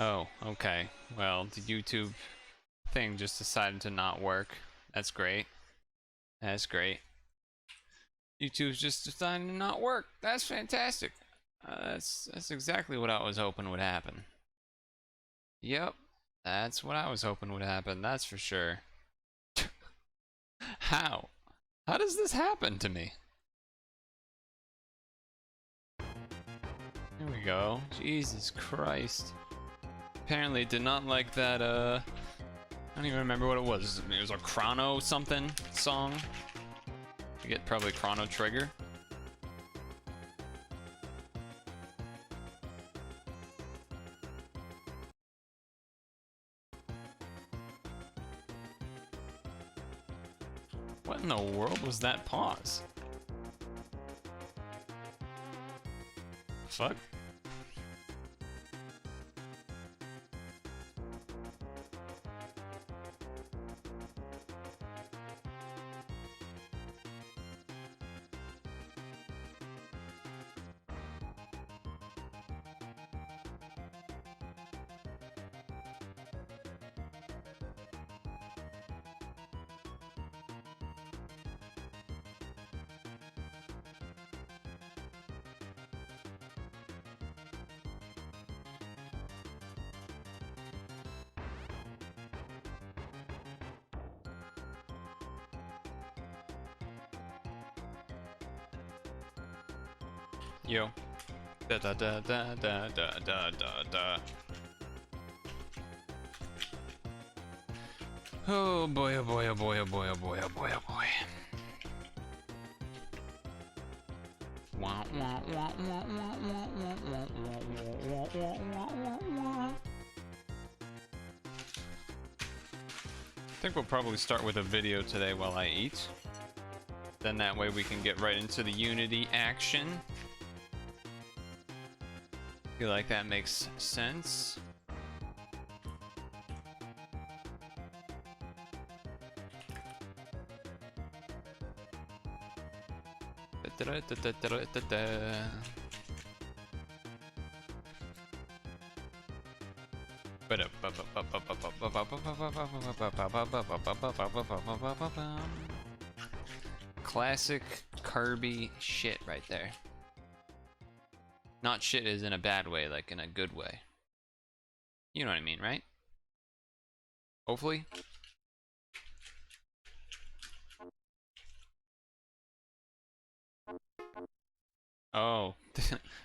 Oh, okay. Well, the YouTube thing just decided to not work. That's great. That's great. YouTube's just deciding to not work. That's fantastic. That's exactly what I was hoping would happen. Yep, that's what I was hoping would happen. That's for sure. How? How does this happen to me? There we go. Jesus Christ. Apparently it did not like that, I don't even remember what it was. It was a Chrono something song. I get probably Chrono Trigger. What in the world was that pause? Fuck. Yo. Da da da da da da da da da. Oh boy, oh boy, oh boy, oh boy, oh boy, oh boy, oh boy. Wah, wah, wah, wah, wah, wah, wah, wah, wah, wah, wah, wah. I think we'll probably start with a video today while I eat. Then that way we can get right into the Unity action. Feel like that makes sense. Classic Kirby shit right there. Not shit is in a bad way, like in a good way. You know what I mean, right? Hopefully. Oh, all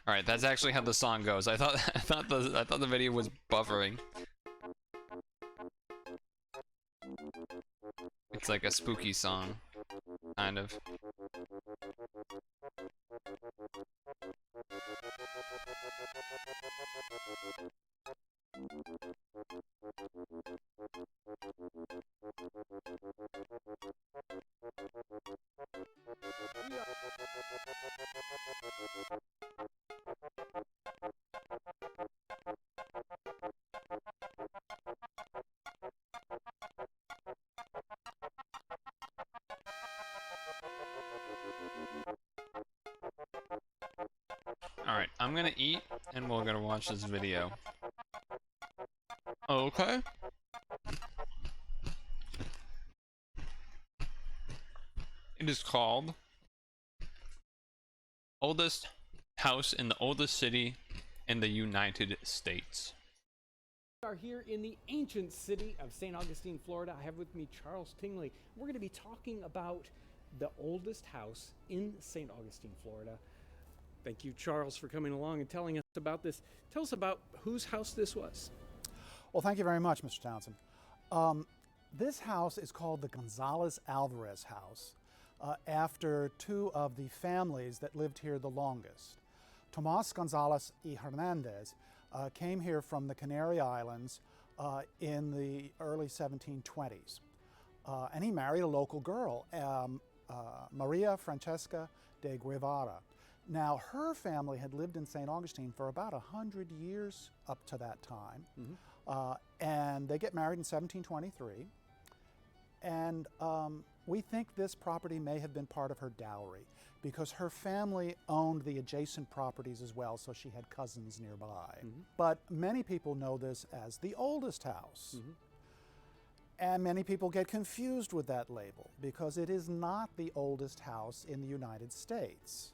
right. That's actually how the song goes. I thought the video was buffering. It's like a spooky song, kind of. I'm gonna eat, and we're gonna watch this video. Okay. It is called Oldest House in the Oldest City in the United States. We are here in the ancient city of St. Augustine, Florida. I have with me Charles Tingley. We're going to be talking about the oldest house in St. Augustine, Florida. Thank you, Charles, for coming along and telling us about this. Tell us about whose house this was. Well, thank you very much, Mr. Townsend. This house is called the Gonzalez-Alvarez house, after two of the families that lived here the longest. Tomas Gonzalez y Hernandez came here from the Canary Islands in the early 1720s. And he married a local girl, Maria Francesca de Guevara. Now, her family had lived in St. Augustine for about 100 years up to that time. And they get married in 1723. And we think this property may have been part of her dowry because her family owned the adjacent properties as well, so she had cousins nearby. But many people know this as the oldest house. And many people get confused with that label because it is not the oldest house in the United States.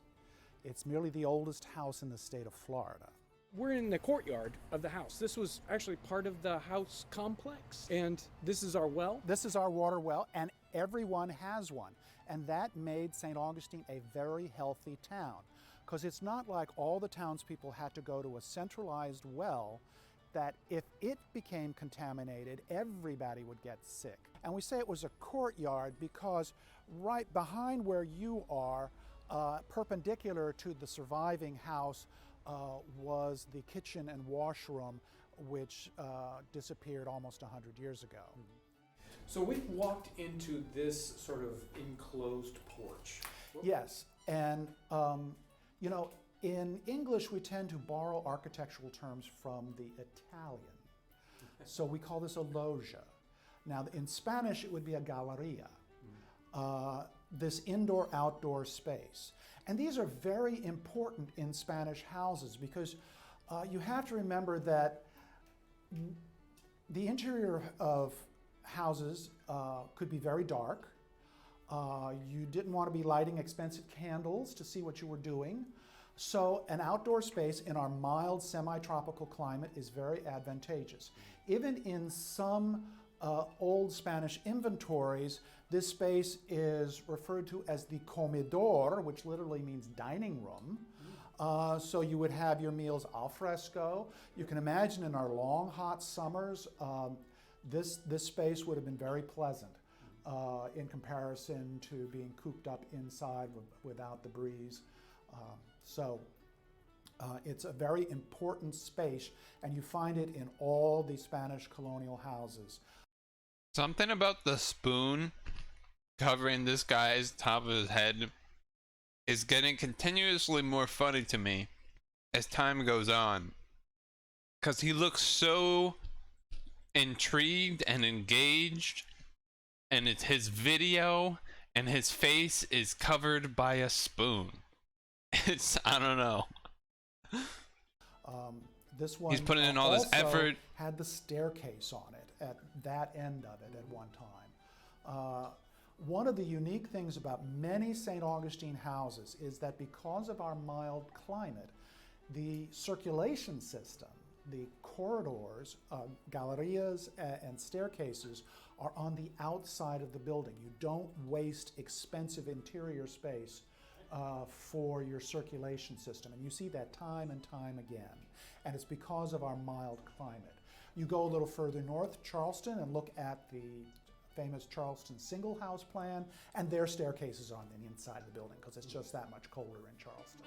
It's merely the oldest house in the state of Florida. We're in the courtyard of the house. This was actually part of the house complex. And this is our well? This is our water well, and everyone has one. And that made St. Augustine a very healthy town, because it's not like all the townspeople had to go to a centralized well that if it became contaminated, everybody would get sick. And we say it was a courtyard because right behind where you are, perpendicular to the surviving house, was the kitchen and washroom, which disappeared almost 100 years ago. So we walked into this sort of enclosed porch. Yes, and you know, in English we tend to borrow architectural terms from the Italian. So we call this a loggia. Now in Spanish it would be a galleria. This indoor-outdoor space. And these are very important in Spanish houses because you have to remember that the interior of houses could be very dark. You didn't want to be lighting expensive candles to see what you were doing. So an outdoor space in our mild semi-tropical climate is very advantageous. Even in some old Spanish inventories, this space is referred to as the comedor, which literally means dining room. So you would have your meals al fresco. You can imagine in our long, hot summers, this space would have been very pleasant in comparison to being cooped up inside without the breeze. It's a very important space, and you find it in all the Spanish colonial houses. Something about the spoon covering this guy's top of his head is getting continuously more funny to me as time goes on, because he looks so intrigued and engaged, and it's his video and his face is covered by a spoon. It's, I don't know. This one he's putting in all this effort. Had the staircase on it at that end of it at one time. One of the unique things about many St. Augustine houses is that because of our mild climate, the circulation system, the corridors, gallerias, and staircases are on the outside of the building. You don't waste expensive interior space for your circulation system. And you see that time and time again. And it's because of our mild climate. You go a little further north, Charleston, and look at the famous Charleston single house plan, and their staircases are on the inside of the building because it's just that much colder in Charleston.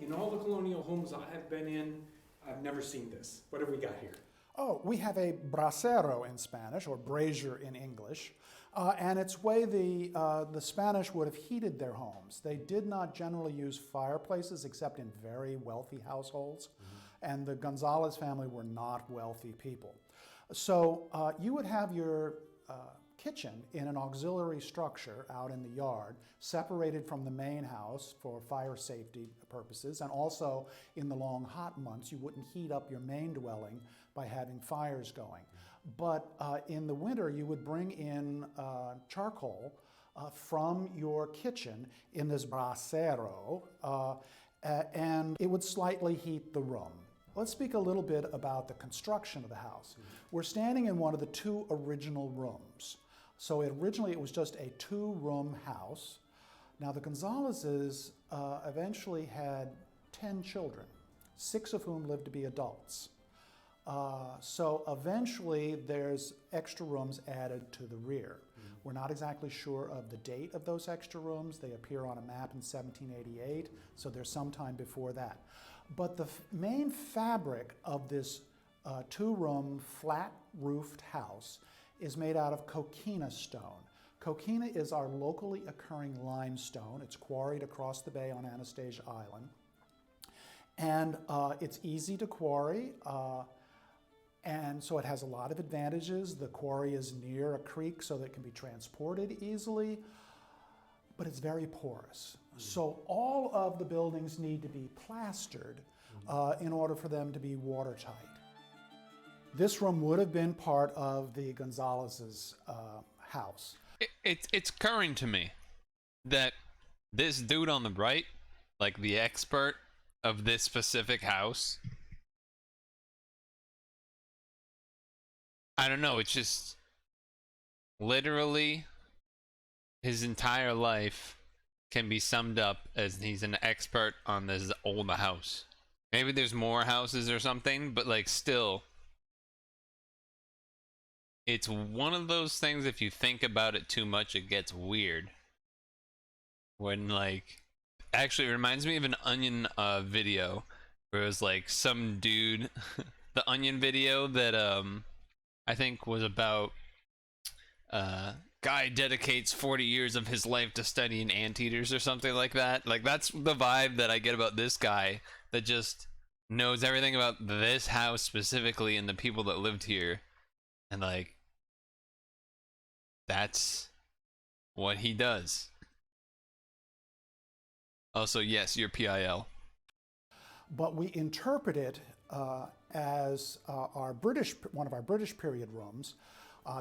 In all the colonial homes I have been in, I've never seen this. What have we got here? Oh, we have a brasero in Spanish, or brazier in English, and it's way the Spanish would have heated their homes. They did not generally use fireplaces except in very wealthy households, and the Gonzalez family were not wealthy people. So you would have your kitchen in an auxiliary structure out in the yard, separated from the main house for fire safety purposes, and also in the long hot months you wouldn't heat up your main dwelling by having fires going. But in the winter you would bring in charcoal from your kitchen in this brasero, and it would slightly heat the room. Let's speak a little bit about the construction of the house. We're standing in one of the two original rooms. So originally it was just a two-room house. Now the Gonzaleses eventually had 10 children, 6 of whom lived to be adults. So eventually there's extra rooms added to the rear. We're not exactly sure of the date of those extra rooms. They appear on a map in 1788, so there's some time before that. But the main fabric of this two-room, flat-roofed house is made out of coquina stone. Coquina is our locally occurring limestone. It's quarried across the bay on Anastasia Island. And it's easy to quarry, and so it has a lot of advantages. The quarry is near a creek so that it can be transported easily, but it's very porous. So all of the buildings need to be plastered in order for them to be watertight. This room would have been part of the Gonzalez's house. It's occurring to me that this dude on the right, like the expert of this specific house, I don't know, it's just literally his entire life can be summed up as he's an expert on this old house. Maybe there's more houses or something, but like still, it's one of those things, if you think about it too much, it gets weird. When like, actually it reminds me of an Onion video where it was like some dude, the Onion video that I think was about guy dedicates 40 years of his life to studying anteaters or something like that. Like that's the vibe that I get about this guy that just knows everything about this house specifically and the people that lived here, and like that's what he does. Also, yes, you're PIL. But we interpret it as one of our British period rooms.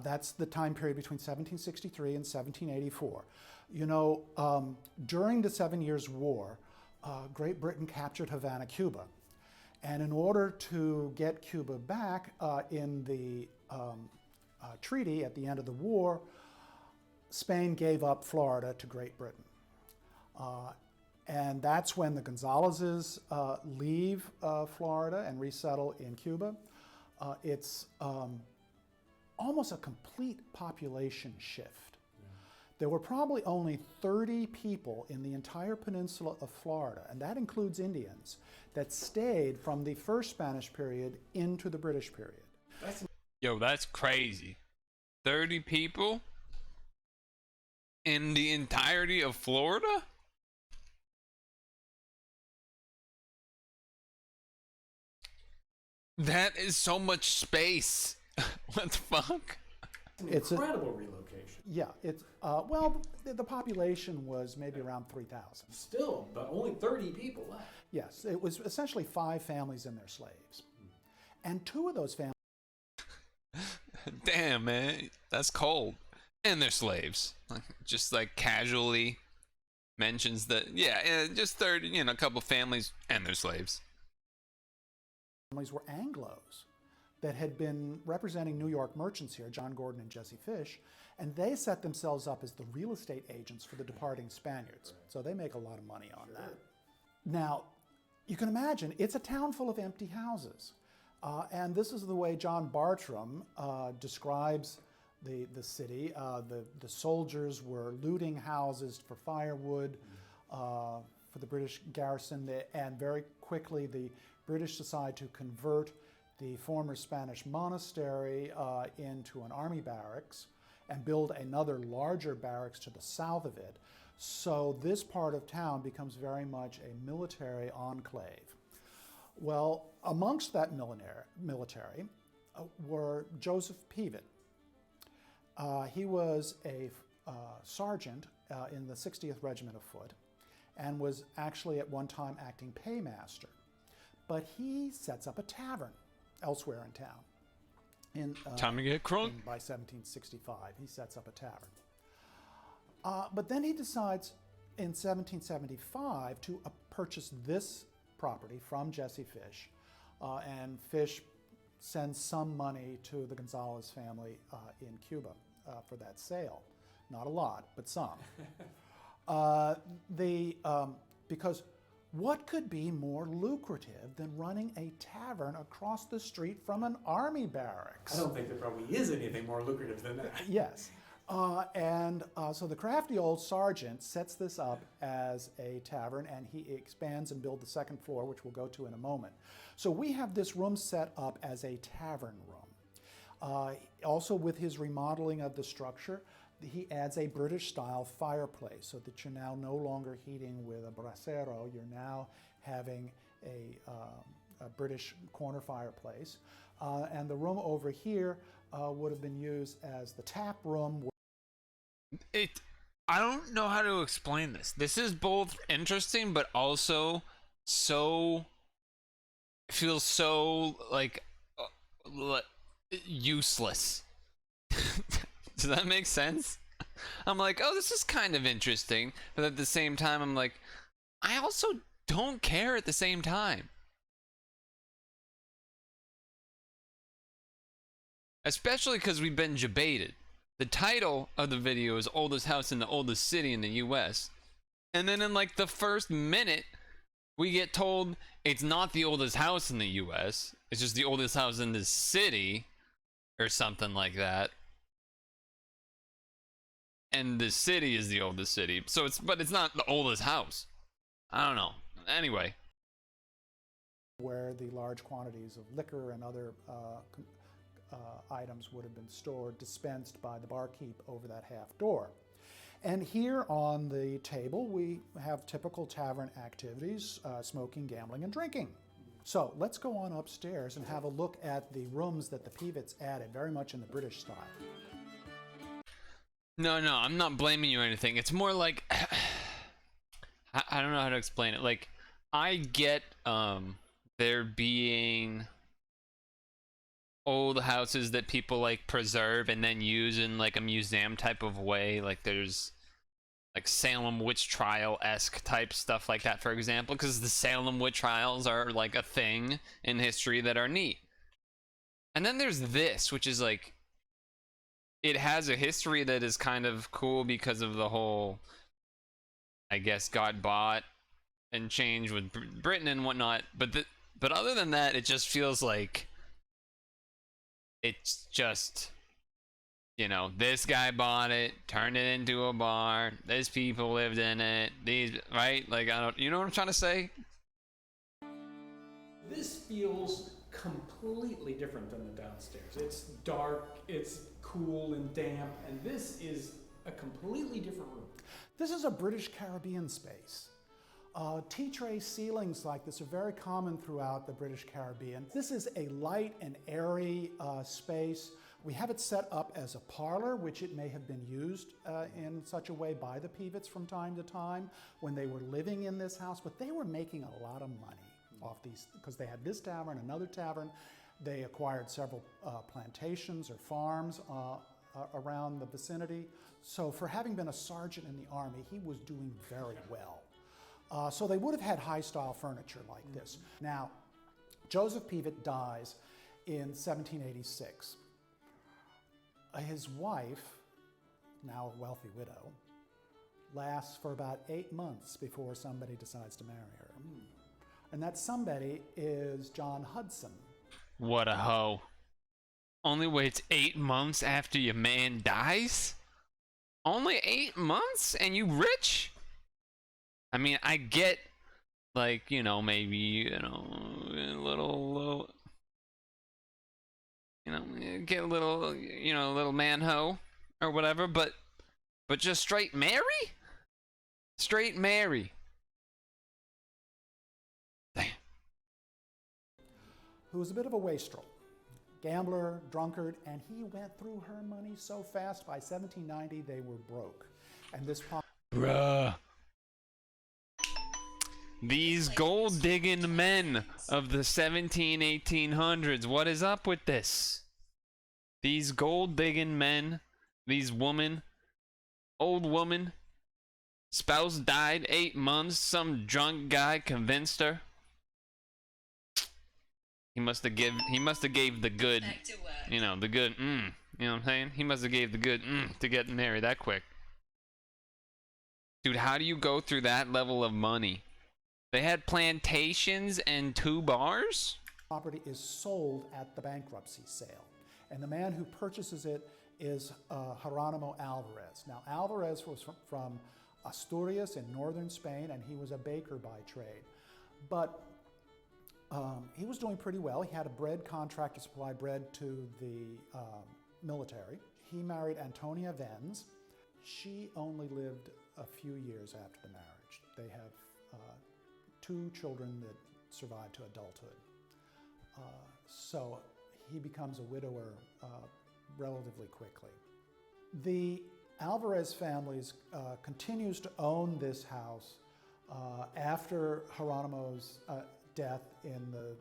That's the time period between 1763 and 1784. You know, during the 7 Years' War, Great Britain captured Havana, Cuba. And in order to get Cuba back in the treaty at the end of the war, Spain gave up Florida to Great Britain. And that's when the Gonzaleses leave Florida and resettle in Cuba. It's almost a complete population shift. Yeah. There were probably only 30 people in the entire peninsula of Florida, and that includes Indians, that stayed from the first Spanish period into the British period. Yo, that's crazy. 30 people in the entirety of Florida? That is so much space. What the fuck? It's an incredible relocation. Yeah, it's well, the population was maybe around 3,000. Still, but only 30 people left. Yes, it was essentially 5 families and their slaves, and 2 of those families. Damn, man, that's cold. And their slaves, just like casually mentions that. Yeah, just 30, you know, a couple families and their slaves. Families were Anglos that had been representing New York merchants here, John Gordon and Jesse Fish, and they set themselves up as the real estate agents for the departing Spaniards. So they make a lot of money on that. Now, you can imagine, it's a town full of empty houses. And this is the way John Bartram describes the city. The soldiers were looting houses for firewood for the British garrison, and very quickly the British decide to convert the former Spanish monastery into an army barracks and build another larger barracks to the south of it. So this part of town becomes very much a military enclave. Well, amongst that military were Joseph Peavett He was a sergeant in the 60th Regiment of Foot and was actually at one time acting paymaster. But he sets up a tavern elsewhere in town. Time to get crunk. By 1765, he sets up a tavern. But then he decides in 1775 to purchase this property from Jesse Fish, and Fish sends some money to the Gonzalez family in Cuba for that sale. Not a lot, but some. Because what could be more lucrative than running a tavern across the street from an army barracks? I don't think there probably is anything more lucrative than that. Yes. So the crafty old sergeant sets this up as a tavern, and he expands and builds the second floor, which we'll go to in a moment. So we have this room set up as a tavern room. Also, with his remodeling of the structure, he adds a British-style fireplace so that you're now no longer heating with a brasero. You're now having a British corner fireplace. And the room over here would have been used as the tap room. I don't know how to explain this. This is both interesting, but also feels so like useless. Does that make sense? I'm like, oh, this is kind of interesting, but at the same time, I'm like, I also don't care at the same time. Especially because we've been debated. The title of the video is Oldest House in the Oldest City in the US. And then in like the first minute, we get told it's not the oldest house in the US. It's just the oldest house in this city or something like that. And the city is the oldest city. So but it's not the oldest house. I don't know. Anyway. Where the large quantities of liquor and other items would have been stored, dispensed by the barkeep over that half door. And here on the table, we have typical tavern activities, smoking, gambling, and drinking. So let's go on upstairs and have a look at the rooms that the Pivets added, very much in the British style. No, I'm not blaming you or anything. It's more like, I don't know how to explain it. Like, I get there being old houses that people like preserve and then use in like a museum type of way. Like there's like Salem witch trial-esque type stuff like that, for example, because the Salem witch trials are like a thing in history that are neat. And then there's this, which is like, it has a history that is kind of cool because of the whole, I guess, got bought and changed with Britain and whatnot. But other than that, it just feels like it's just, you know, this guy bought it, turned it into a bar. These people lived in it. These, right? Like, I don't, you know what I'm trying to say? This feels completely different than the downstairs. It's dark, it's cool and damp, and this is a completely different room. This is a British Caribbean space. Tea-tray ceilings like this are very common throughout the British Caribbean. This is a light and airy space. We have it set up as a parlor, which it may have been used in such a way by the Pivets from time to time when they were living in this house, but they were making a lot of money off these, because they had this tavern, another tavern. They acquired several plantations or farms around the vicinity. So for having been a sergeant in the army, he was doing very well. So they would have had high-style furniture like this. Now, Joseph Pivet dies in 1786. His wife, now a wealthy widow, lasts for about 8 months before somebody decides to marry her. And that somebody is John Hudson. What a hoe. Only waits 8 months after your man dies? Only 8 months and you rich? I mean, I get, like, you know, maybe, you know, a little, you know, get a little, you know, a little man-ho or whatever, but just straight marry? Straight marry. Damn. Who was a bit of a wastrel. gambler, drunkard, and he went through her money so fast, by 1790 they were broke. And this Bruh. These gold digging men of the 1800s, what is up with this? These gold digging men, these women, old woman, spouse died 8 months, some drunk guy convinced her. He must have gave the good, you know, the good, you know what I'm saying? He must have gave the good, to get married that quick. Dude, how do you go through that level of money? They had plantations and 2 bars? property is sold at the bankruptcy sale. And the man who purchases it is Geronimo Alvarez. Now, Alvarez was from Asturias in northern Spain, and he was a baker by trade. But he was doing pretty well. He had a bread contract to supply bread to the military. He married Antonia Venz. She only lived a few years after the marriage. They have 2 children that survived to adulthood. So he becomes a widower relatively quickly. The Alvarez family continues to own this house after Geronimo's death in the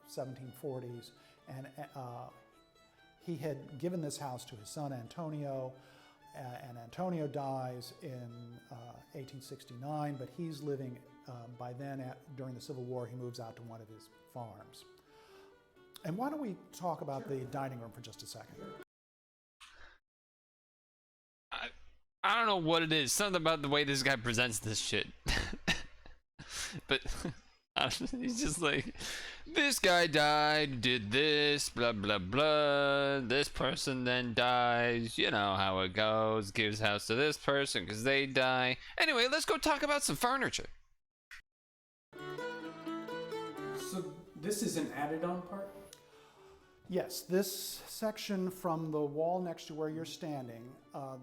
1740s, and he had given this house to his son Antonio, and Antonio dies in 1869, but he's living by then, during the Civil War, he moves out to one of his farms. And why don't we talk about the dining room for just a second? I don't know what it is. Something about the way this guy presents this shit. But he's just like, this guy died, did this, blah, blah, blah. This person then dies. You know how it goes. Gives house to this person because they die. Anyway, let's go talk about some furniture. So this is an added-on part? Yes, this section from the wall next to where you're standing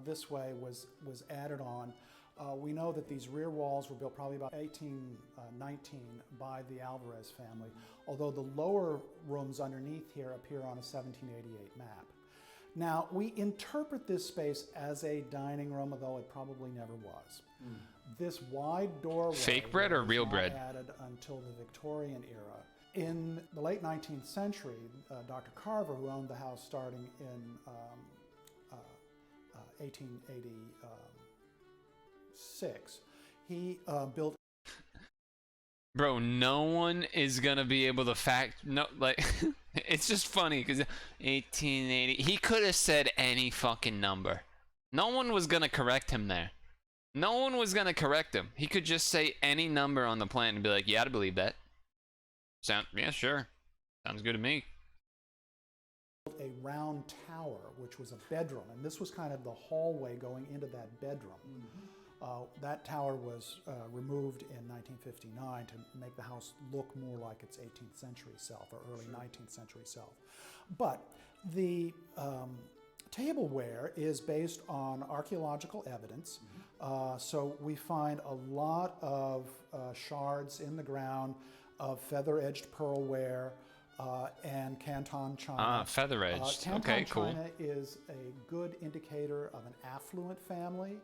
this way was added on. We know that these rear walls were built probably about 1819 by the Alvarez family, although the lower rooms underneath here appear on a 1788 map. Now, we interpret this space as a dining room, although it probably never was. This wide doorway Fake bread or real was bread? not added until the Victorian era. In the late 19th century, Dr. Carver, who owned the house starting in 1886, he built. Bro, no one is gonna be able to it's just funny because 1880, he could have said any fucking number. No one was gonna correct him there. No one was gonna correct him. He could just say any number on the plan and be like, yeah, I believe that. Yeah, sure. Sounds good to me. A round tower, which was a bedroom, and this was kind of the hallway going into that bedroom. That tower was removed in 1959 to make the house look more like its 18th century self, or early 19th century self. But the tableware is based on archaeological evidence. So we find a lot of shards in the ground of feather-edged pearlware and Canton china. Ah, feather-edged. Canton Okay, cool. china is a good indicator of an affluent family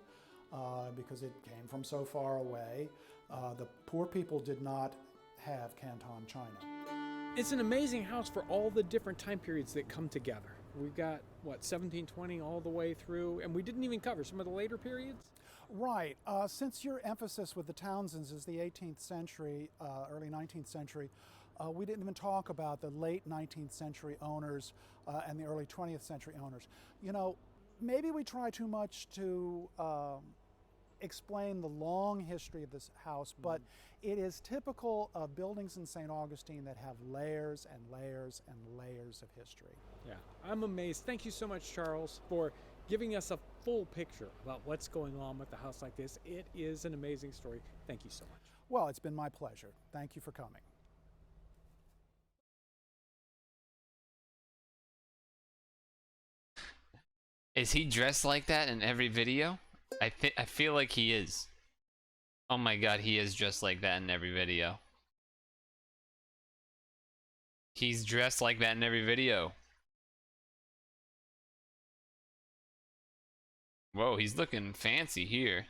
because it came from so far away. The poor people did not have Canton china. It's an amazing house for all the different time periods that come together. We've got, what, 1720 all the way through, and we didn't even cover some of the later periods? Right. Since your emphasis with the Townsends is the 18th century, early 19th century, we didn't even talk about the late 19th century owners and the early 20th century owners. You know, maybe we try too much to explain the long history of this house, but it is typical of buildings in St. Augustine that have layers and layers and layers of history. Yeah, I'm amazed. Thank you so much, Charles, for giving us a full picture about what's going on with a house like this. It is an amazing story. Thank you so much. Well, it's been my pleasure. Thank you for coming. Is he dressed like that in every video? I feel like he is. Oh my god, he is dressed like that in every video. He's dressed like that in every video. Whoa, he's looking fancy here.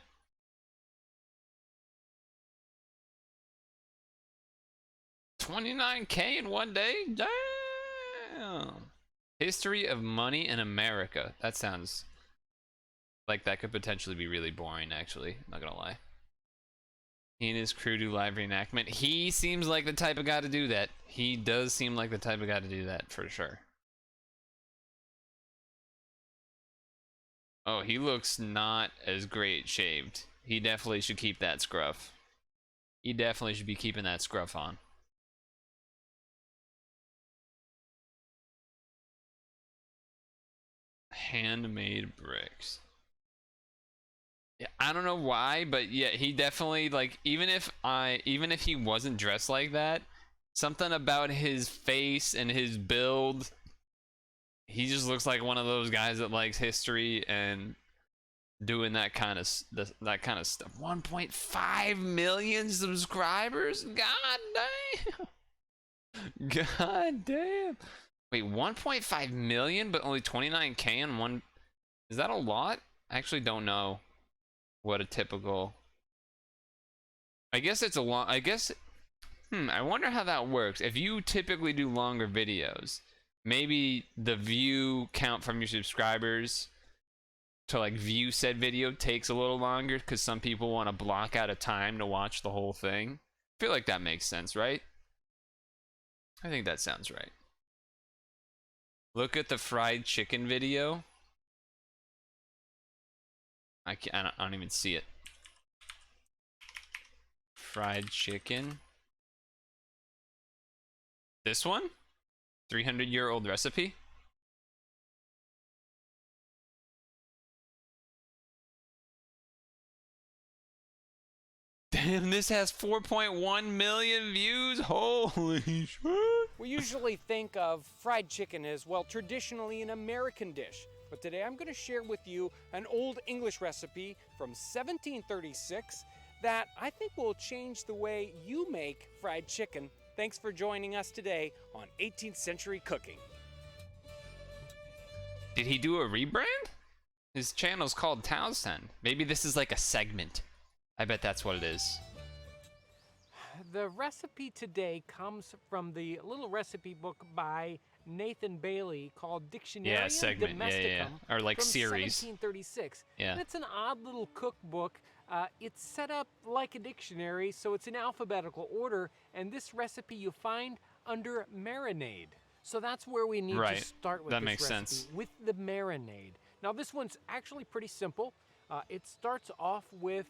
$29K in one day? Damn. History of money in America. That sounds like that could potentially be really boring, actually. Not gonna lie. He and his crew do live reenactment. He seems like the type of guy to do that. He does seem like the type of guy to do that, for sure. Oh, he looks not as great shaved. He definitely should keep that scruff. He definitely should be keeping that scruff on. Handmade bricks. Yeah, I don't know why, but yeah, he definitely, like, even if he wasn't dressed like that, something about his face and his build, he just looks like one of those guys that likes history and doing that kind of stuff. 1.5 million subscribers? God damn. God damn. Wait, 1.5 million but only 29K in one. Is that a lot? I actually don't know what a typical. I guess it's a long. I guess. I wonder how that works. If you typically do longer videos, maybe the view count from your subscribers to like view said video takes a little longer because some people want to block out a time to watch the whole thing. I feel like that makes sense, right? I think that sounds right. Look at the fried chicken video. I don't even see it. Fried chicken. This one? 300-year-old recipe? Damn, this has 4.1 million views. Holy shit. We usually think of fried chicken as, well, traditionally an American dish. But today I'm going to share with you an Old English recipe from 1736 that I think will change the way you make fried chicken. Thanks for joining us today on 18th Century Cooking. Did he do a rebrand? His channel's called Townsend. Maybe this is like a segment. I bet that's what it is. The recipe today comes from the little recipe book by Nathan Bailey called Dictionarium Domesticum. Or like from series. 1736. Yeah. And it's an odd little cookbook. It's set up like a dictionary, so it's in alphabetical order. And this recipe you find under marinade. So that's where we need to start with that this makes recipe, sense. with the marinade. Now this one's actually pretty simple. It starts off with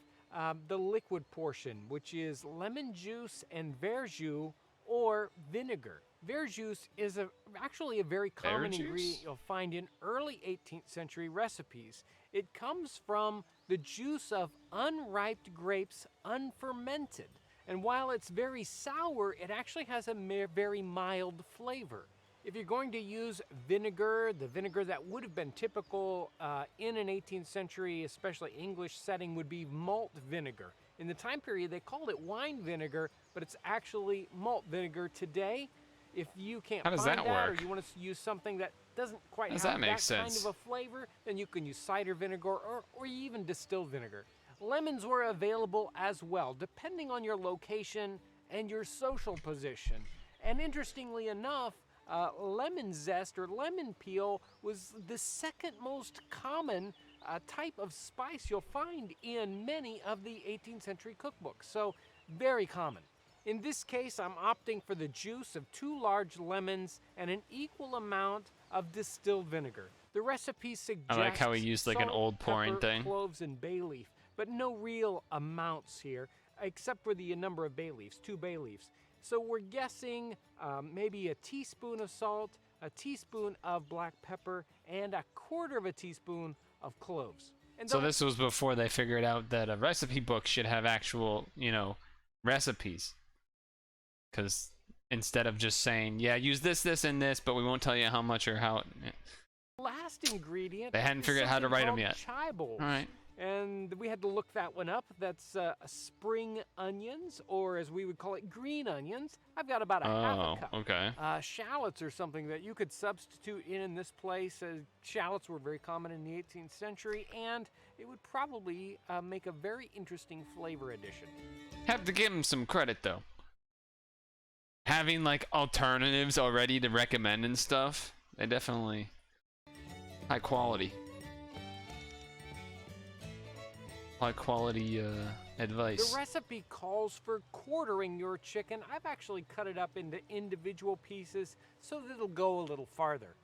the liquid portion, which is lemon juice and verjus or vinegar. Verjus is actually a very common ingredient you'll find in early 18th century recipes. It comes from the juice of unripe grapes unfermented. And while it's very sour, it actually has a very mild flavor. If you're going to use vinegar, the vinegar that would have been typical in an 18th century, especially English setting, would be malt vinegar. In the time period, they called it wine vinegar, but it's actually malt vinegar today. If you can't find that, or you want to use something that doesn't quite have that kind of a flavor, then you can use cider vinegar or even distilled vinegar. Lemons were available as well, depending on your location and your social position. And interestingly enough, lemon zest or lemon peel was the second most common type of spice you'll find in many of the 18th century cookbooks. So very common. In this case, I'm opting for the juice of 2 large lemons and an equal amount of distilled vinegar. The recipe suggests I like how he used like an old pouring pepper, thing. Cloves and bay leaf, but no real amounts here, except for the number of bay leaves, 2 bay leaves. So we're guessing maybe a teaspoon of salt, a teaspoon of black pepper, and a 1/4 of a teaspoon of cloves. And so this was before they figured out that a recipe book should have actual, recipes. Because instead of just saying, yeah, use this, this, and this, but we won't tell you how much or how. Last ingredient. They hadn't figured out how to write them yet. Chai bowls. All right. And we had to look that one up. That's spring onions, or as we would call it, green onions. I've got about a half a cup. Okay. Shallots are something that you could substitute in this place. Shallots were very common in the 18th century, and it would probably make a very interesting flavor addition. Have to give him some credit though. Having like alternatives already to recommend and stuff, they definitely high quality. High quality advice. The recipe calls for quartering your chicken. I've actually cut it up into individual pieces so that it'll go a little farther.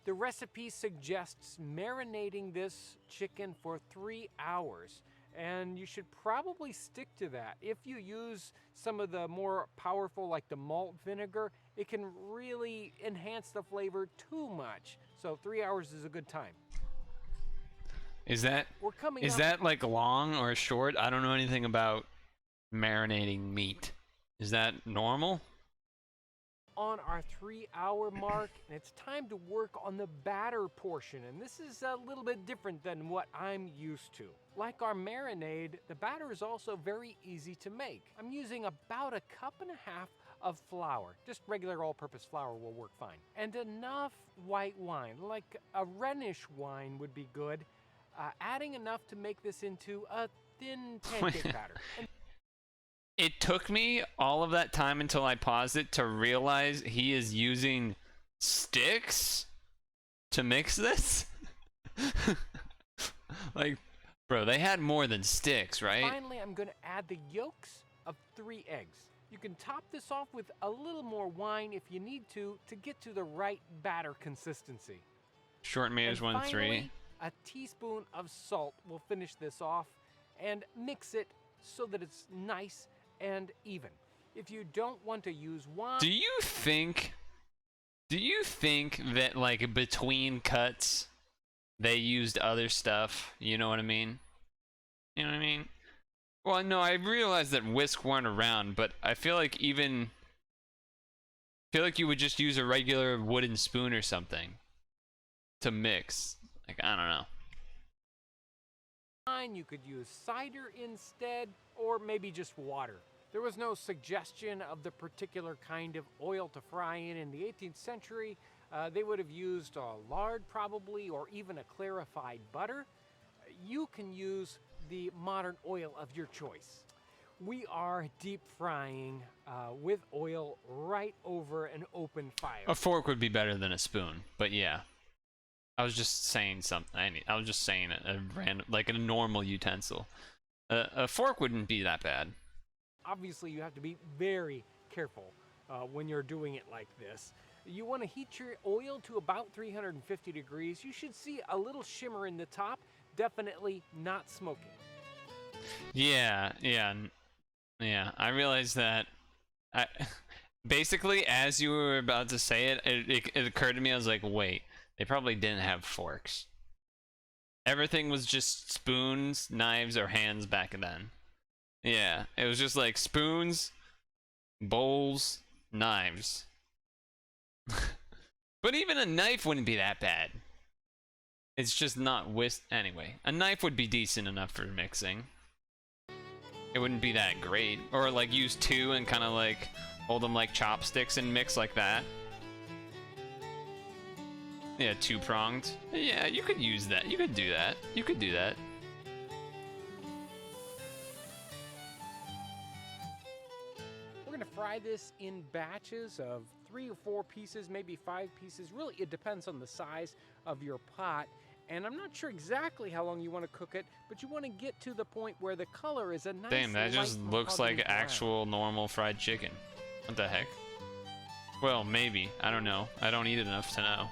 The recipe suggests marinating this chicken for 3 hours, and you should probably stick to that. If you use some of the more powerful, like the malt vinegar, it can really enhance the flavor too much. So 3 hours is a good time. Is that like long or short? I don't know anything about marinating meat. Is that normal? On our 3 hour mark, and it's time to work on the batter portion, and this is a little bit different than what I'm used to. Like our marinade, the batter is also very easy to make. I'm using about 1.5 cups of flour. Just regular all-purpose flour will work fine. And enough white wine, like a Rhenish wine would be good. Adding enough to make this into a thin pancake batter. It took me all of that time until I paused it to realize he is using sticks to mix this. Like, bro, they had more than sticks, right? Finally, I'm going to add the yolks of 3 eggs. You can top this off with a little more wine if you need to get to the right batter consistency. Short meters 1 to 3. A teaspoon of salt will finish this off, and mix it so that it's nice and even. If you don't want to use wine... Do you think that like between cuts they used other stuff? You know what I mean? You know what I mean? Well, no, I realized that whisk weren't around, but I feel like you would just use a regular wooden spoon or something to mix. Like, I don't know. You could use cider instead, or maybe just water. There was no suggestion of the particular kind of oil to fry in the 18th century. They would have used lard probably, or even a clarified butter. You can use the modern oil of your choice. We are deep frying with oil right over an open fire. A fork would be better than a spoon, but yeah. I was just saying something. I was just saying a random, like a normal utensil. A fork wouldn't be that bad. Obviously, you have to be very careful when you're doing it like this. You want to heat your oil to about 350 degrees. You should see a little shimmer in the top. Definitely not smoking. Yeah. I realized that. Basically, as you were about to say it, it occurred to me. I was like, wait. They probably didn't have forks. Everything was just spoons, knives, or hands back then. Yeah, it was just like spoons, bowls, knives. But even a knife wouldn't be that bad. It's just not whisk. Anyway, a knife would be decent enough for mixing. It wouldn't be that great. Or like use 2 and kind of like hold them like chopsticks and mix like that. Yeah, 2-pronged. Yeah, you could use that. You could do that. You could do that. We're going to fry this in batches of 3 or 4 pieces, maybe 5 pieces. Really, it depends on the size of your pot. And I'm not sure exactly how long you want to cook it, but you want to get to the point where the color is a nice Damn, that just looks like actual normal fried chicken. What the heck? Well, maybe. I don't know. I don't eat it enough to know.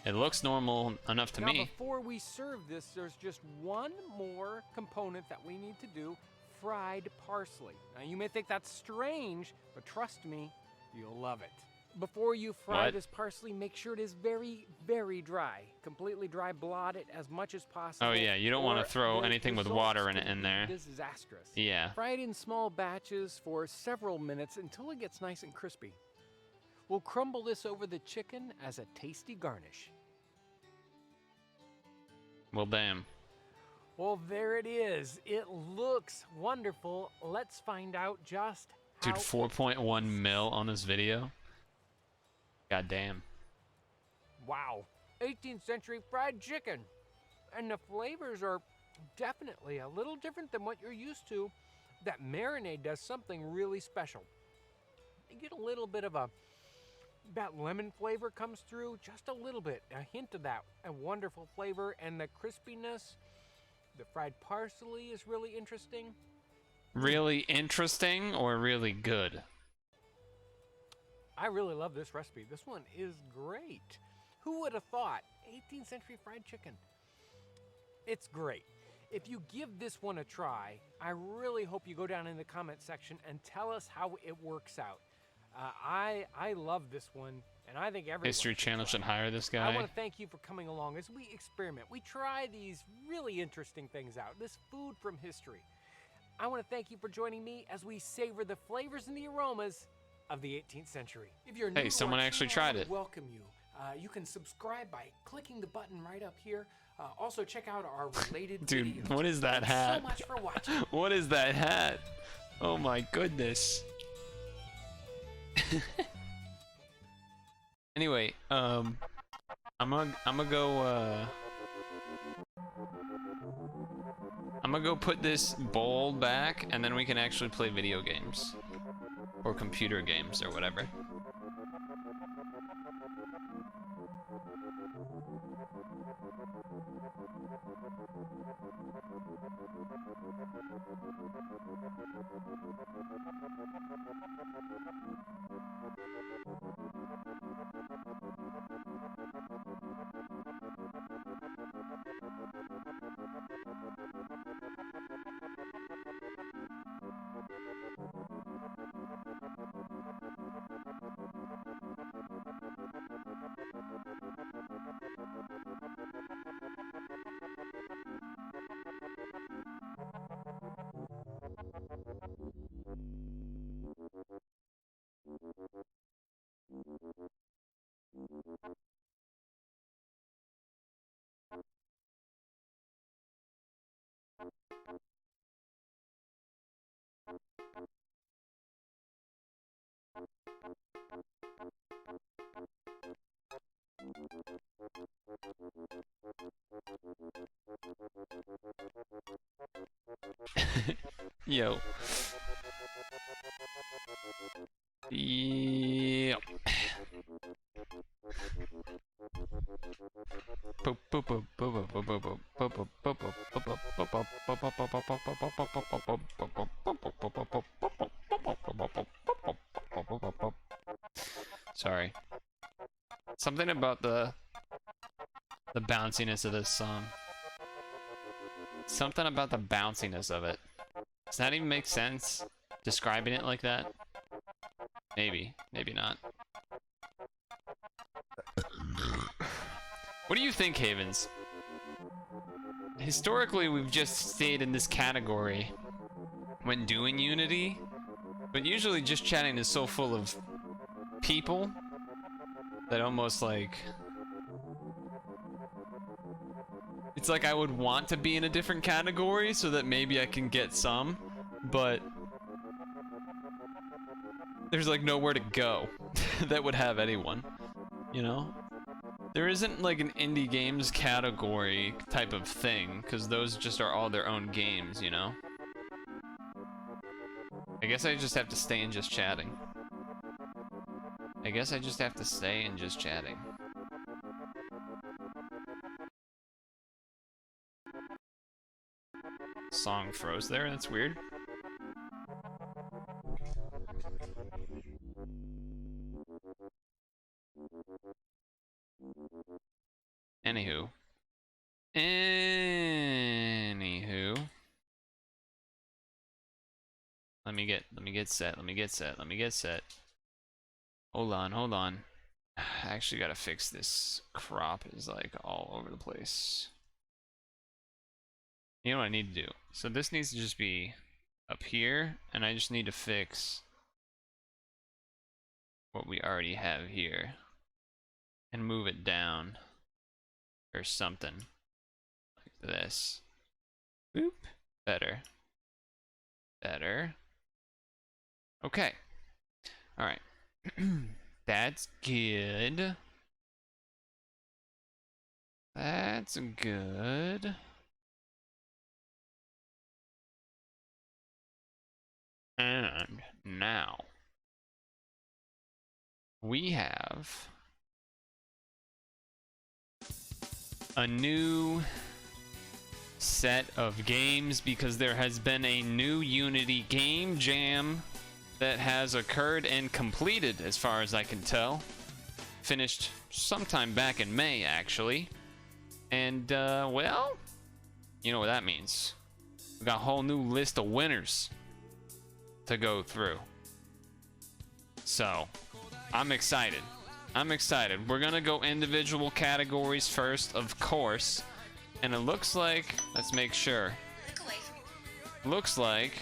It looks normal enough to me. Now, before we serve this, there's just one more component that we need to do: fried parsley. Now, you may think that's strange, but trust me, you'll love it. Before you fry this parsley, make sure it is very, very dry. Completely dry. Blot it as much as possible. Oh yeah, you don't want to throw anything with water in there. Disastrous. Yeah. Fry it in small batches for several minutes until it gets nice and crispy. We'll crumble this over the chicken as a tasty garnish. Well, damn. Well, there it is. It looks wonderful. Let's find out just how. Dude, 4.1 mil on this video. God damn. Wow. 18th century fried chicken. And the flavors are definitely a little different than what you're used to. That marinade does something really special. You get a little bit of that lemon flavor comes through, just a little bit, a hint of that, a wonderful flavor, and the crispiness. The fried parsley is really interesting. Really interesting or really good? I really love this recipe. This one is great. Who would have thought? 18th century fried chicken. It's great. If you give this one a try, I really hope you go down in the comment section and tell us how it works out. I love this one, and I think everyone History Channel should hire this I guy. want to thank you for coming along as we experiment. We try these really interesting things out, this food from history. I want to thank you for joining me as we savor the flavors and the aromas of the 18th century. If you're new Hey, to someone our actually channel, tried I it. welcome you. You can subscribe by clicking the button right up here. Also, check out our related Dude, videos. what is that Thanks hat? so much for watching. What is that hat? Oh my goodness. Anyway, I'm gonna go put this bowl back, and then we can actually play video games or computer games or whatever. Yo. Yep. Sorry. Something about the bounciness of this song. Something about the bounciness of it. Does that even make sense? Describing it like that? Maybe. Maybe not. What do you think, Havens? Historically, we've just stayed in this category when doing Unity, but usually just chatting is so full of people that almost like... It's like I would want to be in a different category so that maybe I can get some, but there's like nowhere to go that would have anyone, you know? There isn't like an indie games category type of thing, because those just are all their own games, you know? I guess I just have to stay in just chatting. I guess I just have to stay in just chatting. Song froze there, that's weird. Anywho. Let me get set. Hold on. I actually gotta fix this. Crop is like all over the place. You know what I need to do? So this needs to just be up here, and I just need to fix what we already have here and move it down or something like this. Boop. Better. Better. Okay. Alright. That's good. That's good. And now we have a new set of games because there has been a new Unity game jam that has occurred and completed, as far as I can tell. Finished sometime back in May, actually. And, well, you know what that means. We got a whole new list of winners to go through. So, I'm excited. I'm excited. We're gonna go individual categories first, of course. And it looks like, let's make sure. Looks like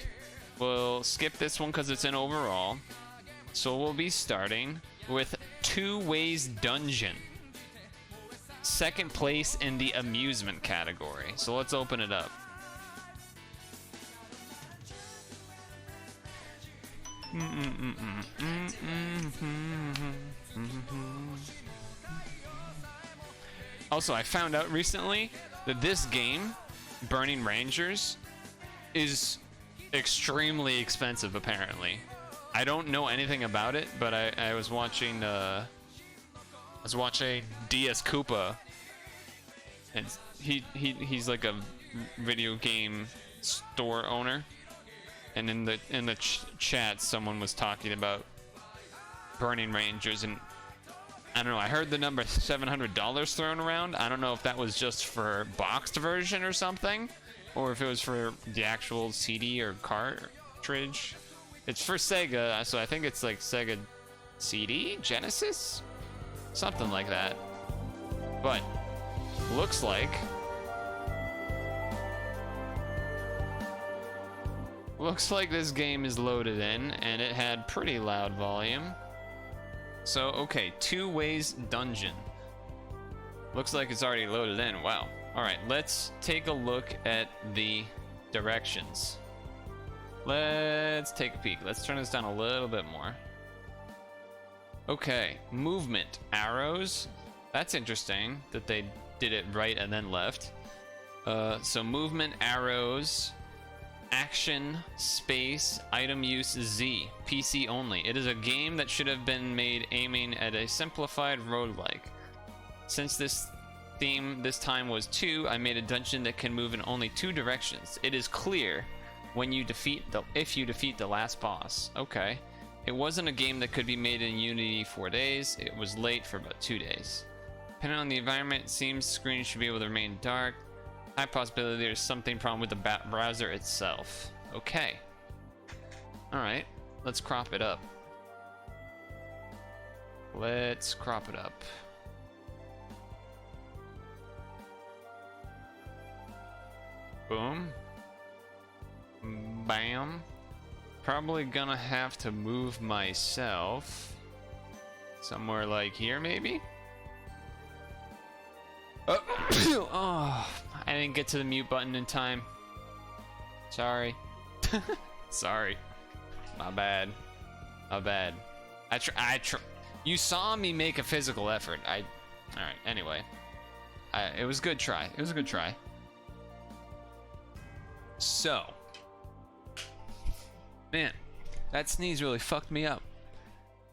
we'll skip this one because it's in overall. So we'll be starting with Two Ways Dungeon. Second place in the amusement category. So let's open it up. Also, I found out recently that this game, Burning Rangers, is extremely expensive, apparently. I don't know anything about it, but I was watching DS Koopa, and he's like a video game store owner, and in the chat someone was talking about Burning Rangers, and I don't know, I heard the number $700 thrown around. I don't know if that was just for boxed version or something, or if it was for the actual CD or cartridge. It's for Sega, so I think it's like Sega CD? Genesis? Something like that. But, looks like this game is loaded in, and it had pretty loud volume. So, okay, Two Ways Dungeon. Looks like it's already loaded in. Wow. Alright, let's take a look at the directions. Let's take a peek. Let's turn this down a little bit more. Okay, movement. Arrows. That's interesting that they did it right and then left. So movement, arrows, action, space, item use, Z. PC only. It is a game that should have been made aiming at a simplified roguelike. Since this theme this time was 2, I made a dungeon that can move in only 2 directions. It is clear when you if you defeat the last boss. Okay. It wasn't a game that could be made in Unity 4 days. It was late for about 2 days. Depending on the environment, it seems the screen should be able to remain dark. High possibility there's something problem with the browser itself. Okay. Alright, let's crop it up. Let's crop it up. Boom. Bam. Probably gonna have to move myself somewhere like here, maybe? Oh, I didn't get to the mute button in time. Sorry. Sorry. My bad. My bad. You saw me make a physical effort. Alright, anyway. It was a good try. It was a good try. So. Man, that sneeze really fucked me up.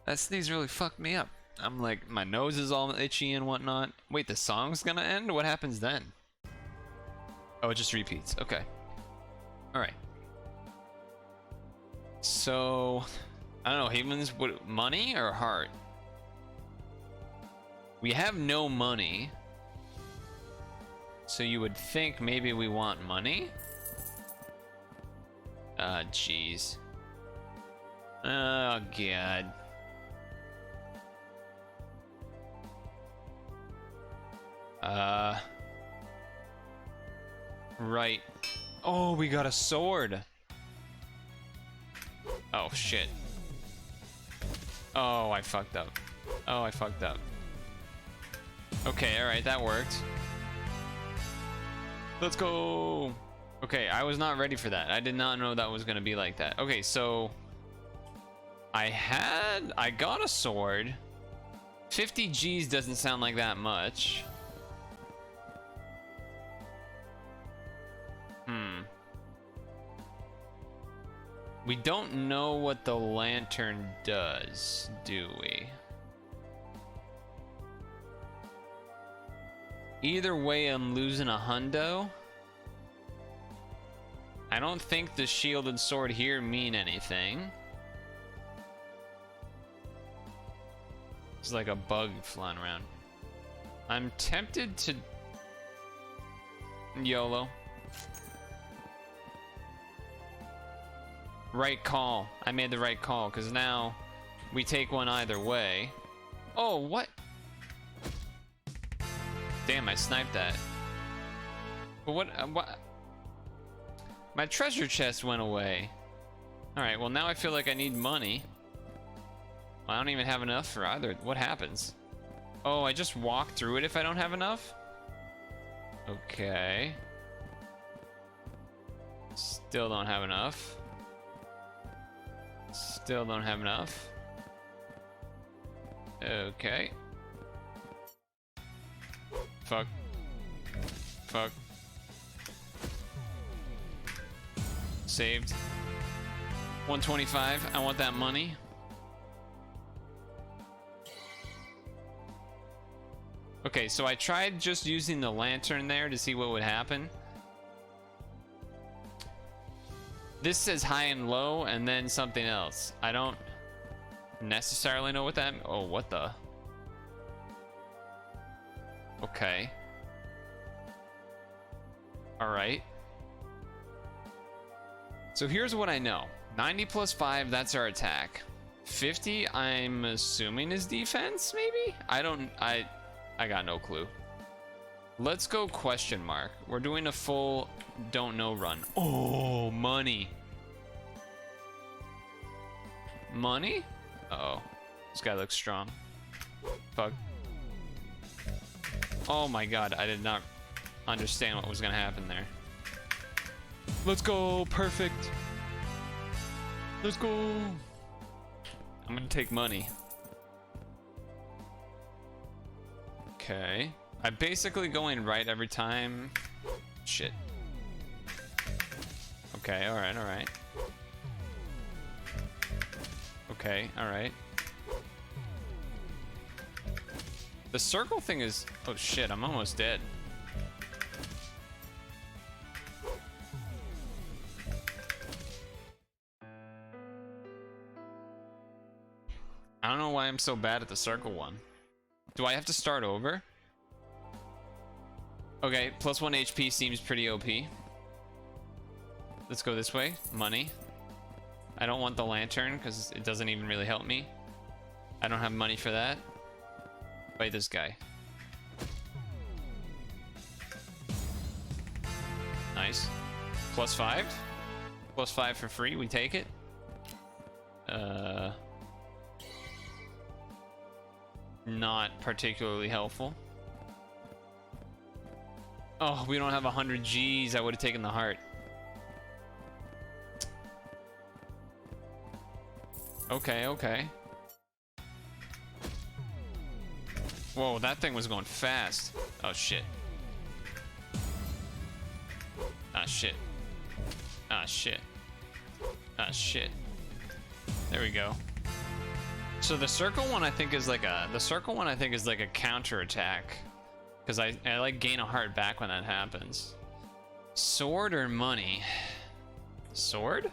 That sneeze really fucked me up. I'm like, my nose is all itchy and whatnot. Wait, the song's gonna end? What happens then? Oh, it just repeats. Okay. Alright. So, I don't know, humans, what, money or heart? We have no money. So you would think maybe we want money? Jeez. Oh, God. Right. Oh, we got a sword. Oh, shit. Oh, I fucked up. Oh, I fucked up. Okay, alright, that worked. Let's go. Okay, I was not ready for that. I did not know that was gonna be like that. Okay, so I got a sword. 50 G's doesn't sound like that much. We don't know what the lantern does, do we? Either way, I'm losing a hundo. I don't think the shield and sword here mean anything. It's like a bug flying around. I'm tempted to YOLO. Right call. I made the right call because now we take one either way. Oh, what? Damn, I sniped that. But what? My treasure chest went away. Alright, well now I feel like I need money. I don't even have enough for either. What happens? Oh, I just walk through it if I don't have enough? Okay. Still don't have enough. Still don't have enough. Okay. Fuck. Fuck. Saved. 125. I want that money. Okay, so I tried just using the lantern there to see what would happen. This says high and low and then something else. I don't necessarily know what that... Oh, what the... Okay. Alright. So here's what I know. 90 plus 5, that's our attack. 50, I'm assuming is defense, maybe? I got no clue. Let's go question mark. We're doing a full don't know run. Oh, money. Money? Uh-oh. This guy looks strong. Fuck. Oh my god, I did not understand what was gonna happen there. Let's go, perfect. Let's go. I'm gonna take money. Okay. I'm basically going right every time. Shit. Okay, alright, alright. Okay, alright. The circle thing is... Oh shit, I'm almost dead. I don't know why I'm so bad at the circle one. Do I have to start over? Okay, plus 1 HP seems pretty OP. Let's go this way. Money. I don't want the lantern because it doesn't even really help me. I don't have money for that. Fight this guy. Nice. Plus 5? Plus 5 for free, we take it. Not particularly helpful. Oh, we don't have 100 G's. I would have taken the heart. Okay, okay. Whoa, that thing was going fast. Oh, shit. Ah, shit. Ah, shit. Ah, shit. There we go. So the circle one I think is like a counter attack. Because I like gain a heart back when that happens. Sword or money? Sword?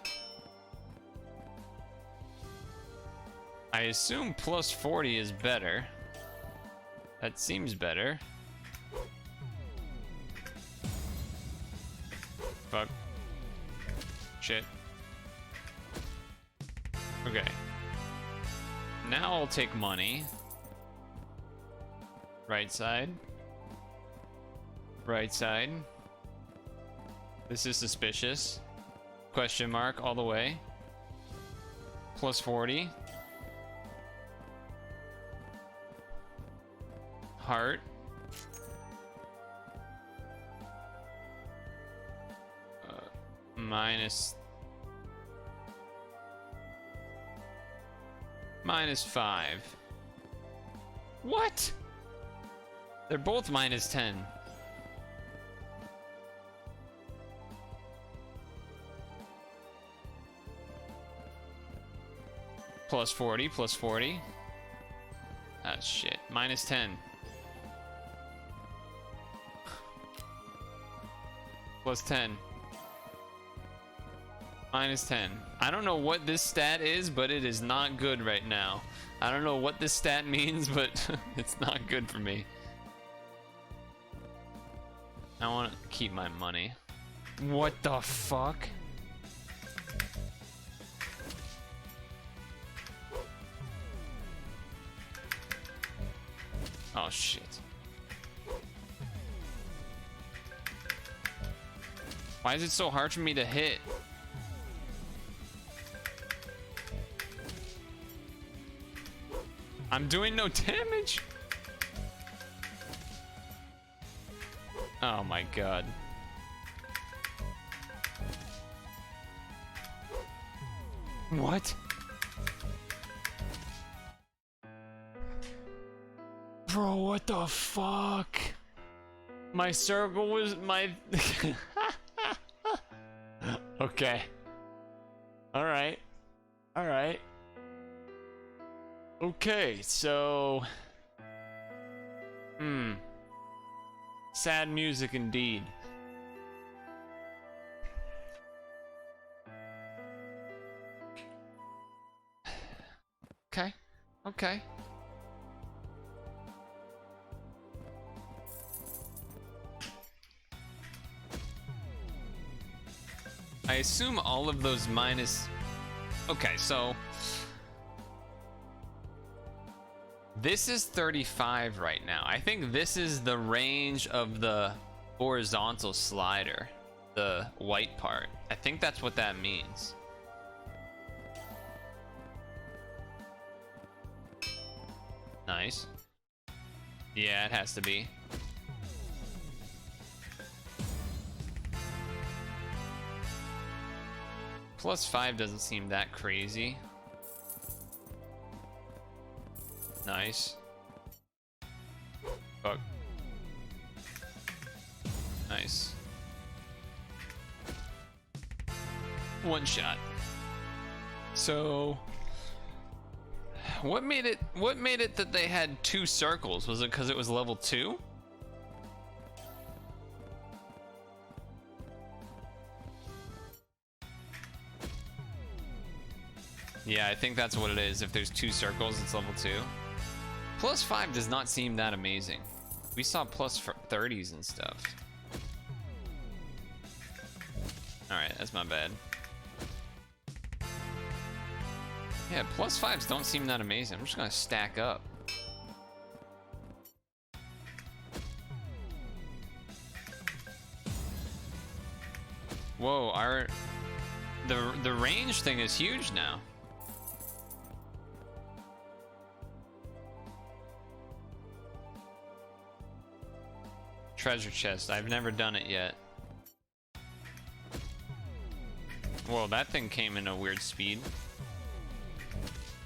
I assume plus 40 is better. That seems better. Fuck. Shit. Okay. Now I'll take money. Right side. Right side. This is suspicious. Question mark all the way. Plus 40. Heart. -5. What? They're both -10. +40, +40. Ah, shit. -10. +10. -10. I don't know what this stat is, but it is not good right now. I don't know what this stat means, but it's not good for me. I want to keep my money. What the fuck? Oh shit. Why is it so hard for me to hit? I'm doing no damage. Oh my god. What? Bro, what the fuck? My circle was my... Okay. Alright. Alright. Okay, so... Sad music indeed. Okay. Okay. I assume all of those minus... Okay, so... This is 35 right now. I think this is the range of the horizontal slider. The white part. I think that's what that means. Nice. Yeah, it has to be. +5 doesn't seem that crazy. Nice. Fuck. Nice. One shot. So what made it that they had 2 circles? Was it because it was level 2? Yeah, I think that's what it is. If there's 2 circles, it's level 2. +5 does not seem that amazing. We saw +30s and stuff. Alright, that's my bad. Yeah, +5s don't seem that amazing. I'm just gonna stack up. Whoa, the range thing is huge now. Treasure chest. I've never done it yet. Whoa, that thing came in a weird speed.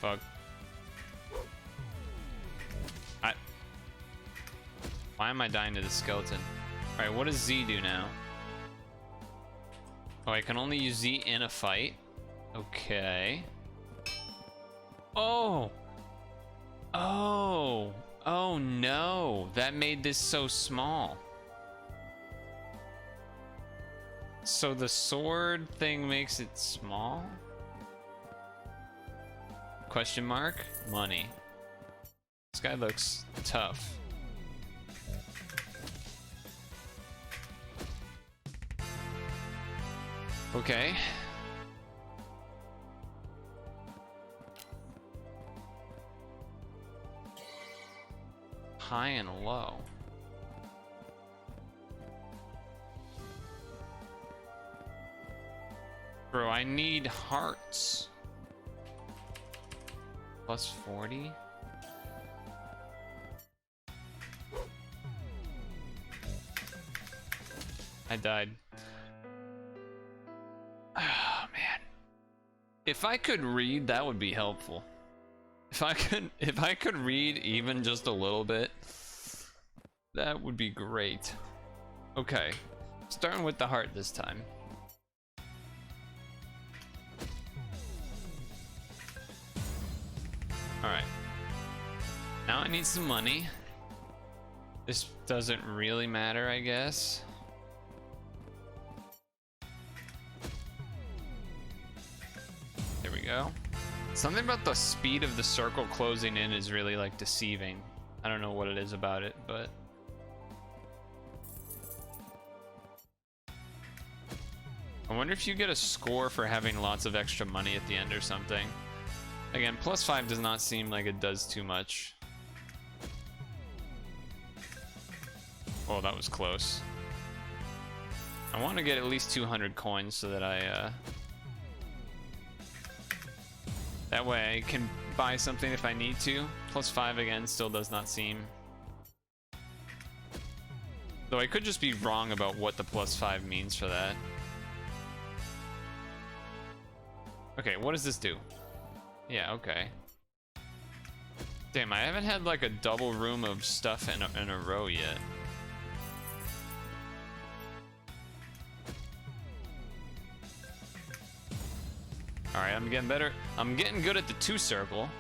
Fuck. Why am I dying to the skeleton? Alright, what does Z do now? Oh, I can only use Z in a fight? Okay. Oh! Oh! Oh no! That made this so small. So the sword thing makes it small? Question mark? Money. This guy looks tough. Okay. High and low. Bro, I need hearts. +40. I died. If I could read, that would be helpful. If I could read even just a little bit, that would be great. Okay, starting with the heart this time. All right. Now I need some money. This doesn't really matter, I guess. There we go. Something about the speed of the circle closing in is really like deceiving. I don't know what it is about it, but I wonder if you get a score for having lots of extra money at the end or something. Again, +5 does not seem like it does too much. Oh, that was close. I want to get at least 200 coins so that that way I can buy something if I need to. +5 again still does not seem. Though I could just be wrong about what the +5 means for that. Okay, what does this do? Yeah, okay. Damn, I haven't had like a double room of stuff in a row yet. Alright, I'm getting better. I'm getting good at the 2 circle.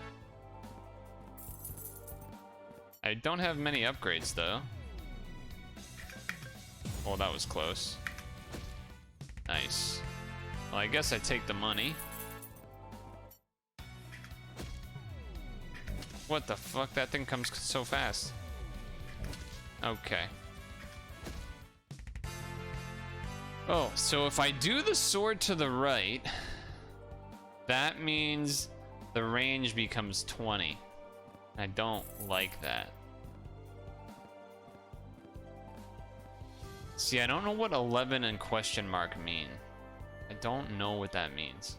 I don't have many upgrades though. Oh, that was close. Nice. Well, I guess I take the money. What the fuck? That thing comes so fast. Okay. Oh, so if I do the sword to the right, that means the range becomes 20. I don't like that. See, I don't know what 11 and question mark mean. I don't know what that means.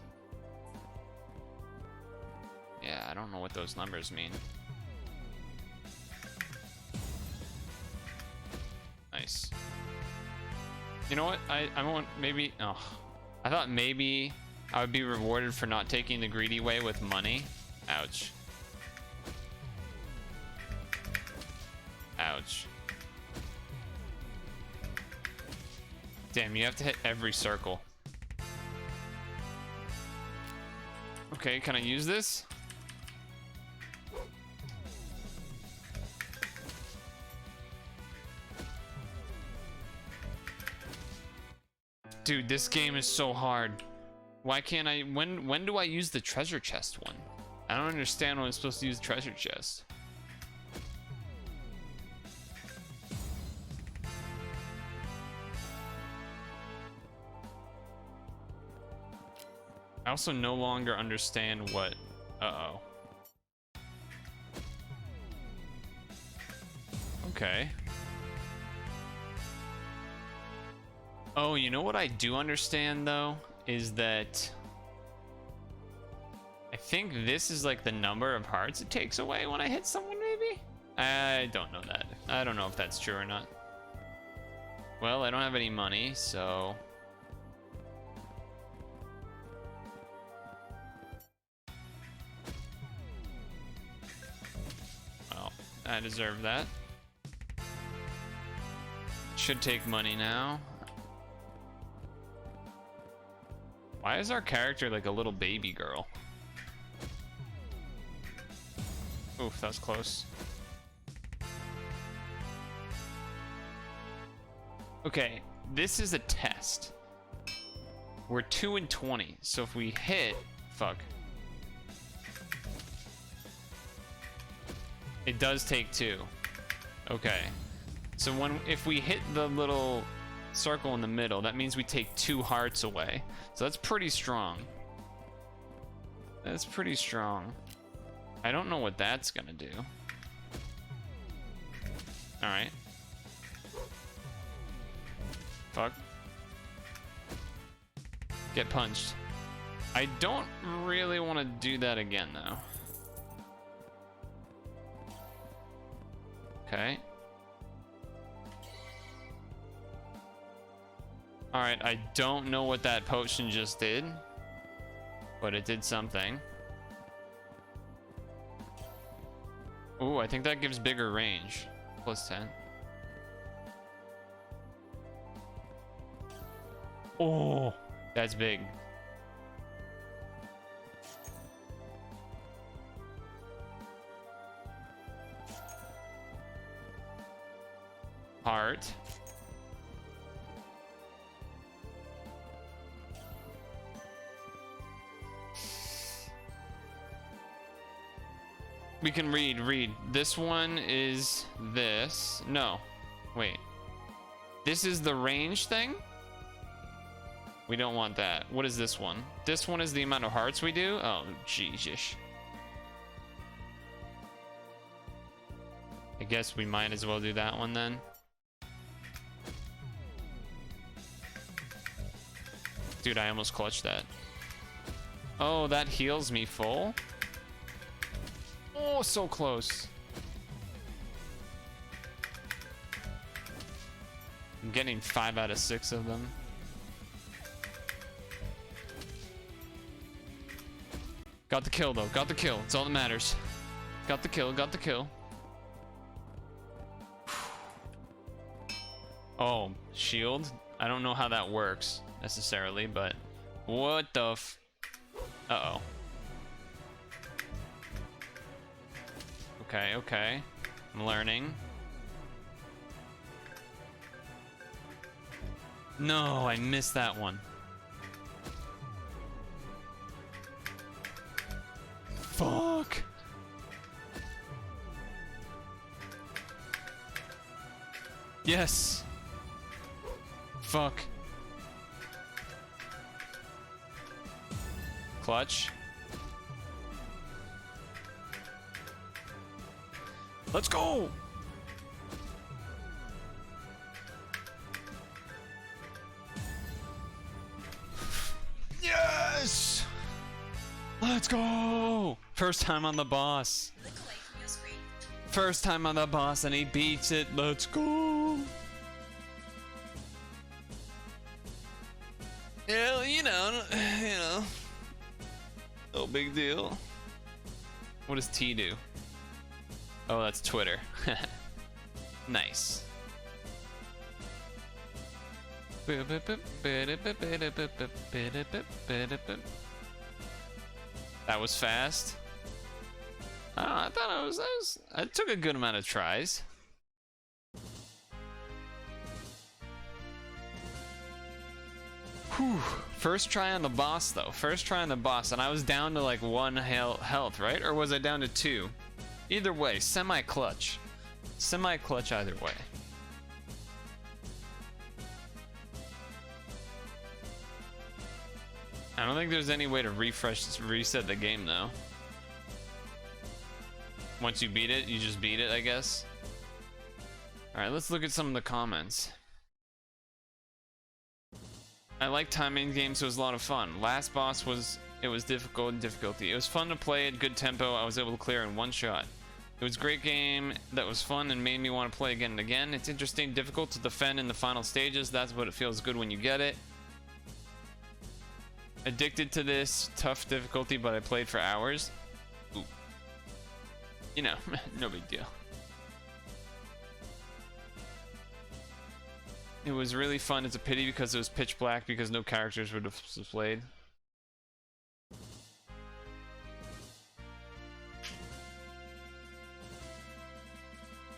Yeah, I don't know what those numbers mean. Nice. You know what? I won't maybe. Oh, I thought maybe I would be rewarded for not taking the greedy way with money. Ouch. Ouch. Damn, you have to hit every circle. Okay, can I use this? Dude, this game is so hard. Why can't I? When do I use the treasure chest one? I don't understand when I'm supposed to use the treasure chest. I also no longer understand what. Uh-oh. Okay. Oh, you know what I do understand though is that I think this is like the number of hearts it takes away when I hit someone, maybe? I don't know that. I don't know if that's true or not. Well, I don't have any money, so well, I deserve that. Should take money now. Why is our character like a little baby girl? Oof, that was close. Okay, this is a test. We're 2 and 20, so if we hit, fuck. It does take 2. Okay, so if we hit the little circle in the middle, that means we take 2 hearts away. So that's pretty strong. That's pretty strong. I don't know what that's gonna do. Alright. Fuck. Get punched. I don't really want to do that again, though. Okay. Alright, I don't know what that potion just did. but it did something. Ooh, I think that gives bigger range. Plus 10. Oh, that's big. Heart. We can read. This one is this. No, wait. This is the range thing? We don't want that. What is this one? This one is the amount of hearts we do? Oh, Jesus. I guess we might as well do that one then. Dude, I almost clutched that. Oh, that heals me full? Oh, so close. I'm getting 5 out of 6 of them. Got the kill though, got the kill. It's all that matters. Got the kill, got the kill. Oh, shield? I don't know how that works necessarily, but what the f... Uh-oh. Okay, okay. I'm learning. No, I missed that one. Fuck. Yes. Fuck. Clutch. Let's go. Yes. Let's go. First time on the boss. First time on the boss and he beats it. Let's go. Yeah, you know. No big deal. What does T do? Oh, that's Twitter. Nice. That was fast. I don't know, I thought I took a good amount of tries. Whew. First try on the boss though. First try on the boss, and I was down to like 1 health, right? Or was I down to 2? Either way, semi-clutch. Semi-clutch either way. I don't think there's any way to reset the game though. Once you beat it, you just beat it, I guess. Alright, let's look at some of the comments. I like timing games, so it was a lot of fun. Last boss was difficult in difficulty. It was fun to play at good tempo. I was able to clear in 1 shot. It was a great game that was fun and made me want to play again and again. It's interesting, difficult to defend in the final stages. That's what it feels good when you get it. Addicted to this, tough difficulty, but I played for hours. Ooh. You know, no big deal. It was really fun. It's a pity because it was pitch black because no characters would have displayed.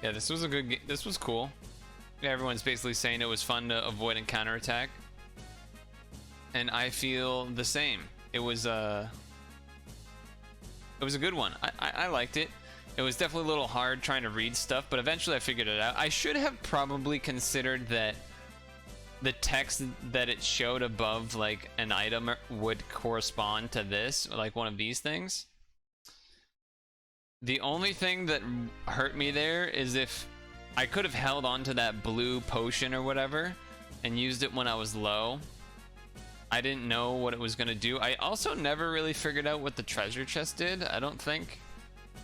Yeah, this was a good game. This was cool. Yeah, everyone's basically saying it was fun to avoid and counterattack. And I feel the same. It was a good one. I liked it. It was definitely a little hard trying to read stuff, but eventually I figured it out. I should have probably considered that the text that it showed above like an item would correspond to this, like one of these things. The only thing that hurt me there is if I could have held on to that blue potion or whatever and used it when I was low. I didn't know what it was gonna do. I also never really figured out what the treasure chest did, I don't think.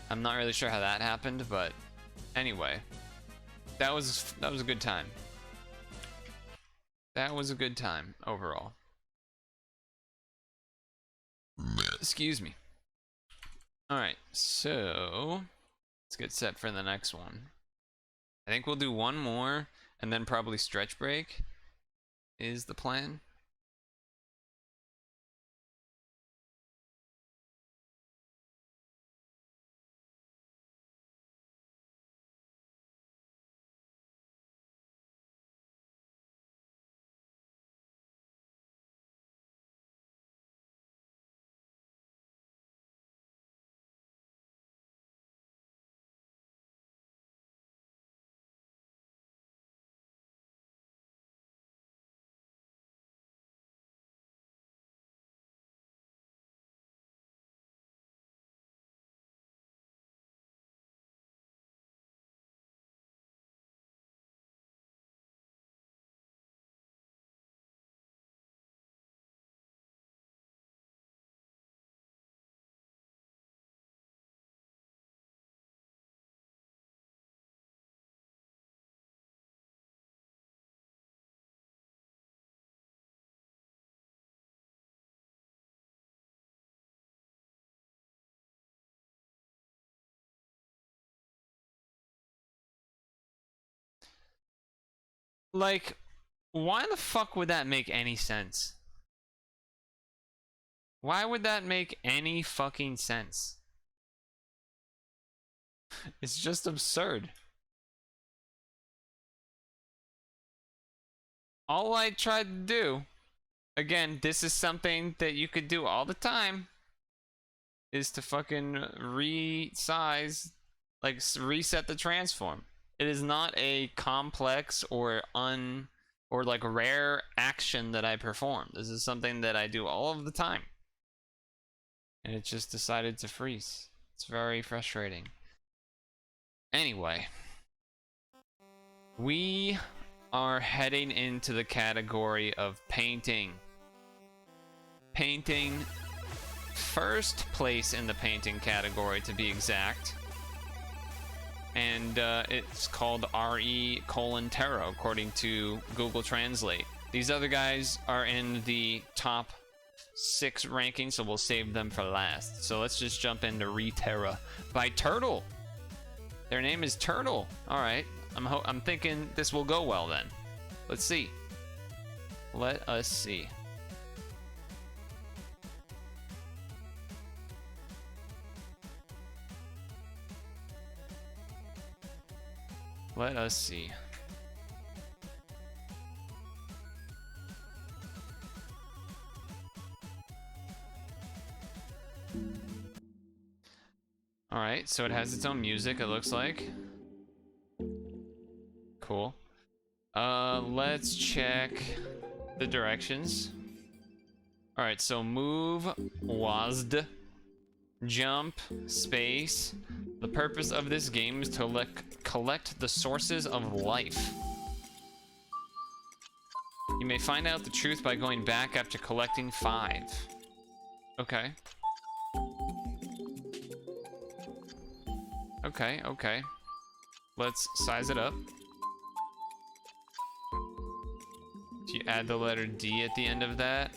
I'm not really sure how that happened, but anyway. That was a good time. That was a good time overall. Excuse me. Alright, so let's get set for the next one. I think we'll do one more and then probably stretch break is the plan. Like, why the fuck would that make any sense? Why would that make any fucking sense? It's just absurd. All I tried to do, again, this is something that you could do all the time, is to fucking resize, like reset the transform. It is not a complex or like rare action that I perform. This is something that I do all of the time. And it just decided to freeze. It's very frustrating. Anyway, we are heading into the category of painting. Painting, first place in the painting category to be exact. And it's called RE:tarot according to Google Translate. These other guys are in the top 6 rankings, so we'll save them for last. So let's just jump into Re-Terra by Turtle. Their name is Turtle. All right, I'm thinking this will go well then. Let's see. Let us see. Let us see. All right, so it has its own music, it looks like. Cool. Let's check the directions. All right, so move, WASD, jump, space. The purpose of this game is to collect the sources of life. You may find out the truth by going back after collecting 5. Okay. Okay, okay. Let's size it up. Do you add the letter D at the end of that?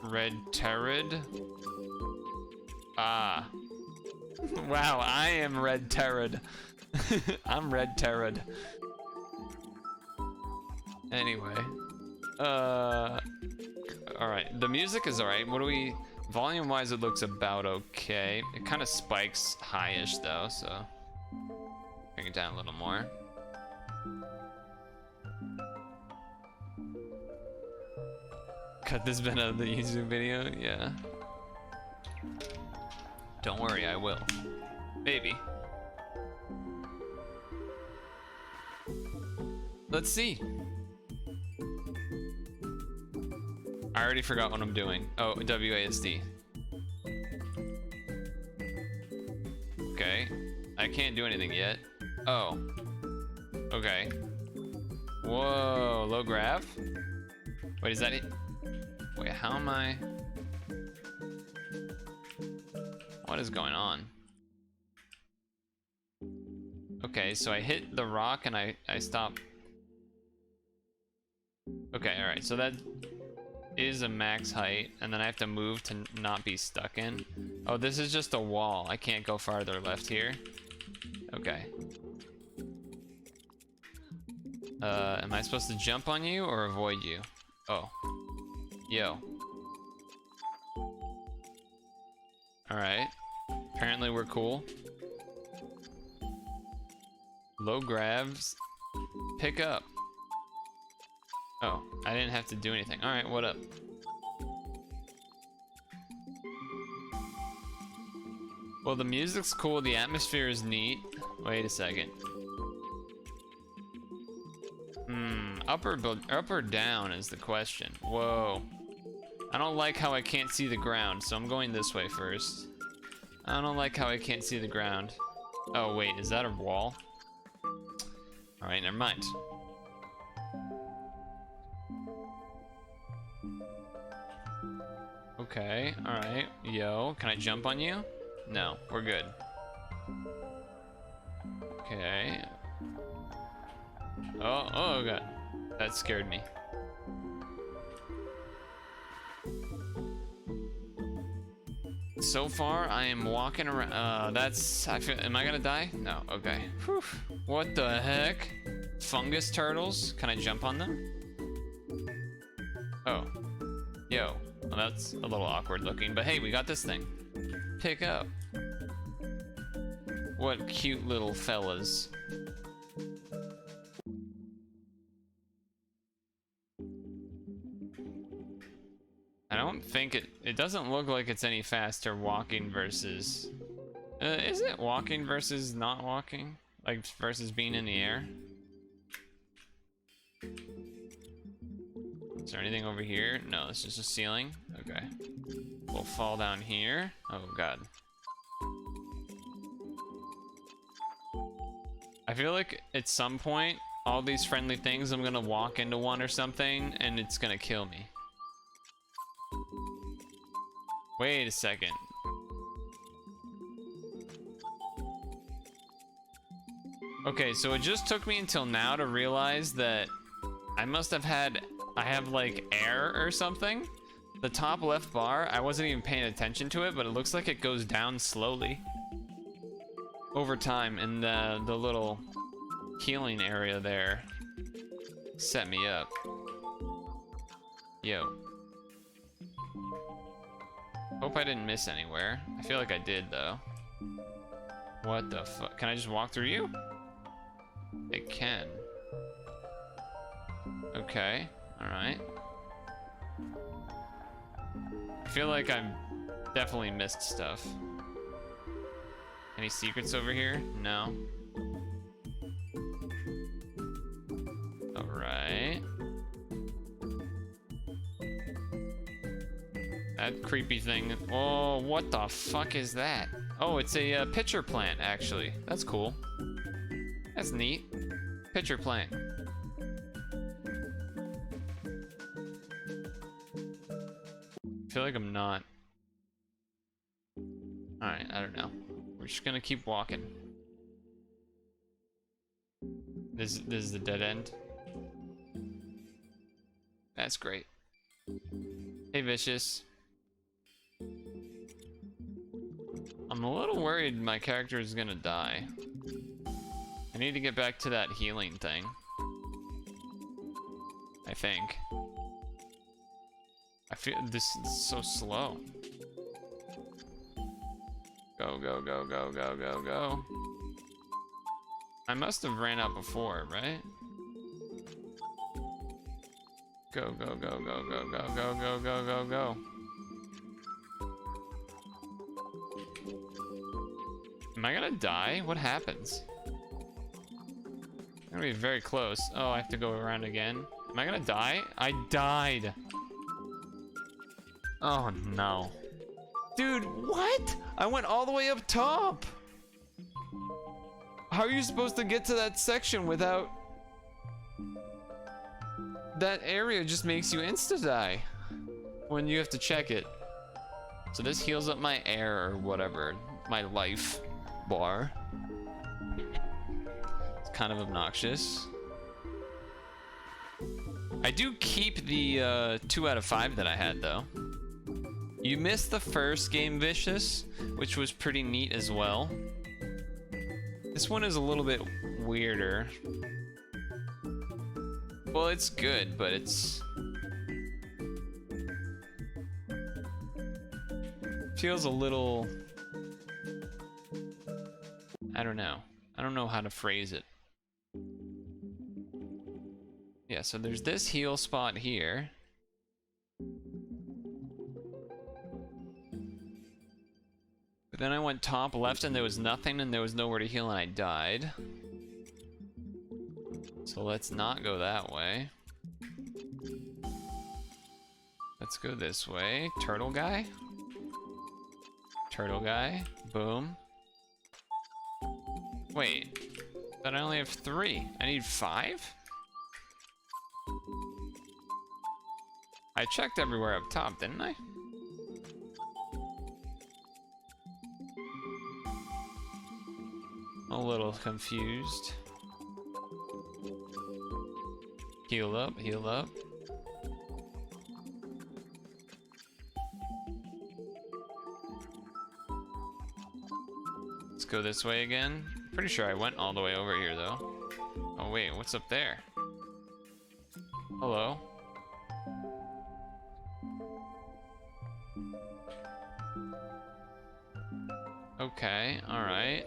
Red Terrid. Ah. Wow, I am Red Terrid. I'm Red Terrid. Anyway. Alright, the music is alright. What do we... Volume-wise, it looks about okay. It kind of spikes high-ish, though, so... Bring it down a little more. Cut this bit out of the YouTube video? Yeah. Don't worry, I will. Maybe. Let's see. I already forgot what I'm doing. Oh, WASD. Okay. I can't do anything yet. Oh. Okay. Whoa, low grav? Wait, is that it? Wait, how am I? What is going on? Okay, so I hit the rock and I stop. Okay, alright, so that is a max height, and then I have to move to not be stuck in. Oh, this is just a wall. I can't go farther left here. Okay. Am I supposed to jump on you or avoid you? Oh. Yo. Alright. Apparently we're cool. Low grabs. Pick up. Oh, I didn't have to do anything. Alright, what up? Well, the music's cool, the atmosphere is neat. Wait a second. Up or down is the question. Whoa. I don't like how I can't see the ground, so I'm going this way first. I don't like how I can't see the ground. Oh, wait, is that a wall? Alright, never mind. Okay, alright. Yo, can I jump on you? No, we're good. Okay. Oh god. That scared me. So far, I am walking around. I feel, am I gonna die? No, okay. Whew. What the heck? Fungus turtles? Can I jump on them? Oh. Yo. Well, that's a little awkward looking, but hey, we got this thing. Pick up. What cute little fellas. I don't think it doesn't look like it's any faster walking versus... is it walking versus not walking? Like, versus being in the air? Is there anything over here? No, it's just a ceiling. Okay. We'll fall down here. Oh, God. I feel like at some point, all these friendly things, I'm gonna walk into one or something, and it's gonna kill me. Wait a second. Okay, so it just took me until now to realize that I must have I have like air or something. The top left bar, I wasn't even paying attention to it, but it looks like it goes down slowly over time, and the little healing area there set me up. Yo. Hope I didn't miss anywhere. I feel like I did, though. What the fuck? Can I just walk through you? It can. Okay, alright. I feel like I've definitely missed stuff. Any secrets over here? No. Alright. That creepy thing. Oh, what the fuck is that? Oh, it's a pitcher plant, actually. That's cool. That's neat. Pitcher plant. I feel like I'm not. Alright, I don't know. We're just gonna keep walking. This is the dead end. That's great. Hey, Vicious. I'm a little worried my character is gonna die. I need to get back to that healing thing. I think. I feel this is so slow. Go, go, go, go, go, go, go. I must have ran out before, right? Go, go, go, go, go, go, go, go, go, go, go. Am I gonna die? What happens? I'm gonna be very close. Oh, I have to go around again. Am I gonna die? I died. Oh no. Dude, what? I went all the way up top. How are you supposed to get to that section without... That area just makes you insta-die when you have to check it. So this heals up my air or whatever, my life bar. It's kind of obnoxious. I do keep the 2 out of 5 that I had though. You missed the first game, Vicious, which was pretty neat as well. This one is a little bit weirder. Well, it's good, but it's... feels a little... I don't know. I don't know how to phrase it. Yeah, so there's this heal spot here. But then I went top left and there was nothing and there was nowhere to heal and I died. So let's not go that way. Let's go this way. Turtle guy. Turtle guy. Boom. Wait. But I only have 3. I need 5? I checked everywhere up top, didn't I? A little confused. Heal up, heal up. Let's go this way again. Pretty sure I went all the way over here though. Oh wait, what's up there? Hello? Okay, alright.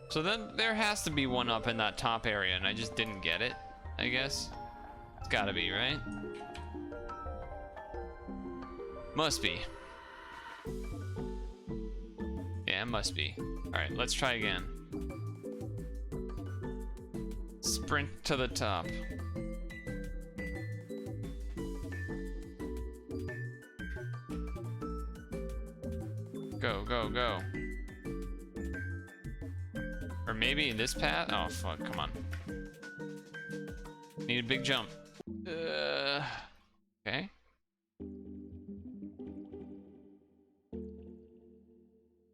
So then there has to be one up in that top area and I just didn't get it, I guess. It's gotta be, right? Must be. Yeah, it must be. Alright, let's try again. Sprint to the top. Go, go, go. Or maybe this path? Oh, fuck, come on. Need a big jump. Okay.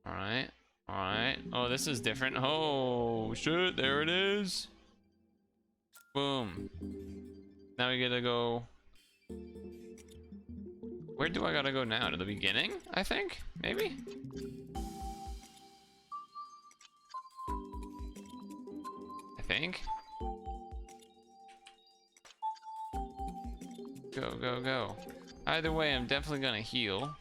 Alright, alright. Oh, this is different. Oh, shit, there it is. Boom. Now we gotta go... Where do I gotta go now? To the beginning, I think? Maybe? I think. Go, go, go. Either way, I'm definitely gonna heal.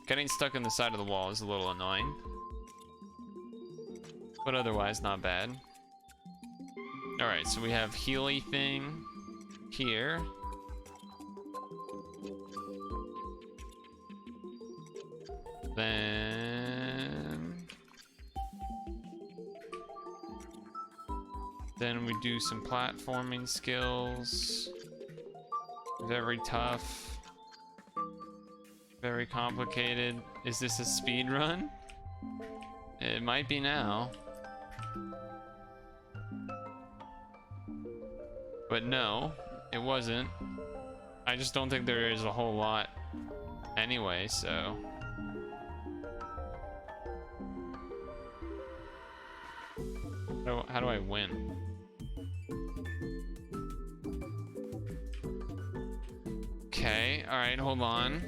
Getting stuck in the side of the wall is a little annoying. But otherwise, not bad. Alright, so we have healy thing here. Then we do some platforming skills. Very tough. Very complicated. Is this a speed run? It might be now. But no, it wasn't. I just don't think there is a whole lot anyway, so... How do I win? Okay, alright, hold on.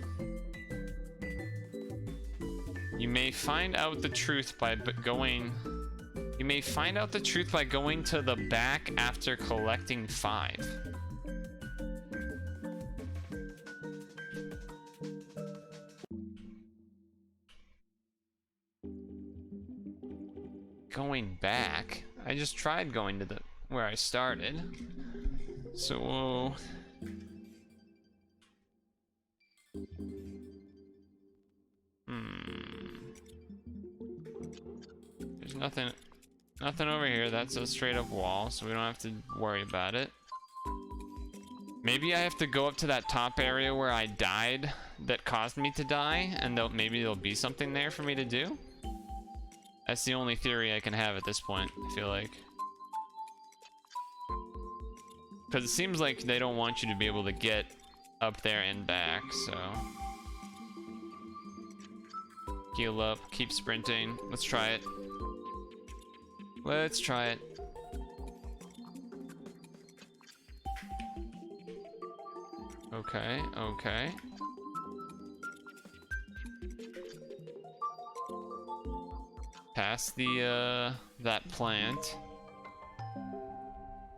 You may find out the truth by going... You may find out the truth by going to the back after collecting 5. Going back? I just tried going to the where I started. So there's nothing over here. That's a straight up wall, so we don't have to worry about it. Maybe I have to go up to that top area where I died that caused me to die, and maybe there'll be something there for me to do. That's the only theory I can have at this point, I feel like. Because it seems like they don't want you to be able to get up there and back, so... Heal up, keep sprinting. Let's try it. Let's try it. Okay, okay. Past the, that plant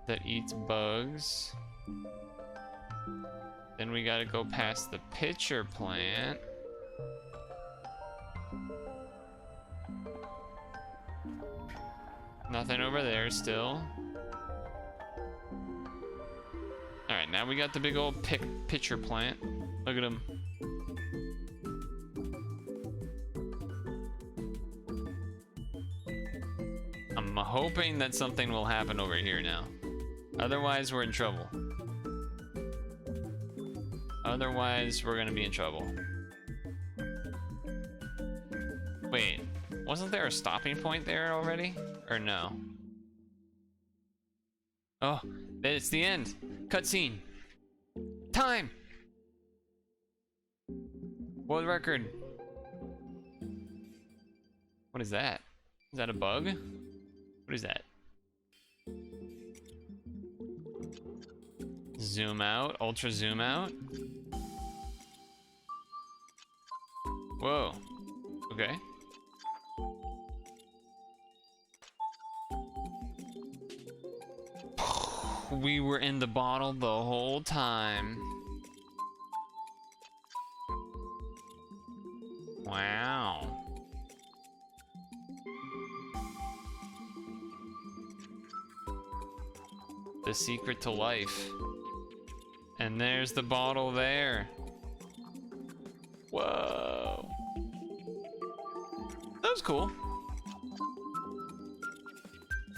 that eats bugs. Then we gotta go past the pitcher plant. Nothing over there still. Alright, now we got the big old pitcher plant. Look at him. I'm hoping that something will happen over here now. Otherwise, we're in trouble. Otherwise, we're gonna be in trouble. Wait, wasn't there a stopping point there already? Or no? Oh, it's the end. Cutscene. Time! World record. What is that? Is that a bug? What is that? Zoom out, ultra zoom out. Whoa. Okay. We were in the bottle the whole time. Wow. The secret to life. And there's the bottle there. Whoa. That was cool.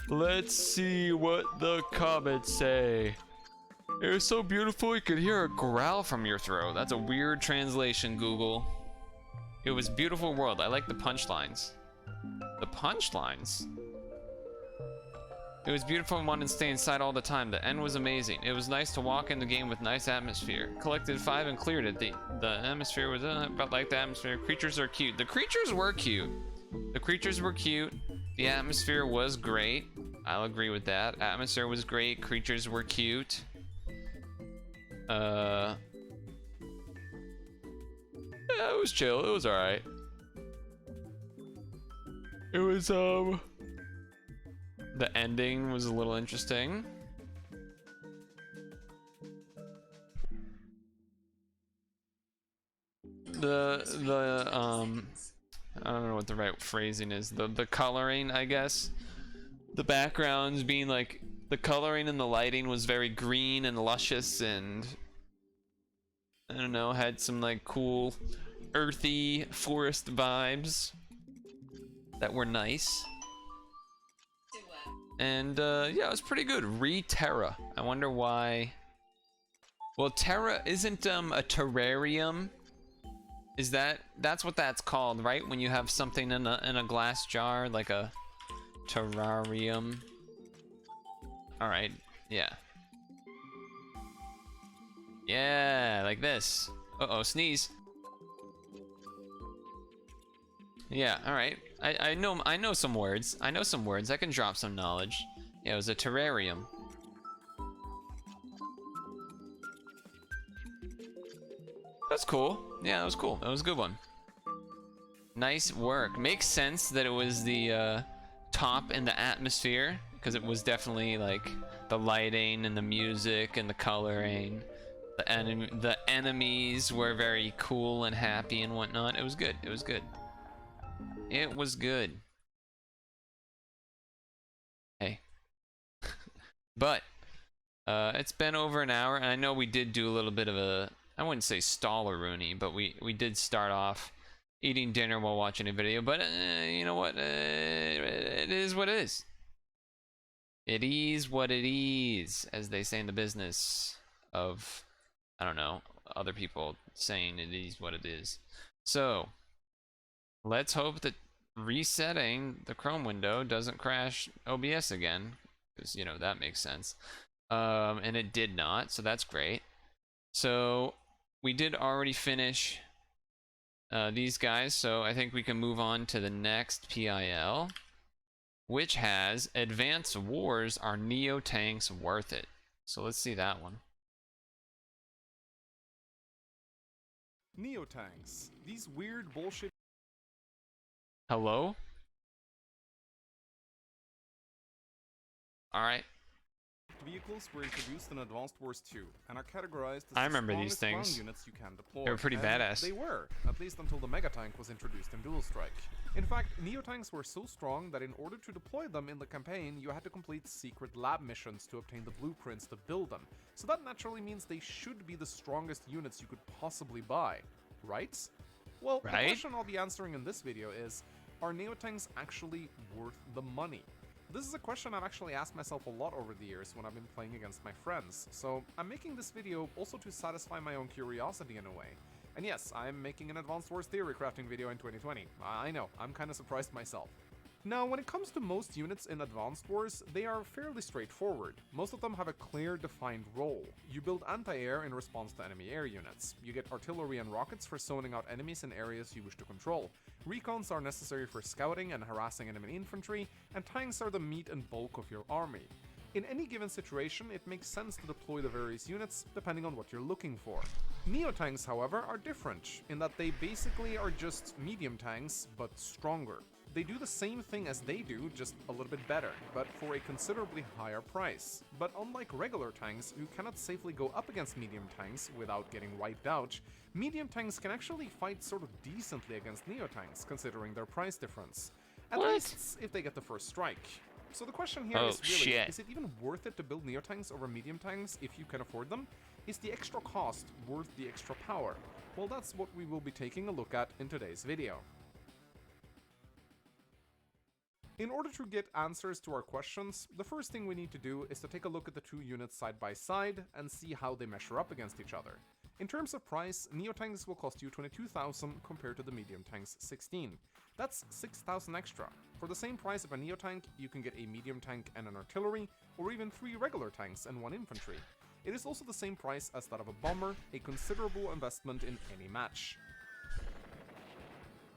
Let's see what the comments say. It was so beautiful you could hear a growl from your throat. That's a weird translation, Google. It was beautiful world. I like the punchlines. The punchlines? It was beautiful and wanted to stay inside all the time. The end was amazing. It was nice to walk in the game with nice atmosphere. Collected 5 and cleared it. The atmosphere was but like the atmosphere. Creatures are cute. The creatures were cute. The creatures were cute. The atmosphere was great. I'll agree with that. Atmosphere was great. Creatures were cute. Yeah, it was chill. It was alright. It was, the ending was a little interesting. I don't know what the right phrasing is. The coloring, I guess. The backgrounds being like, the coloring and the lighting was very green and luscious and, I don't know, had some like cool earthy forest vibes that were nice. And yeah, it was pretty good. Terra. I wonder why. Well, Terra isn't a terrarium. Is that's what that's called, right? When you have something in a glass jar, like a terrarium. All right. Yeah. Yeah, like this. Uh-oh, sneeze. Yeah, all right. I know some words. I know some words. I can drop some knowledge. Yeah, it was a terrarium. That's cool. Yeah, that was cool. That was a good one. Nice work. Makes sense that it was the top in the atmosphere, because it was definitely like the lighting and the music and the coloring. The enemies were very cool and happy and whatnot. It was good. It was good. It was good. Hey. But it's been over an hour, and I know we did do a little bit of a, I wouldn't say stalleroony, but we did start off eating dinner while watching a video. But you know what? It is what it is. It is what it is, as they say in the business of, I don't know, other people saying it is what it is. So let's hope that resetting the Chrome window doesn't crash OBS again, because, you know, that makes sense. And it did not, so that's great. So we did already finish these guys, so I think we can move on to the next PIL, which has Advanced Wars. Are Neo tanks worth it? So let's see that one. Neotanks. These weird bullshit Hello? Alright. vehicles were introduced in Advanced Wars 2 and are categorized as I the remember these strongest ground things. units you can deploy. They were pretty And badass. They were, at least until the Megatank was introduced in Dual Strike. In fact, Neotanks were so strong that in order to deploy them in the campaign, you had to complete secret lab missions to obtain the blueprints to build them. So that naturally means they should be the strongest units you could possibly buy, right? Well, Right? the question I'll be answering in this video is, are Neotanks actually worth the money? This is a question I've actually asked myself a lot over the years when I've been playing against my friends, so I'm making this video also to satisfy my own curiosity in a way. And yes, I'm making an Advanced Wars theory crafting video in 2020. I know, I'm kinda surprised myself. Now, when it comes to most units in Advanced Wars, they are fairly straightforward. Most of them have a clear, defined role. You build anti-air in response to enemy air units. You get artillery and rockets for zoning out enemies in areas you wish to control. Recons are necessary for scouting and harassing enemy infantry, and tanks are the meat and bulk of your army. In any given situation, it makes sense to deploy the various units depending on what you're looking for. Neotanks, however, are different, in that they basically are just medium tanks, but stronger. They do the same thing as they do, just a little bit better, but for a considerably higher price. But unlike regular tanks, who cannot safely go up against medium tanks without getting wiped out, medium tanks can actually fight sort of decently against Neotanks, considering their price difference. At What? least if they get the first strike. So the question here Oh, is really, shit. is it even worth it to build Neotanks over medium tanks if you can afford them? Is the extra cost worth the extra power? Well, that's what we will be taking a look at in today's video. In order to get answers to our questions, the first thing we need to do is to take a look at the two units side by side and see how they measure up against each other. In terms of price, Neotanks will cost you 22,000 compared to the medium tanks 16. That's 6,000 extra. For the same price of a Neotank, you can get a medium tank and an artillery, or even 3 regular tanks and 1 infantry. It is also the same price as that of a bomber, a considerable investment in any match.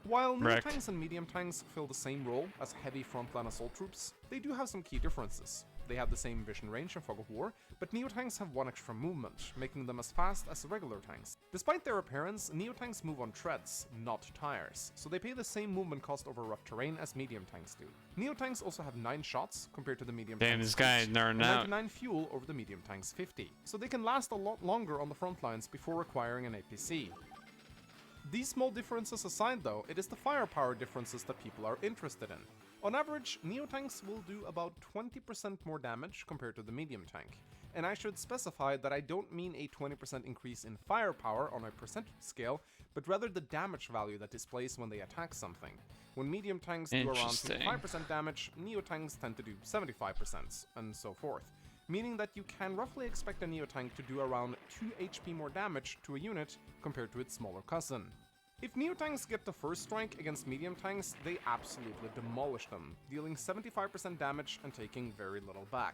While Wrecked. Neotanks and medium tanks fill the same role as heavy frontline assault troops, they do have some key differences. They have the same vision range and fog of war, but Neotanks have 1 extra movement, making them as fast as regular tanks. Despite their appearance, Neotanks move on treads, not tires, so they pay the same movement cost over rough terrain as medium tanks do. Neotanks also have 9 shots compared to the medium Damn, tanks' this guy 8, nerding and out. 99 fuel over the medium tanks' 50, so they can last a lot longer on the front lines before requiring an APC. These small differences aside though, it is the firepower differences that people are interested in. On average, Neotanks will do about 20% more damage compared to the medium tank. And I should specify that I don't mean a 20% increase in firepower on a percentage scale, but rather the damage value that displays when they attack something. When medium tanks do around Interesting. 55% damage, Neotanks tend to do 75%, and so forth. Meaning that you can roughly expect a Neotank to do around 2 HP more damage to a unit compared to its smaller cousin. If Neotanks get the first strike against medium tanks, they absolutely demolish them, dealing 75% damage and taking very little back.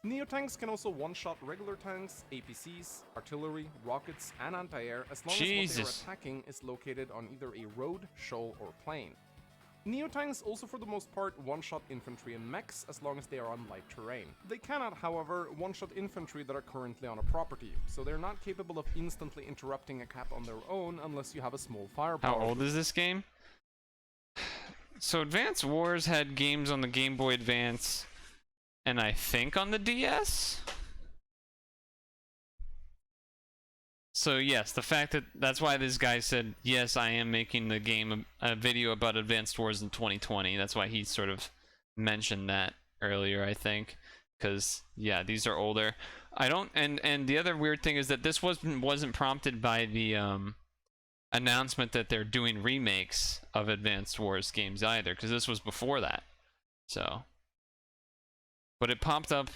Neotanks can also one-shot regular tanks, APCs, artillery, rockets, and anti-air as long as what they are Jesus. attacking is located on either a road, shoal, or plain. Neotanks also for the most part one-shot infantry and mechs as long as they are on light terrain. They cannot, however, one-shot infantry that are currently on a property, so they're not capable of instantly interrupting a cap on their own unless you have a small firepower. How old is this game? So Advance Wars had games on the Game Boy Advance, and I think on the DS? So yes, the fact that that's why this guy said, yes, I am making the game a video about Advanced Wars in 2020. That's why he sort of mentioned that earlier, I think. Because, yeah, these are older. I don't, and the other weird thing is that this wasn't prompted by the announcement that they're doing remakes of Advanced Wars games either, because this was before that. So, but it popped up.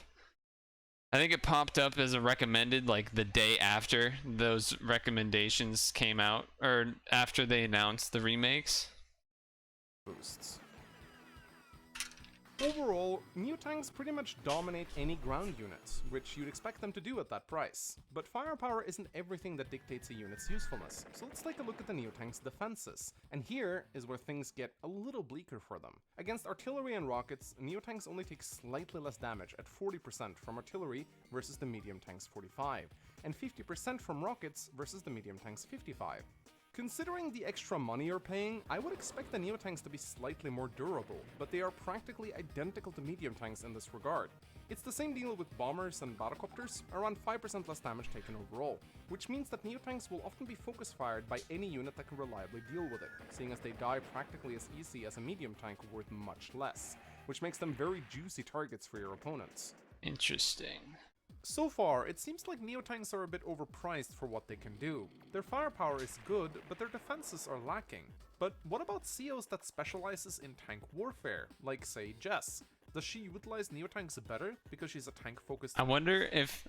I think it popped up as a recommended like the day after those recommendations came out, or after they announced the remakes. Boosts. Overall, Neotanks pretty much dominate any ground units, which you'd expect them to do at that price. But firepower isn't everything that dictates a unit's usefulness, so let's take a look at the Neotanks' defenses. And here is where things get a little bleaker for them. Against artillery and rockets, Neotanks only take slightly less damage at 40% from artillery versus the medium tanks 45, and 50% from rockets versus the medium tanks 55. Considering the extra money you're paying, I would expect the Neotanks to be slightly more durable, but they are practically identical to medium tanks in this regard. It's the same deal with bombers and battlecopters, around 5% less damage taken overall, which means that Neotanks will often be focus fired by any unit that can reliably deal with it, seeing as they die practically as easy as a medium tank worth much less, which makes them very juicy targets for your opponents. Interesting. So far, it seems like Neotanks are a bit overpriced for what they can do. Their firepower is good, but their defenses are lacking. But what about COs that specializes in tank warfare, like say Jess? Does she utilize Neotanks better because she's a tank-focused I wonder if...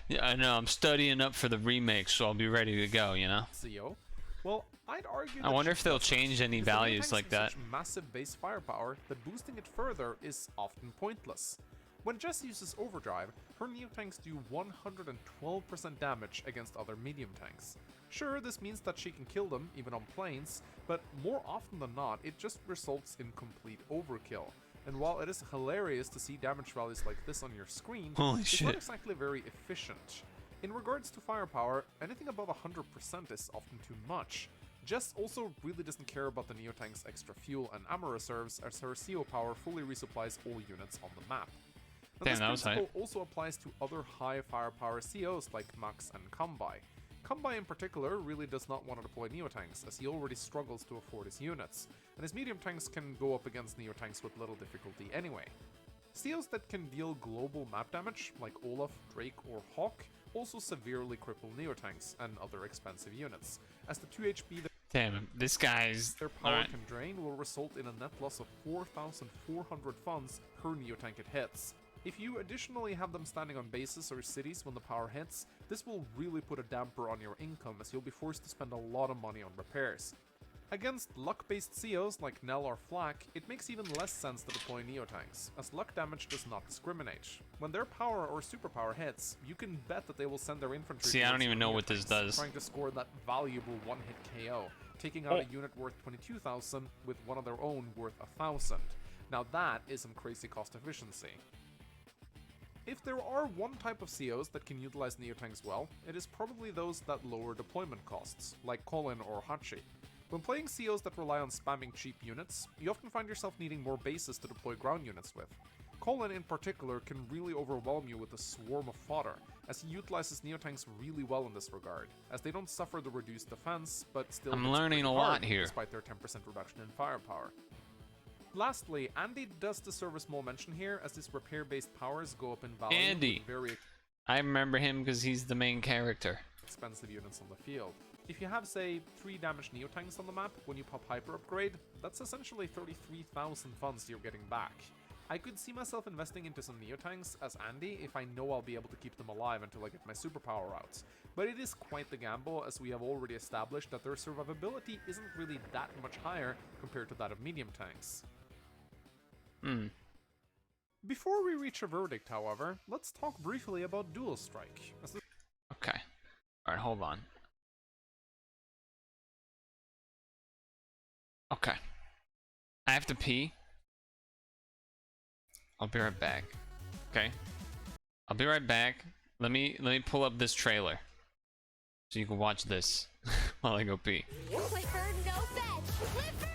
Yeah, I know, I'm studying up for the remake, so I'll be ready to go, you know? CO? Well, I'd argue I that wonder she if they'll doesn't, change any because the values Neotanks like have that. such massive base firepower that boosting it further is often pointless. When Jess uses Overdrive, her Neotanks do 112% damage against other medium tanks. Sure, this means that she can kill them, even on planes, but more often than not, it just results in complete overkill. And while it is hilarious to see damage values like this on your screen, Holy it's shit. not exactly very efficient. In regards to firepower, anything above 100% is often too much. Jess also really doesn't care about the Neotank's extra fuel and ammo reserves, as her CO power fully resupplies all units on the map. Now, Damn, this that was principle also applies to other high firepower COs like Max and Kambai. Kambai in particular really does not want to deploy Neotanks, as he already struggles to afford his units, and his medium tanks can go up against Neotanks with little difficulty anyway. COs that can deal global map damage, like Olaf, Drake or Hawk, also severely cripple Neotanks and other expensive units, as the 2 HP Damn, this guy's... their power Alright. can drain will result in a net loss of 4,400 funds per Neotank it hits. If you additionally have them standing on bases or cities when the power hits, this will really put a damper on your income, as you'll be forced to spend a lot of money on repairs. Against luck-based COs like Nell or Flak, it makes even less sense to deploy Neotanks, as luck damage does not discriminate. When their power or superpower hits, you can bet that they will send their infantry See, I don't towards even your know what this Neotanks, does. trying to score that valuable one-hit KO, taking out a unit worth 22,000 with one of their own worth 1,000. Now that is some crazy cost efficiency. If there are one type of COs that can utilize Neotanks well, it is probably those that lower deployment costs, like Colin or Hachi. When playing COs that rely on spamming cheap units, you often find yourself needing more bases to deploy ground units with. Colin in particular can really overwhelm you with a swarm of fodder, as he utilizes Neotanks really well in this regard, as they don't suffer the reduced defense, but still I'm hits learning pretty a lot hard here. despite their 10% reduction in firepower. Lastly, Andy does deserve a small mention here, as his repair-based powers go up in value Andy. with very I remember him because he's the main character. expensive units on the field. If you have, say, 3 damaged Neotanks on the map, when you pop Hyper Upgrade, that's essentially 33,000 funds you're getting back. I could see myself investing into some Neotanks as Andy if I know I'll be able to keep them alive until I get my superpower out. But it is quite the gamble, as we have already established that their survivability isn't really that much higher compared to that of medium tanks. Before we reach a verdict, however, let's talk briefly about Dual Strike. As this Okay. Alright, hold on. Okay. I have to pee. I'll be right back. Okay? I'll be right back. Let me pull up this trailer. So you can watch this while I go pee. Clifford, no fetch! Clifford!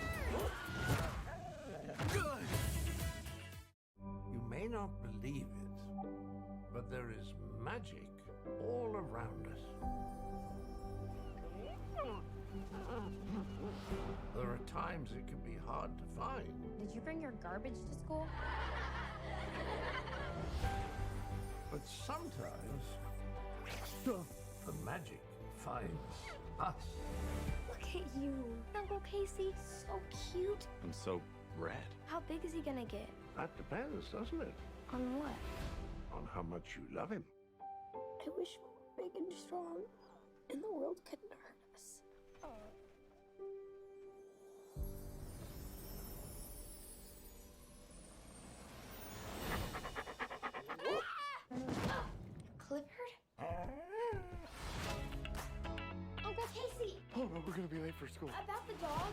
You may not believe it, but there is magic all around us. There are times it can be hard to find. Did you bring your garbage to school? But sometimes the magic finds us. Look at you, Uncle Casey. So cute. And so red. How big is he gonna get? That depends, doesn't it? On what? On how much you love him. I wish we were big and strong, and the world couldn't hurt us. Clifford? Uncle Casey! Oh no, we're gonna be late for school. About the dog?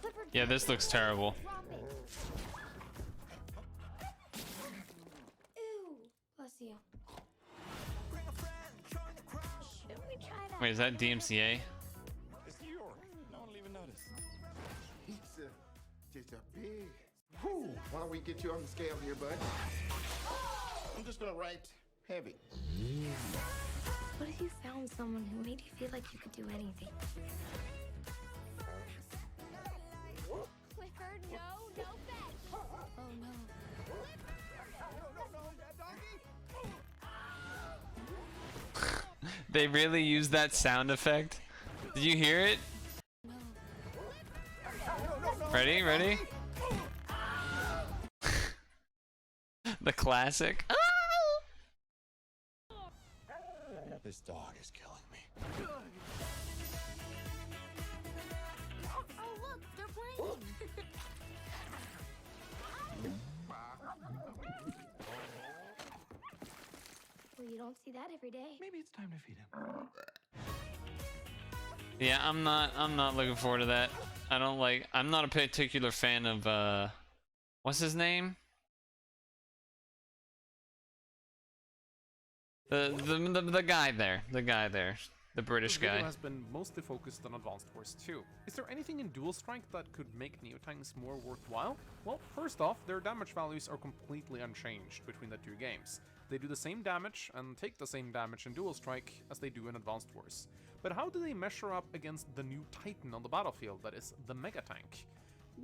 Clifford, Yeah, this looks terrible. drop it. Ew. Bless you. Wait, is that DMCA? It's New York. No one will even notice. Pizza. Just a big. Whew. Why don't we get you on the scale here, bud? I'm just gonna write heavy. What if you found someone who made you feel like you could do anything? Clifford, no bet. Oh no. They really used that sound effect. Did you hear it? Ready? Ready? The classic. This dog is killing me. Oh look, they're playing. Well, you don't see that every day. Maybe it's time to feed him. Yeah, I'm not looking forward to that. I'm not a particular fan of what's his name? The guy there. The guy there. The British This video guy. has been mostly focused on Advanced Wars 2. Is there anything in Dual Strike that could make Neotanks more worthwhile? Well, first off, their damage values are completely unchanged between the two games. They do the same damage and take the same damage in Dual Strike as they do in Advanced Wars. But how do they measure up against the new titan on the battlefield, that is, the Mega Tank?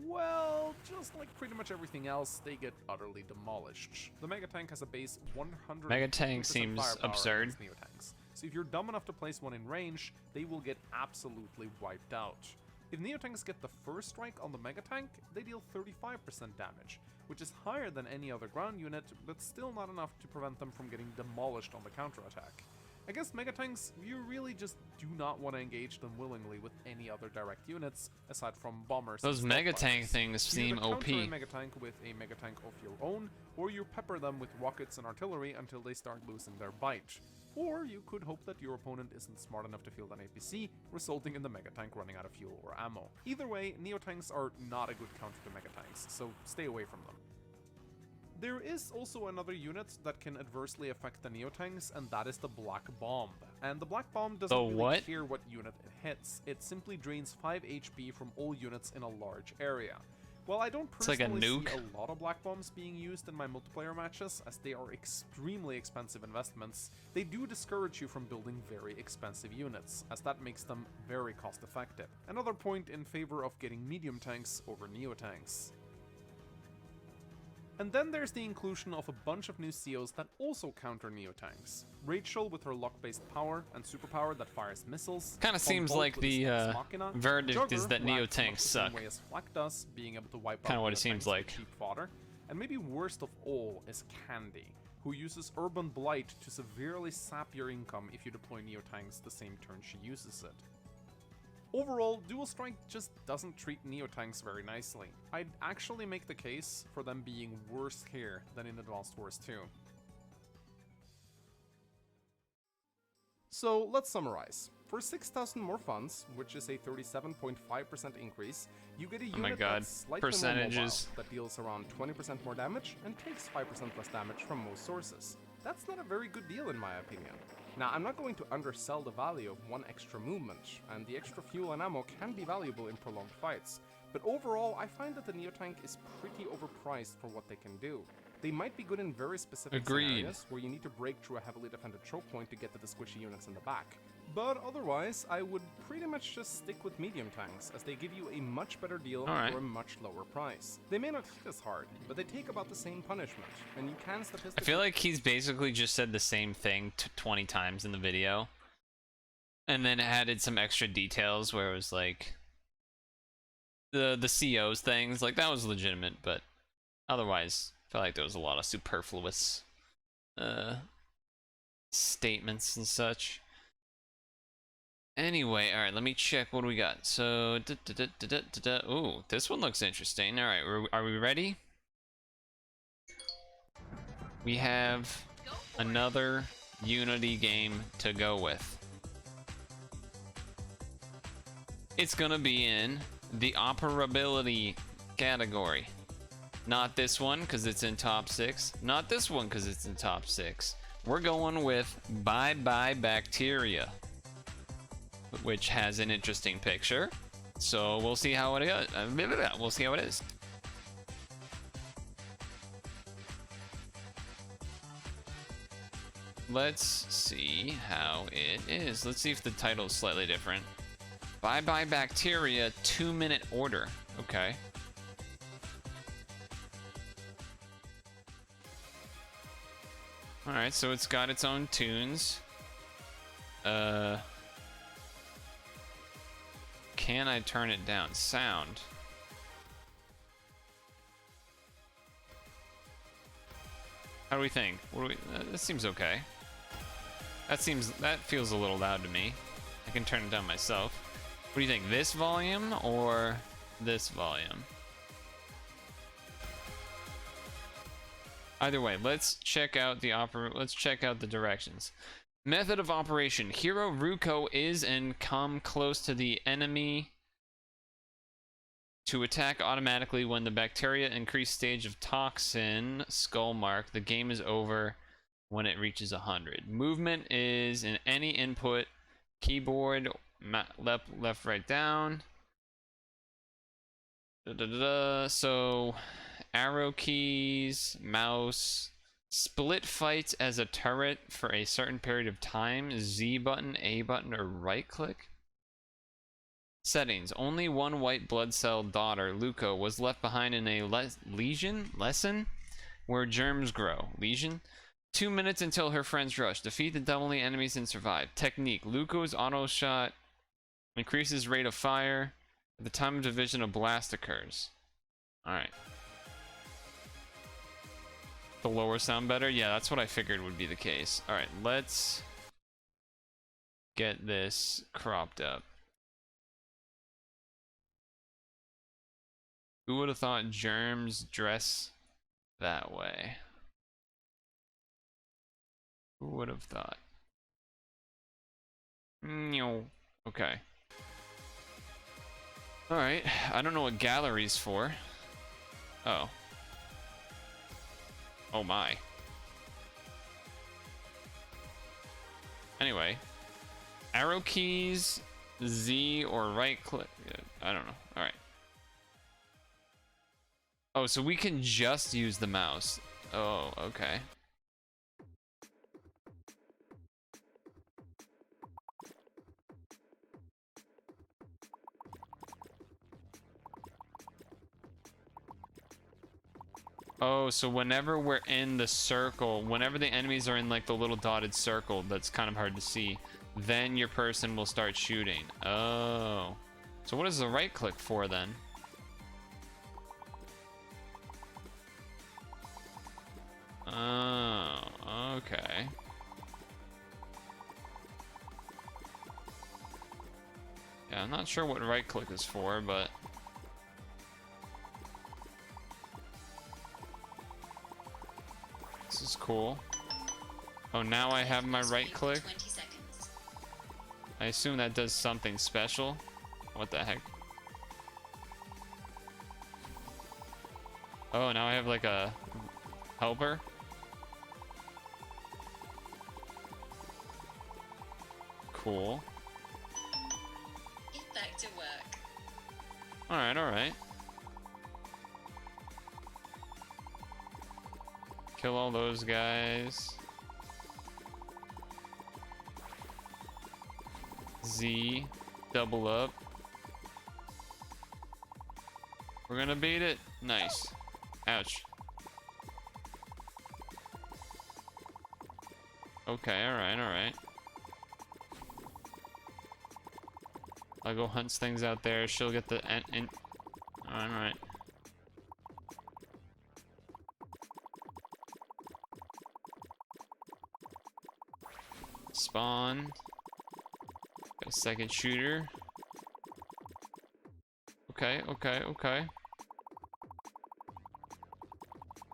Well, just like pretty much everything else, they get utterly demolished. The Mega Tank has a base 100% Mega Tank seems firepower absurd. against Neotanks. So if you're dumb enough to place one in range, they will get absolutely wiped out. If Neotanks get the first strike on the Mega Tank, they deal 35% damage, which is higher than any other ground unit, but still not enough to prevent them from getting demolished on the counterattack. Against Mega Tanks, you really just do not want to engage them willingly with any other direct units, aside from bombers. Those and Mega stealth Tank fighters. things You seem either counter OP. a Mega Tank with a Mega Tank of your own, or you pepper them with rockets and artillery until they start losing their bite. Or you could hope that your opponent isn't smart enough to field an APC, resulting in the Mega Tank running out of fuel or ammo. Either way, Neotanks are not a good counter to Mega Tanks, so stay away from them. There is also another unit that can adversely affect the Neotanks, and that is the Black Bomb. And the Black Bomb doesn't really what? care what unit it hits, it simply drains 5 HP from all units in a large area. While I don't It's like a personally nuke. see a lot of Black Bombs being used in my multiplayer matches, as they are extremely expensive investments, they do discourage you from building very expensive units, as that makes them very cost effective. Another point in favor of getting medium tanks over Neotanks. And then there's the inclusion of a bunch of new COs that also counter Neotanks. Rachel with her lock-based power and superpower that fires missiles. Kinda seems Von Bolt like with his the, Ex Machina, verdict is Jugger, that who acts Neotanks much the same suck. way as Flak does, being able to wipe Kinda out what it Neotanks seems with like. cheap fodder. And maybe worst of all is Candy, who uses Urban Blight to severely sap your income if you deploy Neotanks the same turn she uses it. Overall, Dual Strike just doesn't treat Neotanks very nicely. I'd actually make the case for them being worse here than in Advanced Wars 2. So let's summarize. For 6,000 more funds, which is a 37.5% increase, you get a Oh my unit God, that's slightly percentages. more mobile, that deals around 20% more damage and takes 5% less damage from most sources. That's not a very good deal in my opinion. Now, I'm not going to undersell the value of one extra movement, and the extra fuel and ammo can be valuable in prolonged fights, but overall I find that the Neotank is pretty overpriced for what they can do. They might be good in very specific Agreed. scenarios where you need to break through a heavily defended choke point to get to the squishy units in the back. But otherwise, I would pretty much just stick with medium tanks, as they give you a much better deal Alright. for a much lower price. They may not hit as hard, but they take about the same punishment, and you can I statistically... feel like he's basically just said the same thing 20 times in the video. And then added some extra details where it was like the COs things, like that was legitimate, but otherwise I feel like there was a lot of superfluous statements and such. Anyway, alright, let me check what do we got. So, ooh, this one looks interesting. Alright, are we ready? We have another Unity game to go with. It's gonna be in the operability category. Not this one, because it's in top 6. Not this one, because it's in top 6. We're going with Bye Bye Bacteria. which has an interesting picture. So we'll see how it goes. We'll see how it is. Let's see how it is. Let's see if the title is slightly different. Bye Bye Bacteria 2-minute order. Okay. Alright, so it's got its own tunes. Can I turn it down? Sound. How do we think? What do we? This seems okay. That feels a little loud to me. I can turn it down myself. What do you think? This volume or this volume? Either way, let's check out the directions. Method of operation. Hero Ruko is and come close to the enemy to attack automatically when the bacteria increase stage of toxin skull mark. The game is over when it reaches 100. Movement is in any input, keyboard, left, right, down. So arrow keys, mouse, split fights as a turret for a certain period of time, Z button, A button, or right click. Settings. Only one white blood cell daughter, Luco, was left behind in a lesson where germs grow. Lesion. 2 minutes until her friends rush. Defeat the doubly enemies and survive. Technique. Luco's auto shot increases rate of fire. At the time of division, a blast occurs. Alright. The lower sound better? Yeah, that's what I figured would be the case. Alright, let's get this cropped up. Who would have thought germs dress that way? Who would have thought? Okay. Alright, I don't know what gallery's for. Oh. Oh my. Anyway. Arrow keys, Z or right click. I don't know. Alright. Oh, so we can just use the mouse. Oh, okay. Oh, so whenever we're in the circle, whenever the enemies are in like the little dotted circle that's kind of hard to see, then your person will start shooting. Oh. So what is the right click for then? Oh, okay. Yeah, I'm not sure what right click is for, but this is cool. Oh, now I have my right click. I assume that does something special. What the heck? Oh, now I have like a helper. Cool. Get back to work. Alright, alright. Kill all those guys. Z. Double up. We're gonna beat it. Nice. Ouch. Okay, alright, alright. I'll go hunt things out there. She'll get the Alright, alright. Spawn. Got a second shooter. Okay, okay, okay.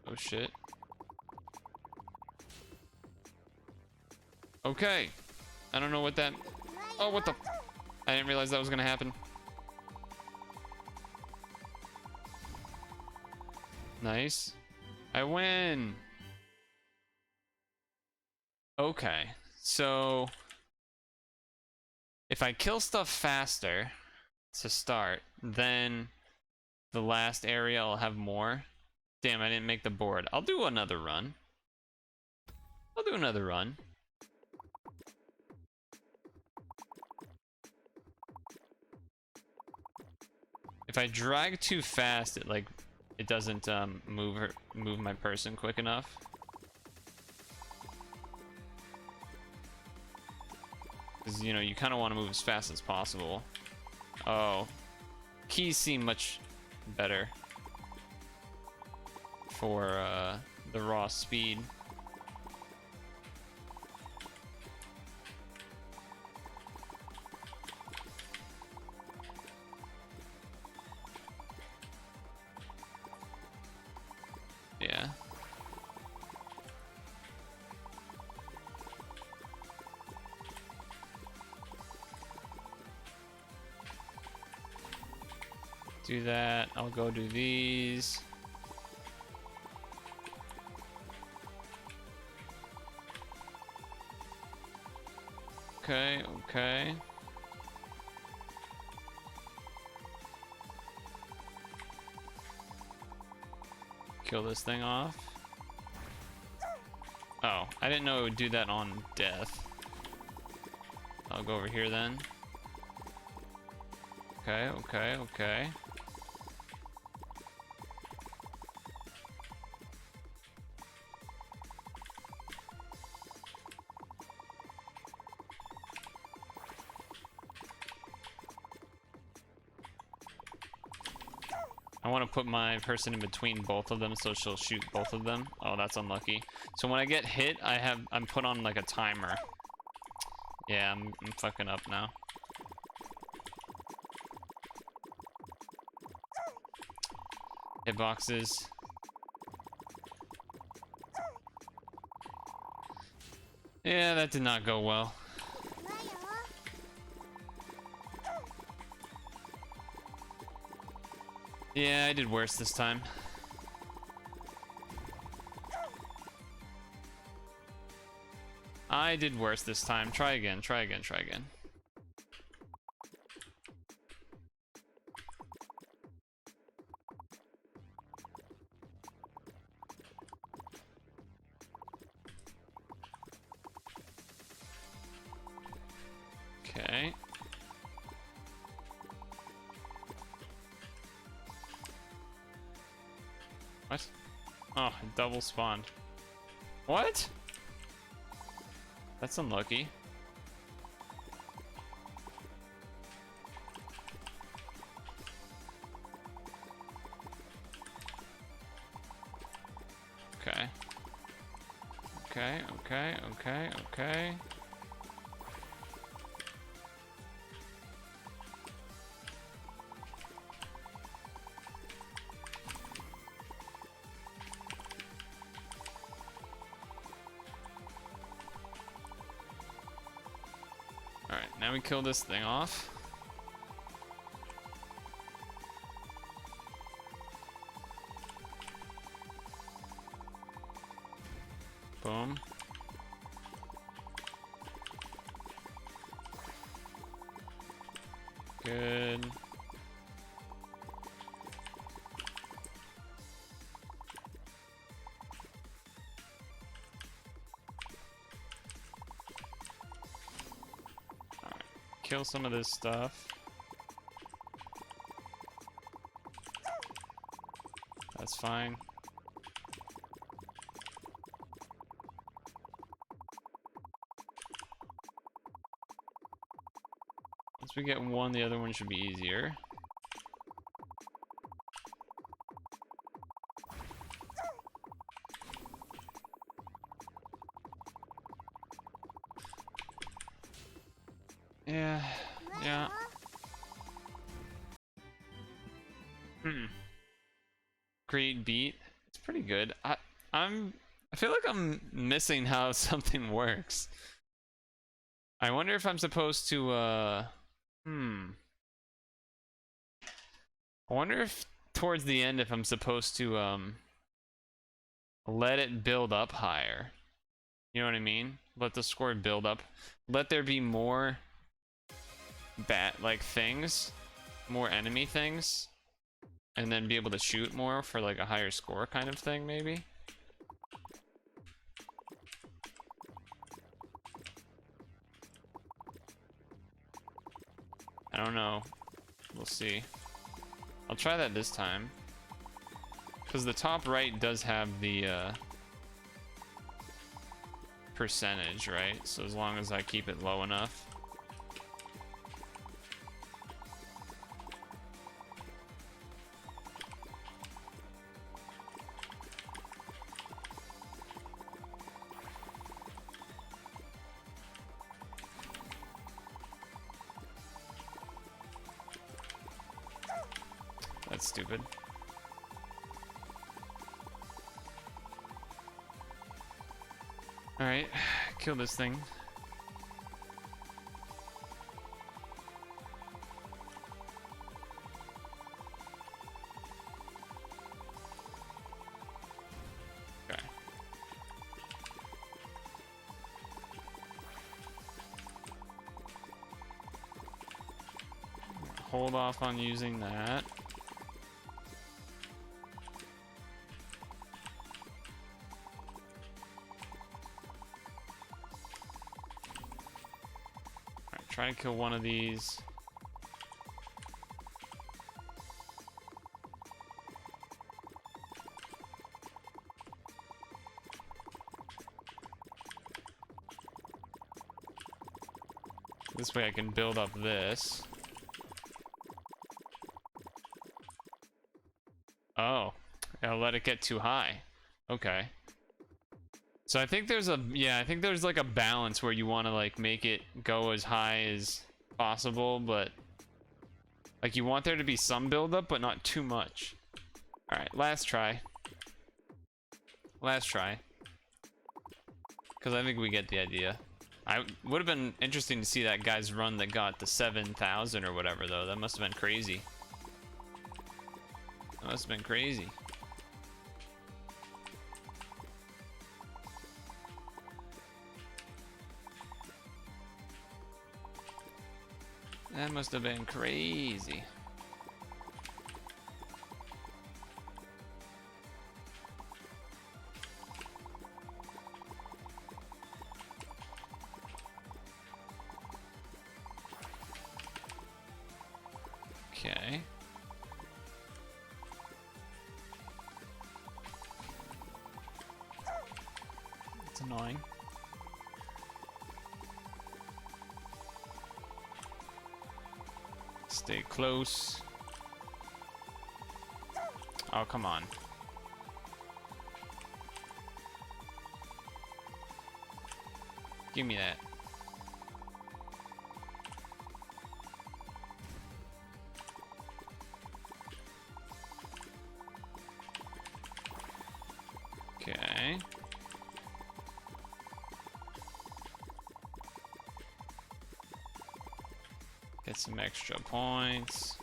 Oh shit. Okay. I don't know what that... Oh, what the... I didn't realize that was gonna happen. Nice. I win! Okay. So... If I kill stuff faster to start, then the last area I'll have more. Damn, I didn't make the board. I'll do another run. I'll do another run. If I drag too fast, it doesn't move my person quick enough. Because, you know, you kind of want to move as fast as possible. Oh, keys seem much better for the raw speed. Yeah. Do that. I'll go do these. Okay, okay. Kill this thing off. Oh, I didn't know it would do that on death. I'll go over here then. Okay, okay, okay. I want to put my person in between both of them so she'll shoot both of them. Oh, that's unlucky. So when I get hit, I'm put on like a timer. Yeah, I'm fucking up now. Hitboxes. Yeah, that did not go well. Yeah, I did worse this time. I did worse this time. Try again, try again, try again. Okay. What? Oh, it double spawned. What? That's unlucky. Okay. Okay, okay, okay, okay. Alright, now we kill this thing off. Boom. Good. Alright, kill some of this stuff. That's fine. Once we get one, the other one should be easier. Yeah, yeah. Great beat. It's pretty good. I feel like I'm missing how something works. I wonder if I'm supposed to I wonder if towards the end if I'm supposed to let it build up higher. You know what I mean? Let the score build up. Let there be more like things, more enemy things, and then be able to shoot more for like a higher score kind of thing, maybe. I don't know. We'll see. I'll try that this time. Because the top right does have the percentage, right? So as long as I keep it low enough. That's stupid. Alright, kill this thing. Okay. Hold off on using that. Try and kill one of these. This way I can build up this. Oh, I'll let it get too high. Okay. So I think there's I think there's like a balance where you want to like make it go as high as possible, but like you want there to be some buildup, but not too much. All right, last try. Last try. Because I think we get the idea. I would have been interesting to see that guy's run that got the 7,000 or whatever, though. That must have been crazy. That must have been crazy. That must have been crazy. Okay. It's annoying. Stay close. Oh, come on. Give me that. Okay. Get some extra points.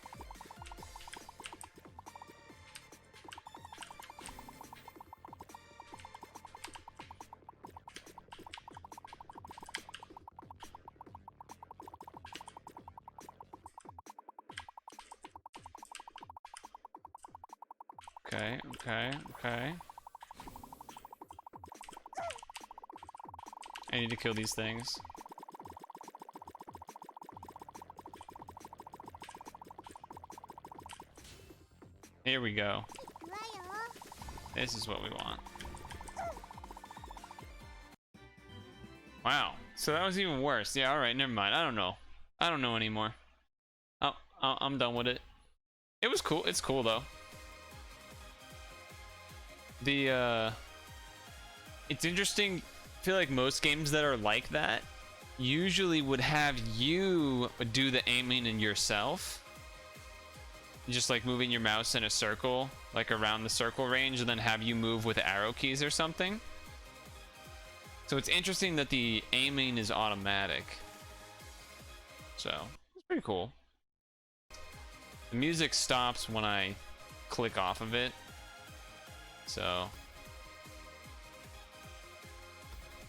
Okay, okay, okay. I need to kill these things. Here we go. This is what we want. Wow. So that was even worse. Yeah, alright, never mind. I don't know. I don't know anymore. Oh, I'm done with it. It was cool. It's cool, though. It's interesting. I feel like most games that are like that usually would have you do the aiming in yourself. Just like moving your mouse in a circle, like around the circle range, and then have you move with arrow keys or something. So it's interesting that the aiming is automatic. So it's pretty cool. The music stops when I click off of it. So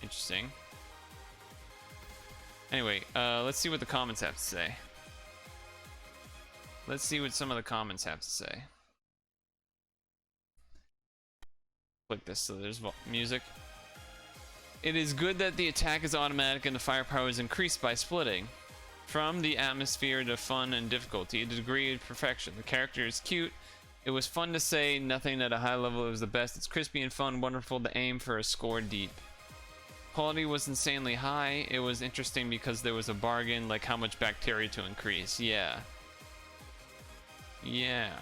interesting. Anyway, let's see what the comments have to say. let's see what some of the comments have to say. Click this so there's music. It is good that the attack is automatic and the firepower is increased by splitting. From the atmosphere to fun and difficulty, a degree of perfection. The character is cute. It was fun to say, nothing at a high level it was the best. It's crispy and fun, wonderful to aim for a score deep. Quality was insanely high. It was interesting because there was a bargain, like how much bacteria to increase. Yeah. Yeah.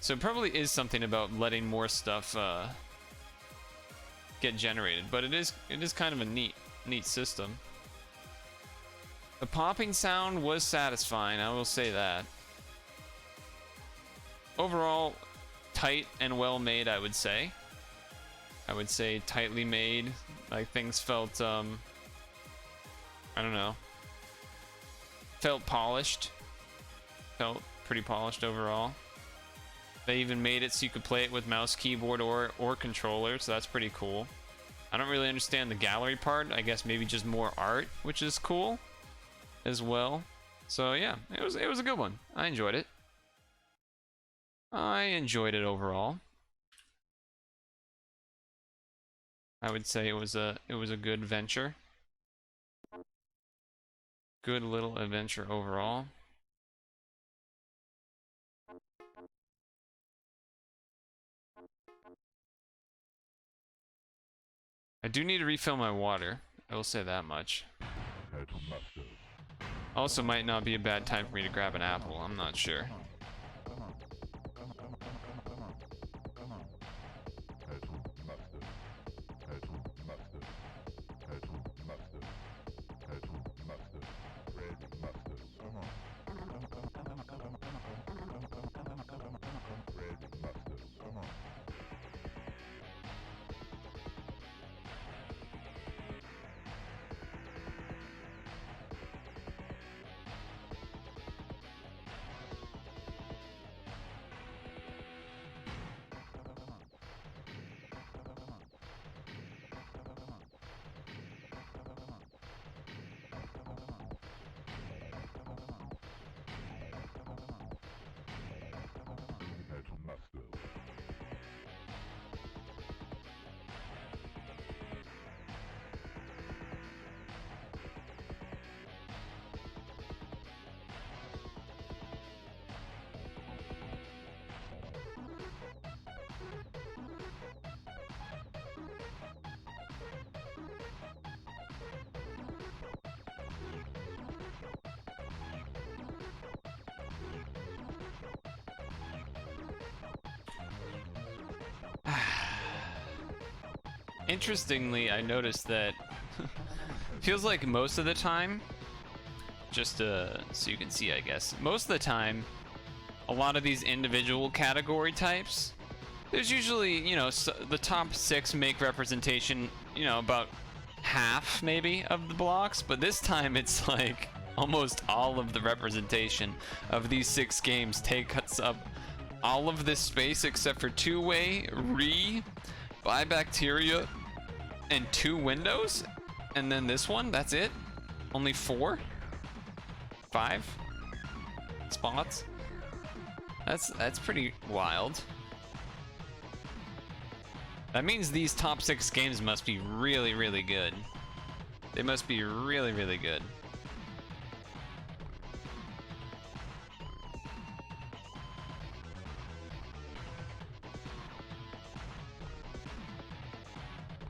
So it probably is something about letting more stuff get generated, but it is kind of a neat system. The popping sound was satisfying, I will say that. Overall, tight and well made, I would say. I would say tightly made. Like things felt, I don't know. Felt polished. Felt pretty polished overall. They even made it so you could play it with mouse, keyboard, or controller, so that's pretty cool. I don't really understand the gallery part. I guess maybe just more art, which is cool as well. So yeah, it was a good one. I enjoyed it. I enjoyed it overall. I would say it was a good venture. Good little adventure overall. I do need to refill my water. I will say that much. Also might not be a bad time for me to grab an apple. I'm not sure. Interestingly, I noticed that feels like most of the time, just so you can see, I guess, most of the time, a lot of these individual category types, there's usually, you know, the top 6 make representation, you know, about half maybe of the blocks, but this time it's like almost all of the representation of these 6 games takes up all of this space except for two-way, buy bacteria, and 2 windows, and then this one, that's it. Only 4, 5 spots. That's pretty wild. That means these top 6 games must be really, really good. They must be really, really good.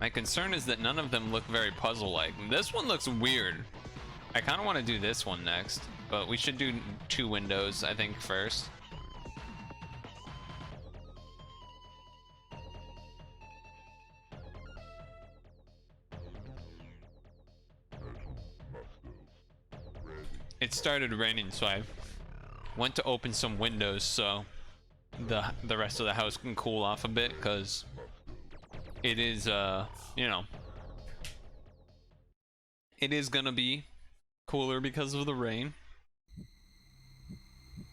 My concern is that none of them look very puzzle-like. This one looks weird. I kind of want to do this one next, but we should do 2 windows, I think, first. It started raining, so I went to open some windows so the rest of the house can cool off a bit, because it is, you know, it is gonna be cooler because of the rain.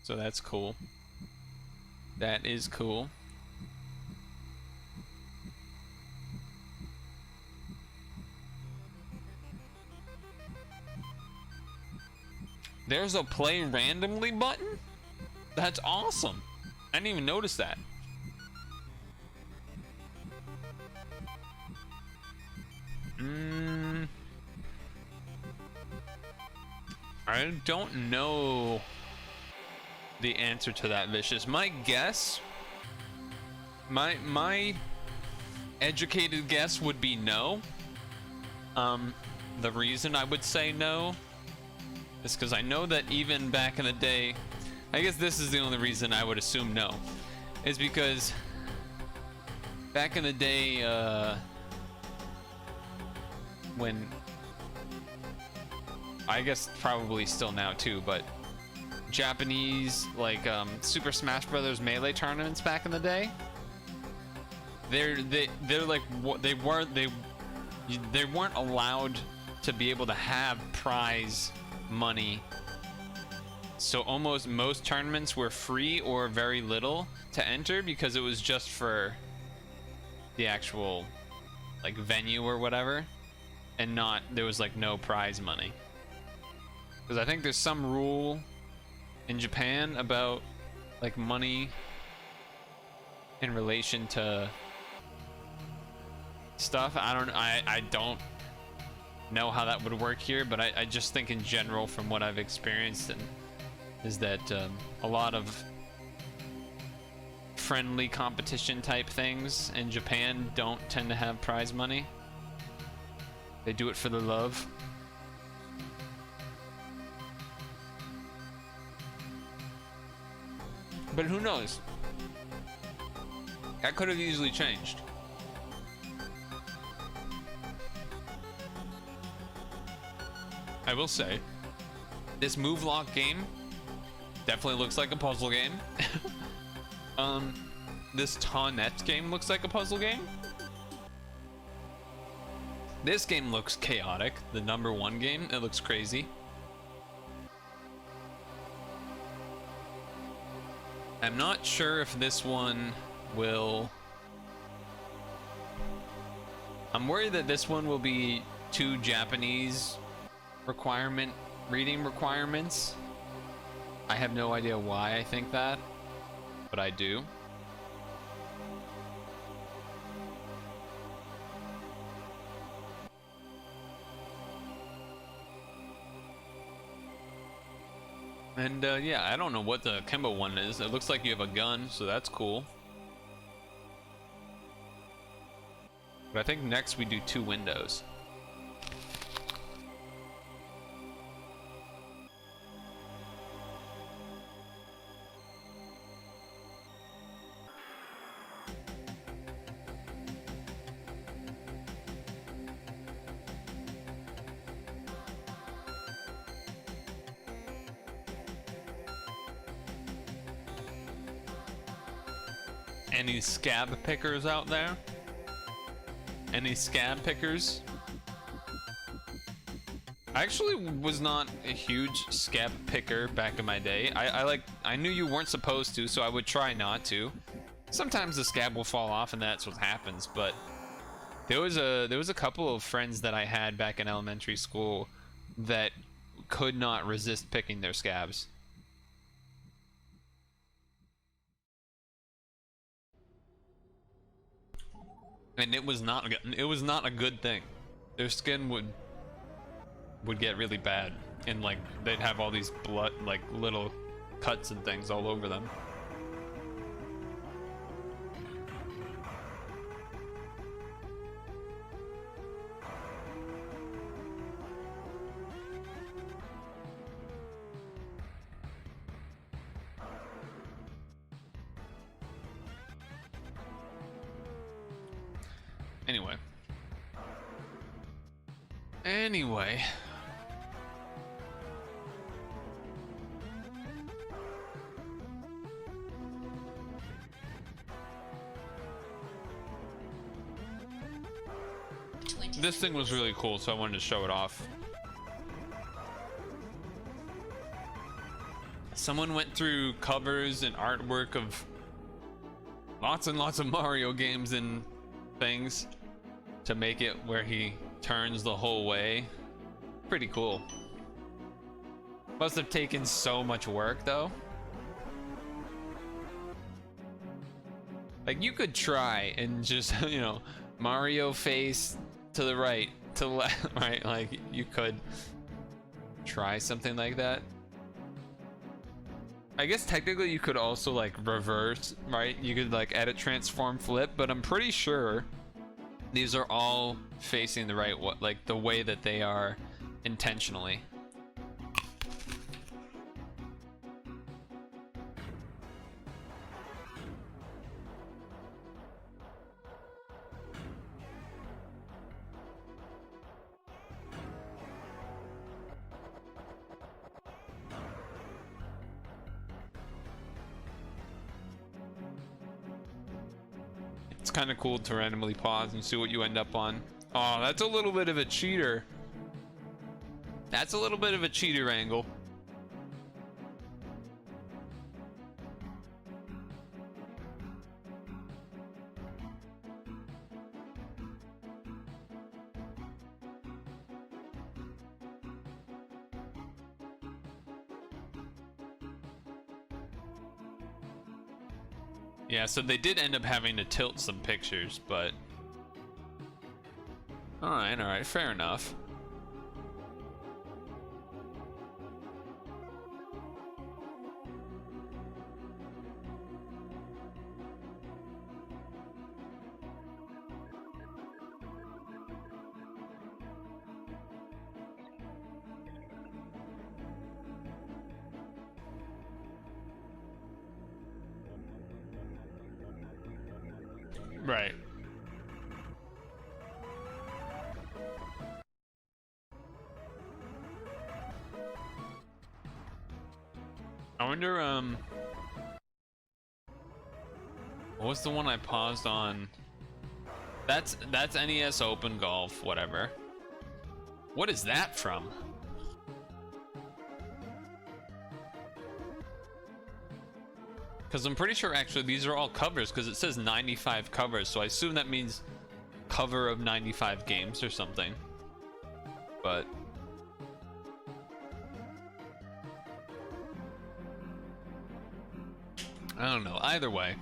So that's cool. That is cool. There's a play randomly button? That's awesome. I didn't even notice that. I don't know the answer to that, Vicious. My guess, my educated guess would be no. The reason I would say no is because I know that even back in the day, I guess this is the only reason I would assume no, is because back in the day, when, I guess probably still now too, but Japanese like Super Smash Brothers Melee tournaments back in the day, they're like they weren't allowed to be able to have prize money. So almost most tournaments were free or very little to enter because it was just for the actual like venue or whatever, and not, there was like no prize money. Because I think there's some rule in Japan about like money in relation to stuff. I don't know how that would work here, but I just think in general from what I've experienced and is that a lot of friendly competition type things in Japan don't tend to have prize money. They do it for the love. But who knows? That could have easily changed. I will say, this move lock game definitely looks like a puzzle game. This Taunette game looks like a puzzle game. This game looks chaotic. The #1 game, it looks crazy. I'm not sure if this one will... I'm worried that this one will be 2 Japanese reading requirements. I have no idea why I think that, but I do. And yeah, I don't know what the Kemba one is. It looks like you have a gun, so that's cool. But I think next we do 2 windows. Any scab pickers out there? Any scab pickers? I actually was not a huge scab picker back in my day. I knew you weren't supposed to, so I would try not to. Sometimes the scab will fall off and that's what happens, but there was a couple of friends that I had back in elementary school that could not resist picking their scabs. And it was not a good thing. Their skin would get really bad, and like they'd have all these blood, like little cuts and things all over them. Anyway. This thing was really cool, so I wanted to show it off. Someone went through covers and artwork of lots and lots of Mario games and things to make it where he turns the whole way. Pretty cool. Must have taken so much work, though. Like, you could try and just, you know, Mario face to the right, to the left, right? Like, you could try something like that. I guess technically you could also, like, reverse, right? You could, like, edit, transform, flip, but I'm pretty sure these are all facing the right, like, the way that they are intentionally. It's kind of cool to randomly pause and see what you end up on. Oh, that's a little bit of a cheater. That's a little bit of a cheater angle. Yeah, so they did end up having to tilt some pictures, but... Alright, fair enough. Right. I wonder, what was the one I paused on? That's NES Open Golf, whatever. What is that from? Because I'm pretty sure actually these are all covers, because it says 95 covers, so I assume that means cover of 95 games or something. But I don't know. Either way,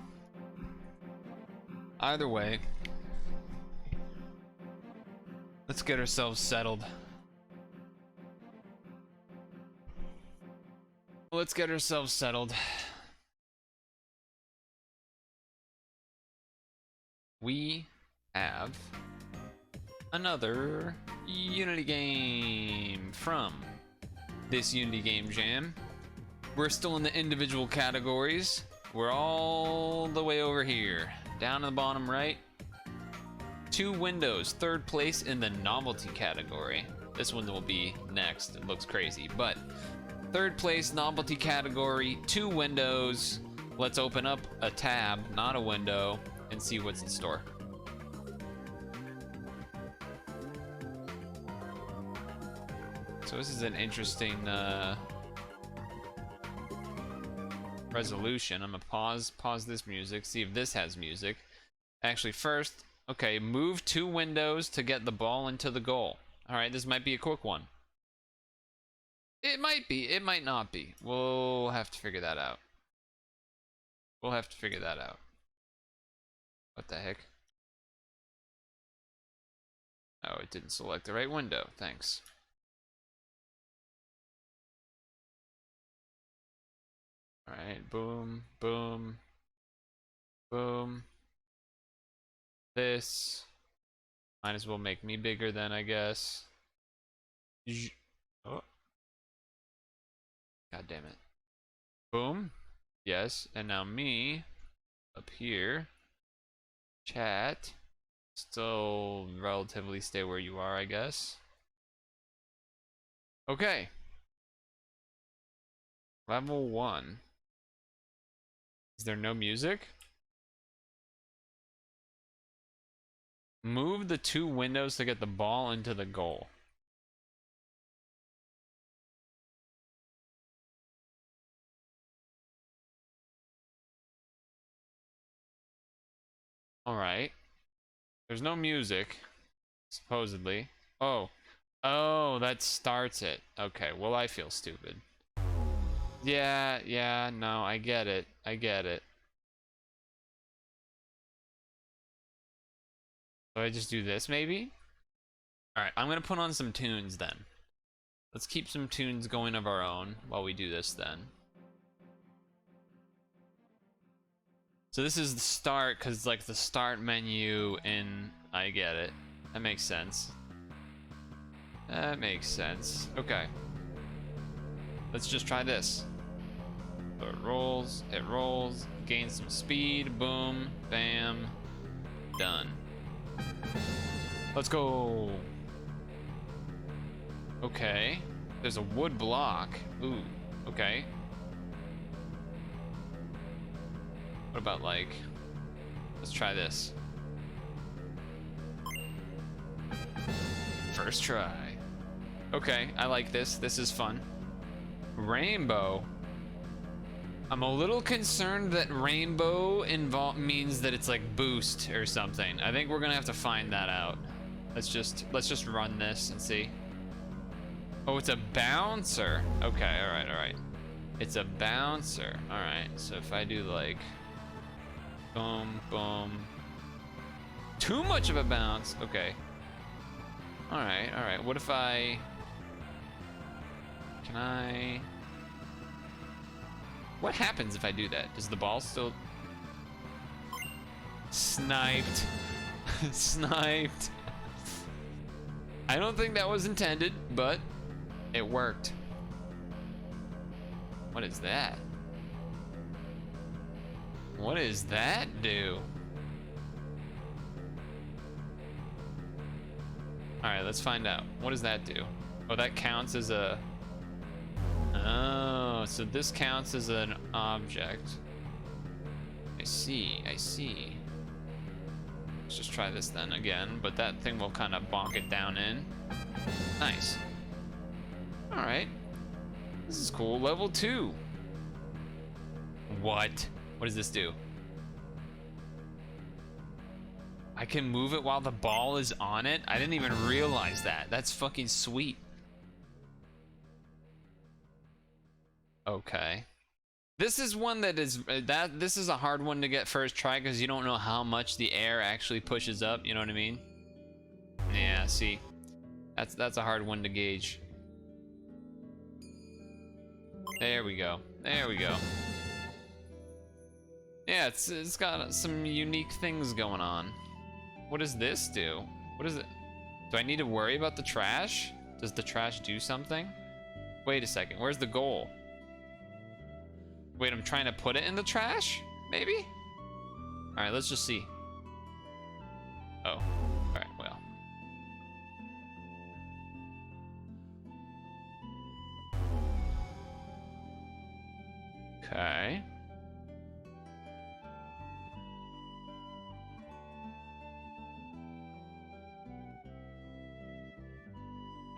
let's get ourselves settled. Let's get ourselves settled. We have another Unity game from this Unity Game Jam. We're still in the individual categories. We're all the way over here, down in the bottom right. 2 windows, 3rd place in the novelty category. This one will be next. It looks crazy, but 3rd place novelty category, 2 windows. Let's open up a tab, not a window, and see what's in store. So this is an interesting resolution. I'm gonna pause this music, see if this has music. Actually, first, okay, move 2 windows to get the ball into the goal. All right, this might be a quick one. It might be, it might not be. We'll have to figure that out. What the heck? Oh, it didn't select the right window. Thanks. Alright, boom, boom, boom. This might as well make me bigger then, I guess. Oh. God damn it. Boom. Yes, and now me up here. Chat. Still relatively stay where you are, I guess. Okay. Level 1. Is there no music? Move the 2 windows to get the ball into the goal. Alright. There's no music, supposedly. Oh. Oh, that starts it. Okay, well, I feel stupid. Yeah, yeah, no, I get it. I get it. So I just do this, maybe? Alright, I'm gonna put on some tunes then. Let's keep some tunes going of our own while we do this then. So this is the start, because like the start menu in... I get it. That makes sense. That makes sense. Okay. Let's just try this. So it rolls, gains some speed, boom, bam, done. Let's go. Okay. There's a wood block. Ooh, okay. What about like, let's try this. First try. Okay, I like this. This is fun. Rainbow. I'm a little concerned that rainbow means that it's like boost or something. I think we're gonna have to find that out. Let's just run this and see. Oh, it's a bouncer. Okay, all right. It's a bouncer. All right. So if I do like, boom, boom. Too much of a bounce. Okay. All right. What if I? Can I? What happens if I do that? Does the ball still... Sniped. Sniped. I don't think that was intended, but it worked. What is that? What does that do? Alright, let's find out. What does that do? Oh, that counts as a... Oh, so this counts as an object. I see. Let's just try this then again, but that thing will kind of bonk it down in. Nice. Alright. This is cool. Level 2. What? What does this do? I can move it while the ball is on it? I didn't even realize that. That's fucking sweet. Okay. This is one that is this is a hard one to get first try because you don't know how much the air actually pushes up, you know what I mean? Yeah, see. That's a hard one to gauge. There we go. There we go. Yeah, it's got some unique things going on. What does this do? What is it? Do I need to worry about the trash? Does the trash do something? Wait a second, where's the goal? Wait, I'm trying to put it in the trash? Maybe? Alright, let's just see. Oh. Alright, well. Okay.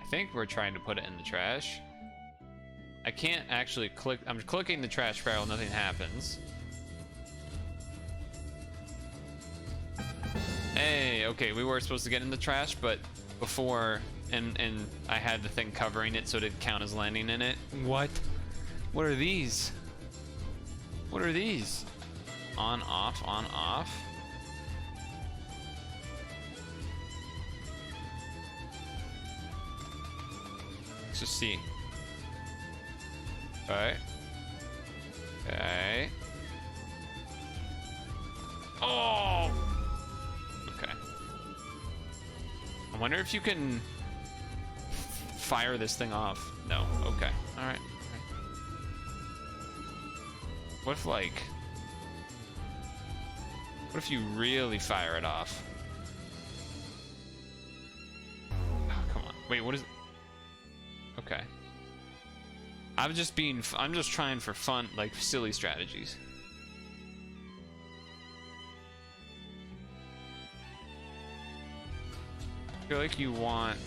I think we're trying to put it in the trash. I can't actually click. I'm clicking the trash barrel, nothing happens. Hey, okay, we were supposed to get in the trash, but before, and I had the thing covering it, so it didn't count as landing in it. What? What are these? What are these? On, off, on, off. Let's just see. Okay. Okay. Oh! Okay. I wonder if you can fire this thing off. No. Okay. Alright. What if, like... What if you really fire it off? Oh, come on. Wait, what is... Okay. I'm just trying for fun, like silly strategies. I feel like you want...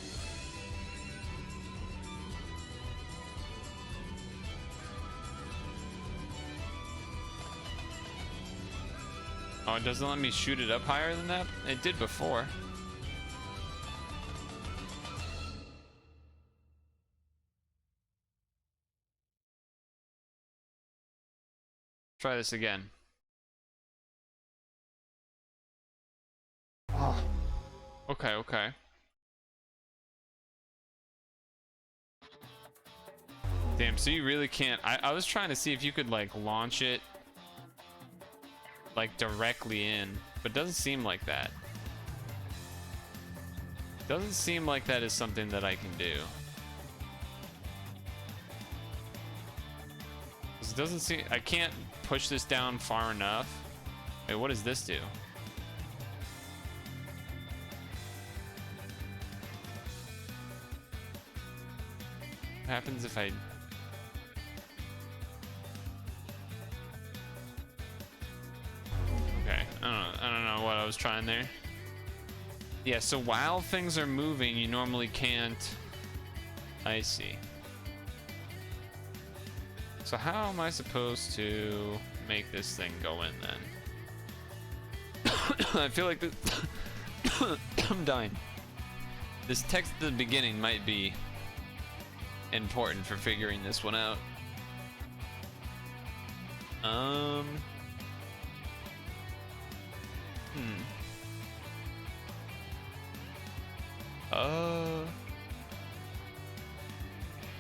Oh, it doesn't let me shoot it up higher than that? It did before. Try this again. Okay, okay. Damn, so you really can't. I was trying to see if you could like launch it like directly in, but it doesn't seem like that. Doesn't seem like that is something that I can do. 'Cause it doesn't seem, I can't push this down far enough. Wait, what does this do? What happens if I... Okay, I don't know what I was trying there. Yeah, so while things are moving, you normally can't... I see. So how am I supposed to make this thing go in then? I feel like this... I'm dying. This text at the beginning might be important for figuring this one out. I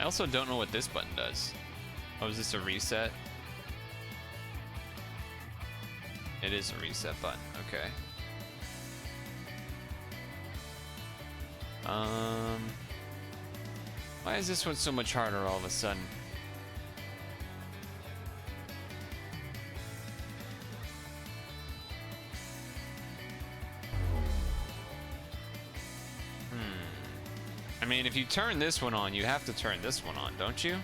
also don't know what this button does. Oh, is this a reset? It is a reset button, okay. Why is this one so much harder all of a sudden? I mean, if you turn this one on, you have to turn this one on, don't you?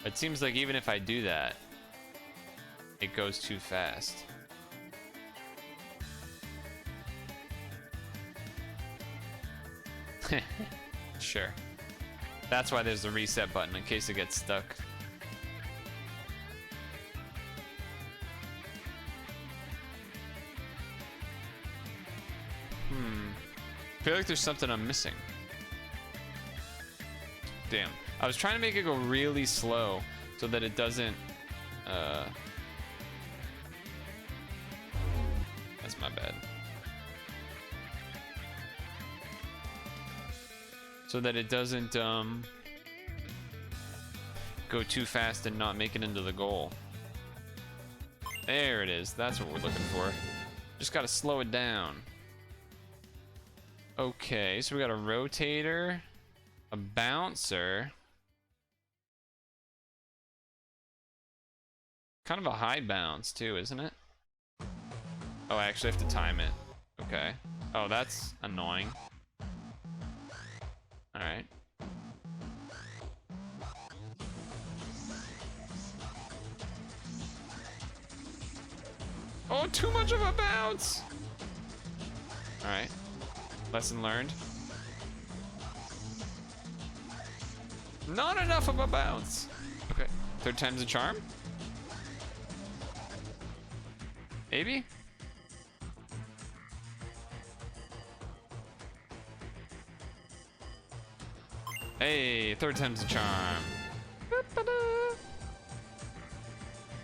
It seems like even if I do that, it goes too fast. Sure. That's why there's the reset button, in case it gets stuck. I feel like there's something I'm missing. Damn. I was trying to make it go really slow so that it doesn't... That's my bad. So that it doesn't go too fast and not make it into the goal. There it is. That's what we're looking for. Just gotta slow it down. Okay, so we got a rotator, a bouncer. Kind of a high bounce too, isn't it? Oh, I actually have to time it. Okay. Oh, that's annoying. All right. Oh, too much of a bounce. All right. Lesson learned. Not enough of a bounce. Okay. Third time's a charm? Maybe? Hey, third time's a charm.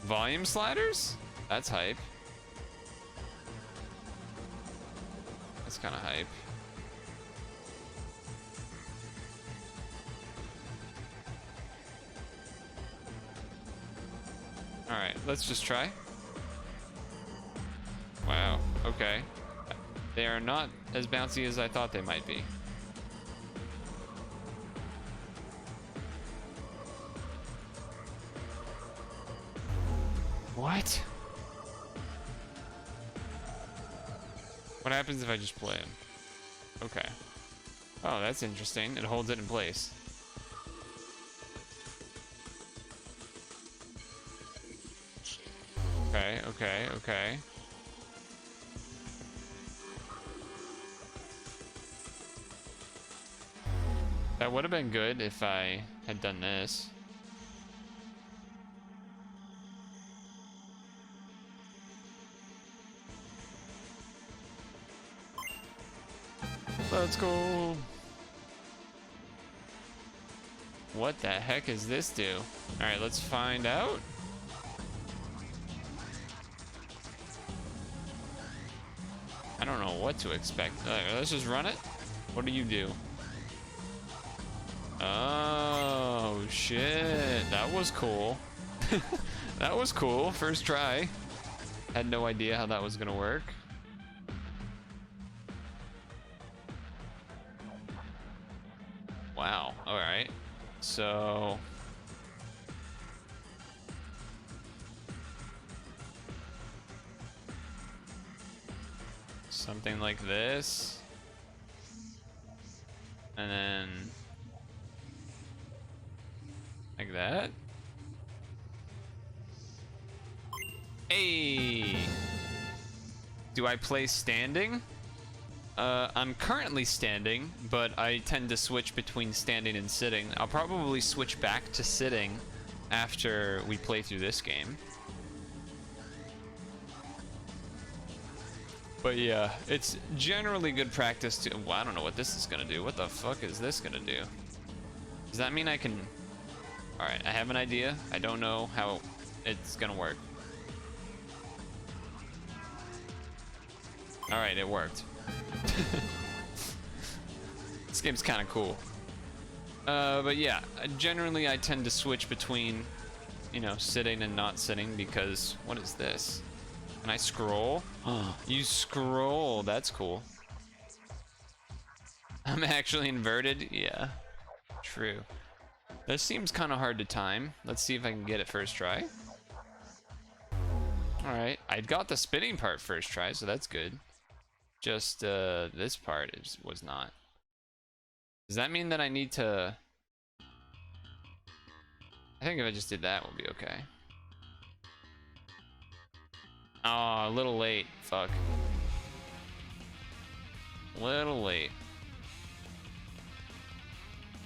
Volume sliders? That's hype. That's kind of hype. Alright, let's just try. Wow, okay. They are not as bouncy as I thought they might be. What? What happens if I just play him? Okay. Oh, that's interesting. It holds it in place. Okay, okay, okay. That would have been good if I had done this. Let's go. What the heck is this do? All right, let's find out. I don't know what to expect. Let's just run it. What do you do? Oh, shit. That was cool. That was cool. First try. Had no idea how that was gonna work. Wow. All right. So... something like this. And then... like that. Hey! Do I play standing? I'm currently standing, but I tend to switch between standing and sitting. I'll probably switch back to sitting after we play through this game. But yeah, it's generally good practice to... well, I don't know what this is gonna do. What the fuck is this gonna do? Does that mean I can... alright, I have an idea. I don't know how it's gonna work. Alright, it worked. This game's kind of cool. But yeah, generally I tend to switch between, you know, sitting and not sitting because... what is this? Can I scroll? You scroll. That's cool. I'm actually inverted? Yeah. True. This seems kind of hard to time. Let's see if I can get it first try. Alright. I got the spinning part first try, so that's good. Just, this part was not. Does that mean that I need to... I think if I just did that, we'll be okay. Oh, a little late. Fuck. Little late.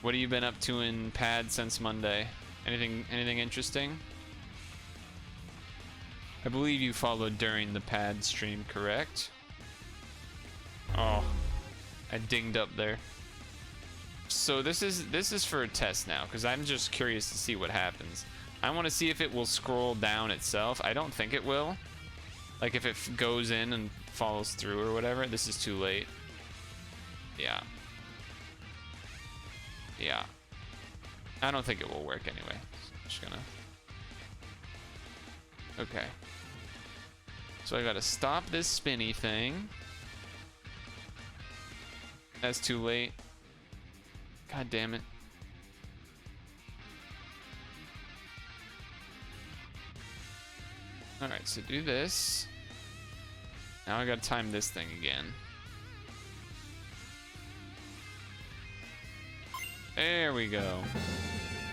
What have you been up to in pad since Monday? Anything interesting? I believe you followed during the pad stream, correct? Oh, I dinged up there. So this is for a test now, because I'm just curious to see what happens. I want to see if it will scroll down itself. I don't think it will. Like if it goes in and follows through or whatever. This is too late. Yeah. Yeah. I don't think it will work anyway. Just gonna... okay. So I gotta stop this spinny thing. That's too late. God damn it. Alright, so do this. Now I gotta time this thing again. There we go.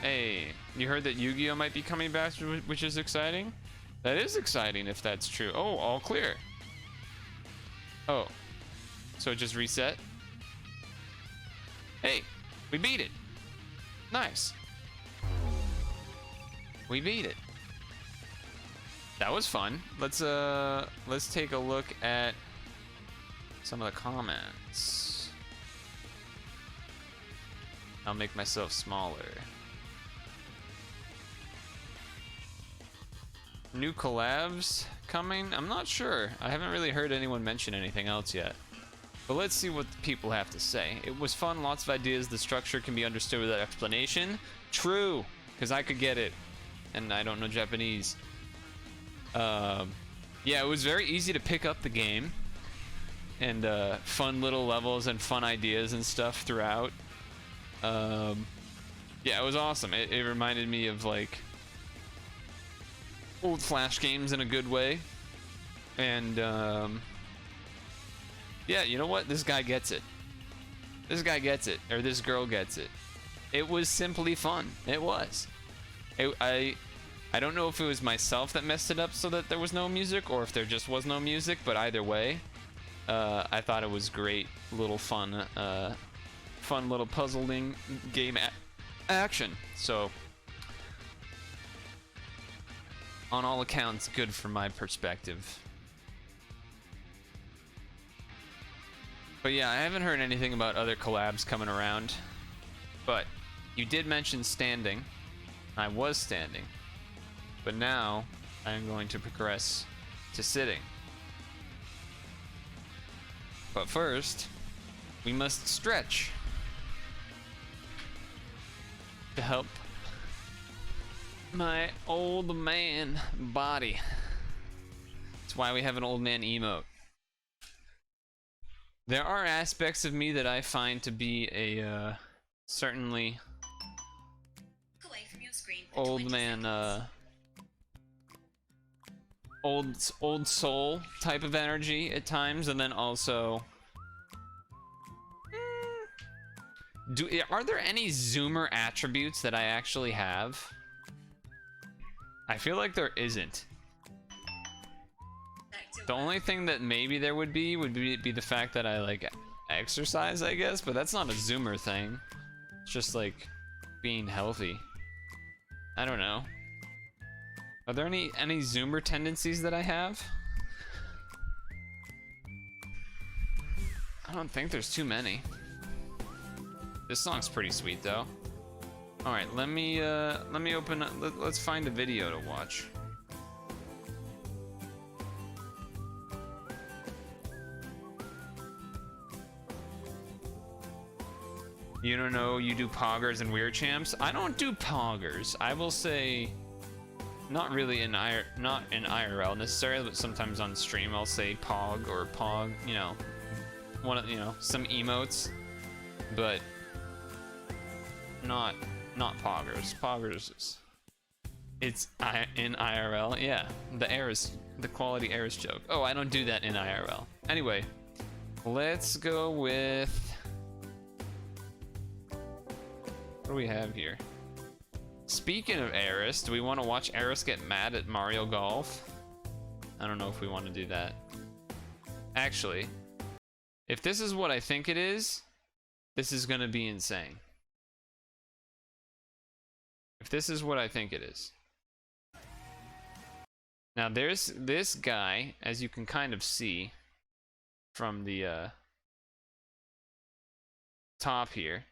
Hey, you heard that Yu-Gi-Oh might be coming back, which is exciting? That is exciting if that's true. Oh, all clear. Oh. So it just reset? Hey, we beat it. Nice. We beat it. That was fun. Let's take a look at some of the comments. I'll make myself smaller. New collabs coming? I'm not sure. I haven't really heard anyone mention anything else yet. But let's see what the people have to say. It was fun, lots of ideas. The structure can be understood without explanation. True, because I could get it. And I don't know Japanese. Yeah, it was very easy to pick up the game. And fun little levels and fun ideas and stuff throughout. Yeah, it was awesome. It reminded me of like old Flash games in a good way. And yeah, you know what? This guy gets it. This guy gets it. Or this girl gets it. It was simply fun. It was. I don't know if it was myself that messed it up so that there was no music, or if there just was no music, but either way, I thought it was great little fun little puzzling game action. So, on all accounts, good from my perspective. But yeah, I haven't heard anything about other collabs coming around, but You did mention standing. I was standing. But now I am going to progress to sitting. But first, we must stretch to help my old man body. That's why we have an old man emote. There are aspects of me that I find to be a certainly old man, old soul type of energy at times, and then also are there any zoomer attributes that I actually have? I feel like there isn't. The only thing that maybe there would be the fact that I like exercise, I guess, but that's not a zoomer thing. It's just like being healthy. I don't know. Are there any zoomer tendencies that I have? I don't think there's too many. This song's pretty sweet though. All right, let me open up, let's find a video to watch. You don't know you do poggers and weird champs? I don't do poggers. I will say, not really not in IRL necessarily, but sometimes on stream I'll say pog or pog. You know, some emotes, but not poggers. Poggers is it's in IRL. Yeah, the quality errors joke. Oh, I don't do that in IRL. Anyway, let's go with. What do we have here? Speaking of Eris, do we want to watch Eris get mad at Mario Golf? I don't know if we want to do that. Actually, if this is what I think it is, this is going to be insane. If this is what I think it is. Now there's this guy, as you can kind of see from the top here.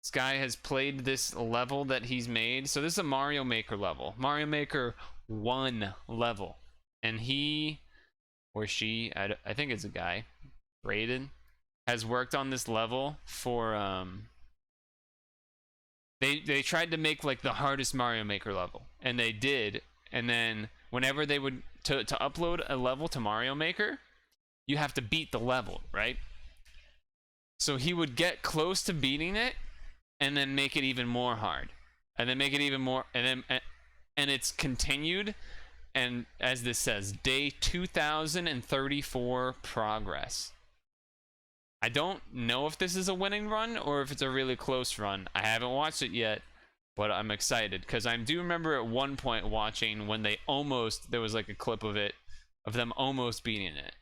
This guy has played this level that he's made. So this is a Mario Maker level. Mario Maker 1 level. And he, or she, I think it's a guy, Brayden, has worked on this level for, they tried to make like the hardest Mario Maker level. And they did. And then whenever they would, to upload a level to Mario Maker, you have to beat the level, right? So he would get close to beating it, and then make it even more hard, and then make it even more, and it's continued, and as this says, day 2034 progress. I don't know if this is a winning run or if it's a really close run. I haven't watched it yet, but I'm excited because I do remember at one point watching when there was like a clip of them almost beating it.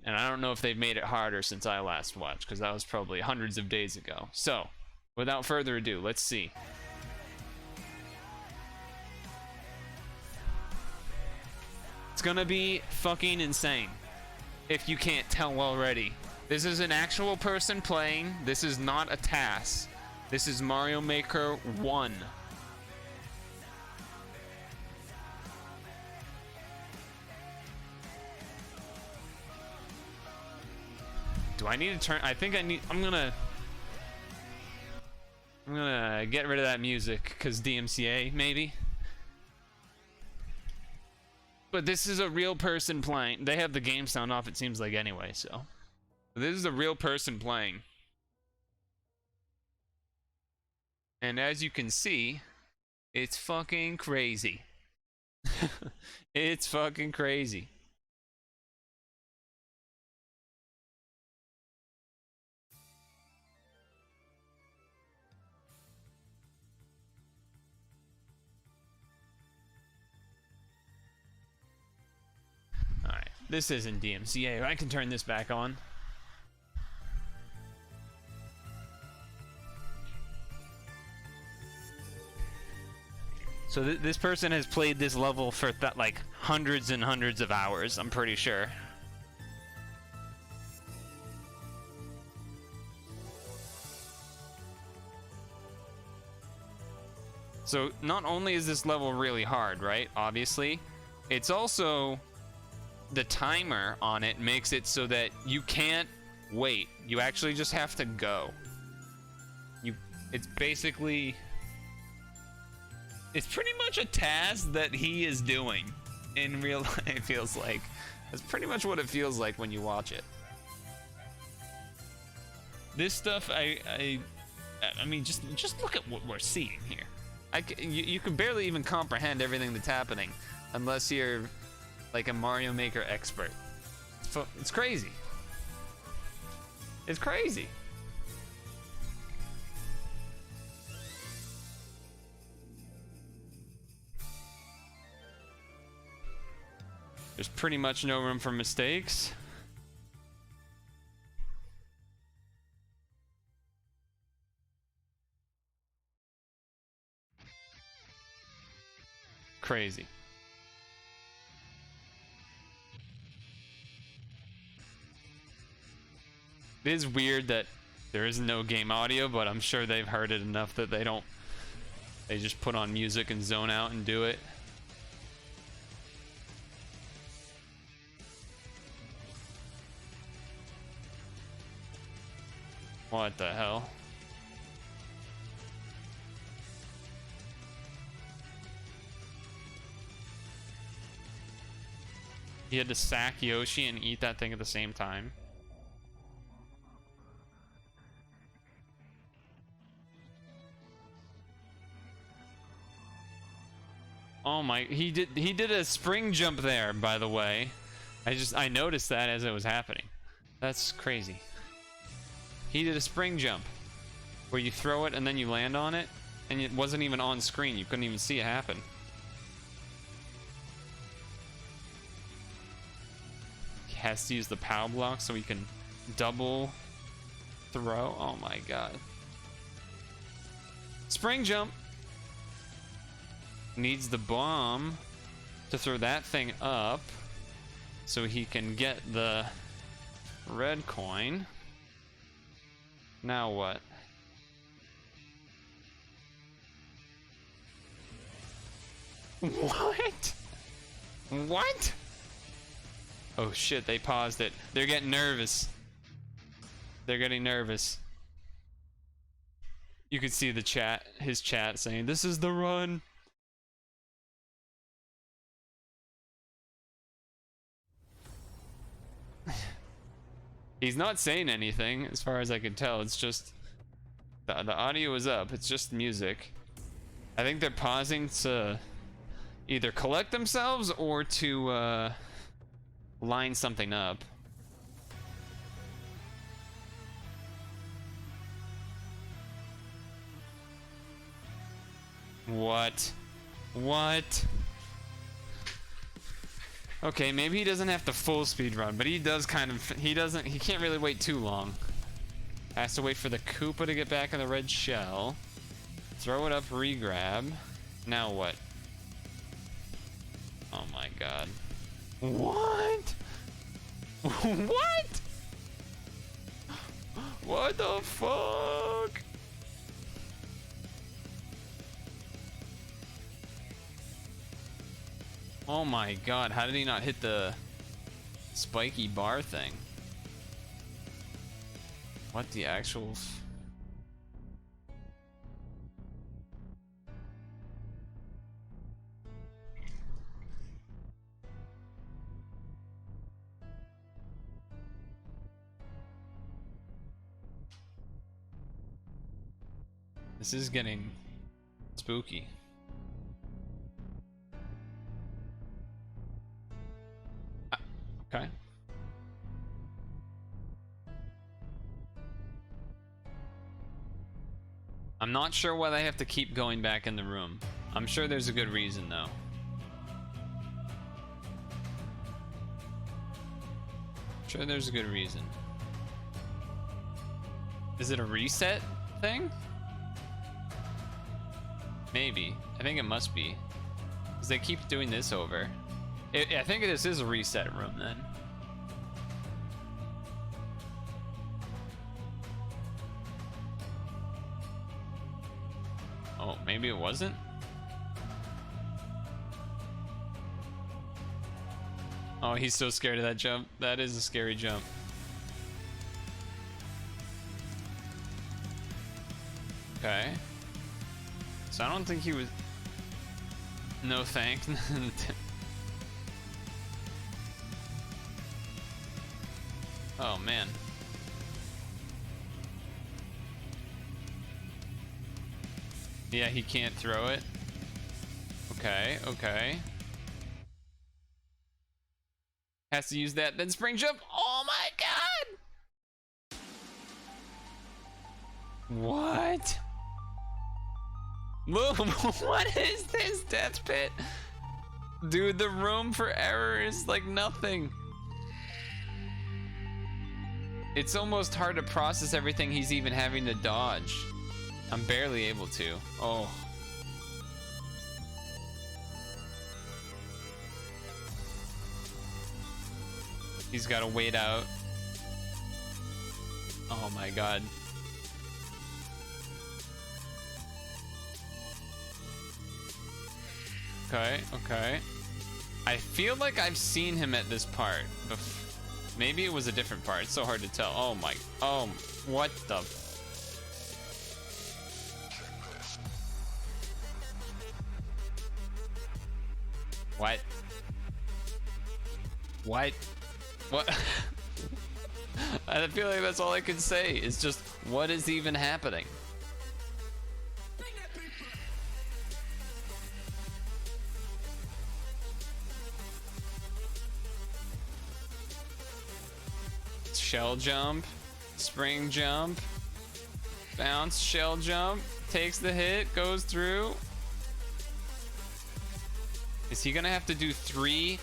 And I don't know if they've made it harder since I last watched, because that was probably hundreds of days ago. So without further ado, let's see. It's gonna be fucking insane, if you can't tell already. This is an actual person playing. This is not a TAS. This is Mario Maker 1. Do I need to turn? I think I need. I'm gonna get rid of that music because DMCA maybe. But this is a real person playing. They have the game sound off, it seems like, anyway, so. This is a real person playing. And as you can see, it's fucking crazy. It's fucking crazy. Alright, this isn't DMCA. I can turn this back on. So this person has played this level for like hundreds and hundreds of hours, I'm pretty sure. So not only is this level really hard, right? Obviously, it's also the timer on it makes it so that you can't wait. You actually just have to go. It's basically, it's pretty much a task that he is doing in real life. It feels like that's pretty much what it feels like when you watch it. This stuff, I mean, just look at what we're seeing here. You can barely even comprehend everything that's happening unless you're like a Mario Maker expert. It's crazy. It's crazy. There's pretty much no room for mistakes. Crazy. It is weird that there is no game audio, but I'm sure they've heard it enough that they just put on music and zone out and do it. What the hell? He had to sack Yoshi and eat that thing at the same time. Oh my, he did a spring jump there, by the way. I noticed that as it was happening. That's crazy. He did a spring jump where you throw it and then you land on it, and it wasn't even on screen. You couldn't even see it happen. He has to use the POW block so he can double throw. Oh my god. Spring jump. Needs the bomb to throw that thing up so he can get the red coin. Now what? What? What? Oh shit, they paused it. They're getting nervous. They're getting nervous. You could see the chat, his chat saying, "This is the run." He's not saying anything, as far as I can tell. It's just the audio is up. It's just music. I think they're pausing to either collect themselves or to line something up. What? What? Okay, maybe he doesn't have to full speed run, but he does kind of, he can't really wait too long. Has to wait for the Koopa to get back in the red shell. Throw it up, re-grab. Now what? Oh my god. What? What? What the fuck? Oh my god, how did he not hit the spiky bar thing? What the actual... This is getting spooky. Okay. I'm not sure why they have to keep going back in the room. I'm sure there's a good reason though. I'm sure there's a good reason. Is it a reset thing? Maybe. I think it must be. Because they keep doing this over. I think this is a reset room then. Oh, maybe it wasn't? Oh, he's so scared of that jump. That is a scary jump. Okay. So I don't think he was... No thanks. Oh, man. Yeah, he can't throw it. Okay, okay. Has to use that, then spring jump. Oh my god! What? Look, what is this death pit? Dude, the room for error is like nothing. It's almost hard to process everything he's even having to dodge. I'm barely able to. Oh. He's got to wait out. Oh my god. Okay, okay. I feel like I've seen him at this part. Maybe it was a different part. It's so hard to tell. Oh my. Oh, what the. What? What? What? I feel like that's all I can say. It's just, what is even happening? Shell jump, spring jump, bounce, shell jump, takes the hit, goes through. Is he gonna have to do 3?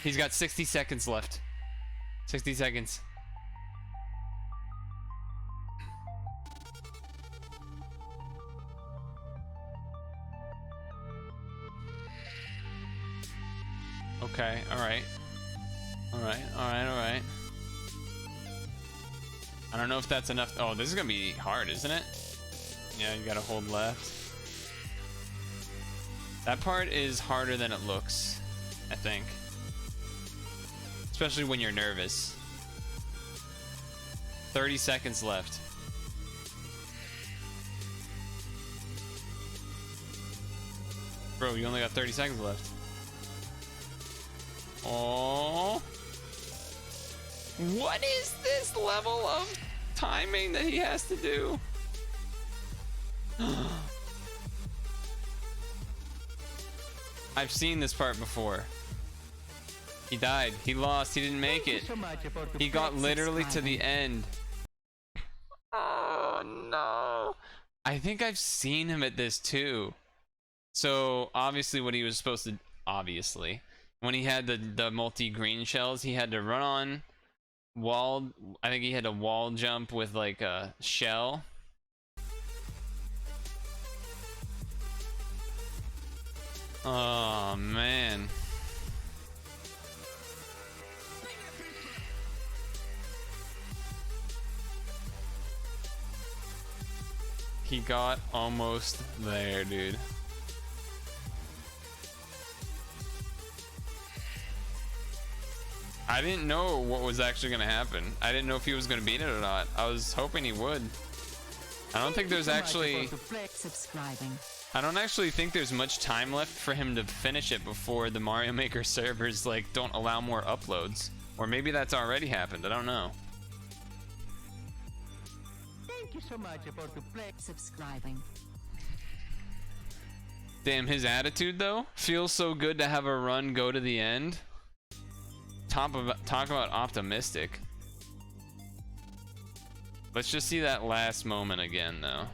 He's got 60 seconds left. 60 seconds. Okay, alright. Alright, alright, alright. I don't know if that's enough. Oh, this is gonna be hard, isn't it? Yeah, you gotta hold left. That part is harder than it looks, I think. Especially when you're nervous. 30 seconds left. Bro, you only got 30 seconds left. Oh. What is this level of timing that he has to do? I've seen this part before. He died. He lost. He didn't make it. He got literally to the end. Oh no. I think I've seen him at this too. So obviously what he was supposed to, obviously, when he had the multi-green shells, he had to run on wall. I think he had a wall jump with like a shell. Oh man. He got almost there, dude. I didn't know what was actually gonna happen. I didn't know if he was gonna beat it or not. I was hoping he would. I don't think there's actually... I don't actually think there's much time left for him to finish it before the Mario Maker servers like don't allow more uploads. Or maybe that's already happened, I don't know. Thank you so much for subscribing. Damn, his attitude though feels so good to have a run go to the end. Talk about optimistic. Let's just see that last moment again though.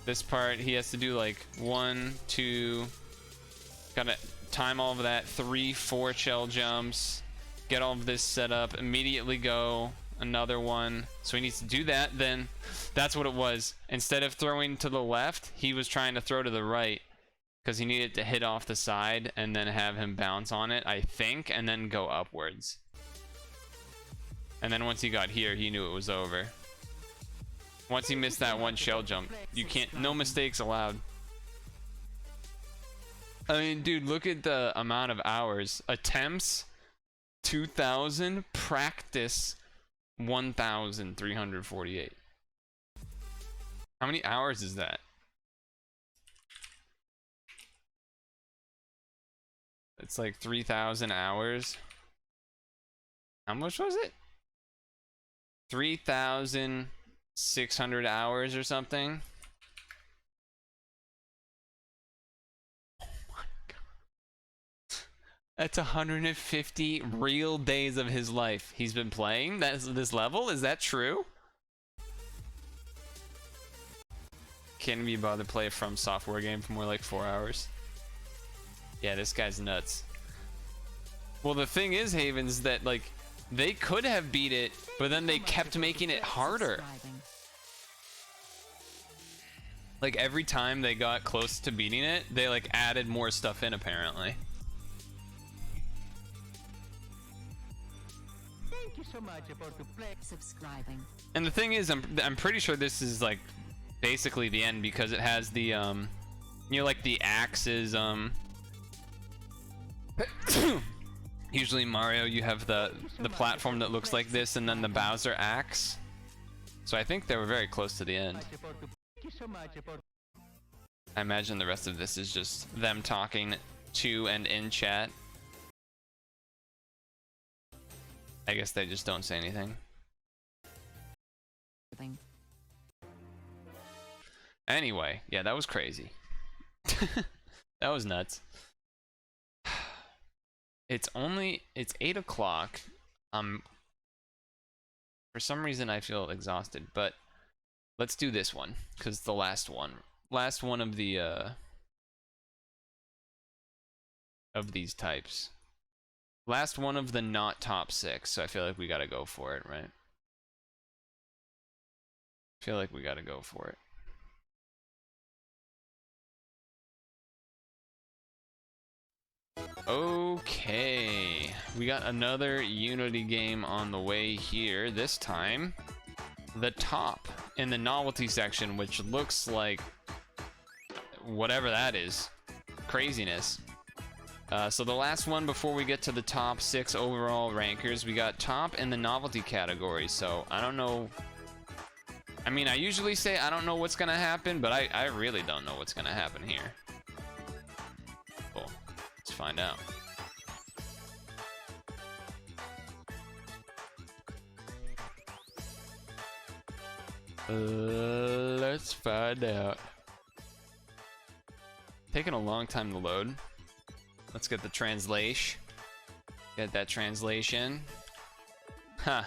This part he has to do like 1, 2, gotta time all of that, 3, 4 shell jumps, get all of this set up, immediately go another one. So he needs to do that. Then that's what it was. Instead of throwing to the left, he was trying to throw to the right because he needed to hit off the side and then have him bounce on it, I think, and then go upwards. And then once he got here, he knew it was over. Once he missed that one shell jump, you can't, no mistakes allowed. I mean, dude, look at the amount of hours. Attempts, 2,000. Practice, 1,348. How many hours is that? It's like 3,000 hours. How much was it? 3,600 hours or something. Oh my god. That's 150 real days of his life he's been playing. That's this level. Is that true? Can't be bothered to play a From Software game for more like 4 hours. Yeah, this guy's nuts. Well, the thing is, Havens, that like they could have beat it, but then they kept making it harder. Like every time they got close to beating it, they like added more stuff in apparently. Thank you so much for subscribing. And the thing is, I'm pretty sure this is like basically the end because it has the you know, like the axes usually Mario you have the platform that looks like this and then the Bowser axe. So I think they were very close to the end. I imagine the rest of this is just them talking to and in chat. I guess they just don't say anything. Anyway, yeah, that was crazy. That was nuts. It's 8 o'clock. For some reason I feel exhausted, but let's do this one because the last one of the of these types, last one of the not top 6. So I feel like we gotta go for it, right? I feel like we gotta go for it. Okay, we got another Unity game on the way here. This time, the top in the novelty section, which looks like whatever that is, craziness. So the last one before we get to the top 6 overall rankers, we got top in the novelty category. So I don't know. I mean, I usually say I don't know what's gonna happen, but I really don't know what's gonna happen here. Cool. Let's find out. Let's find out. Taking a long time to load. Let's get the translation. Get that translation. Huh.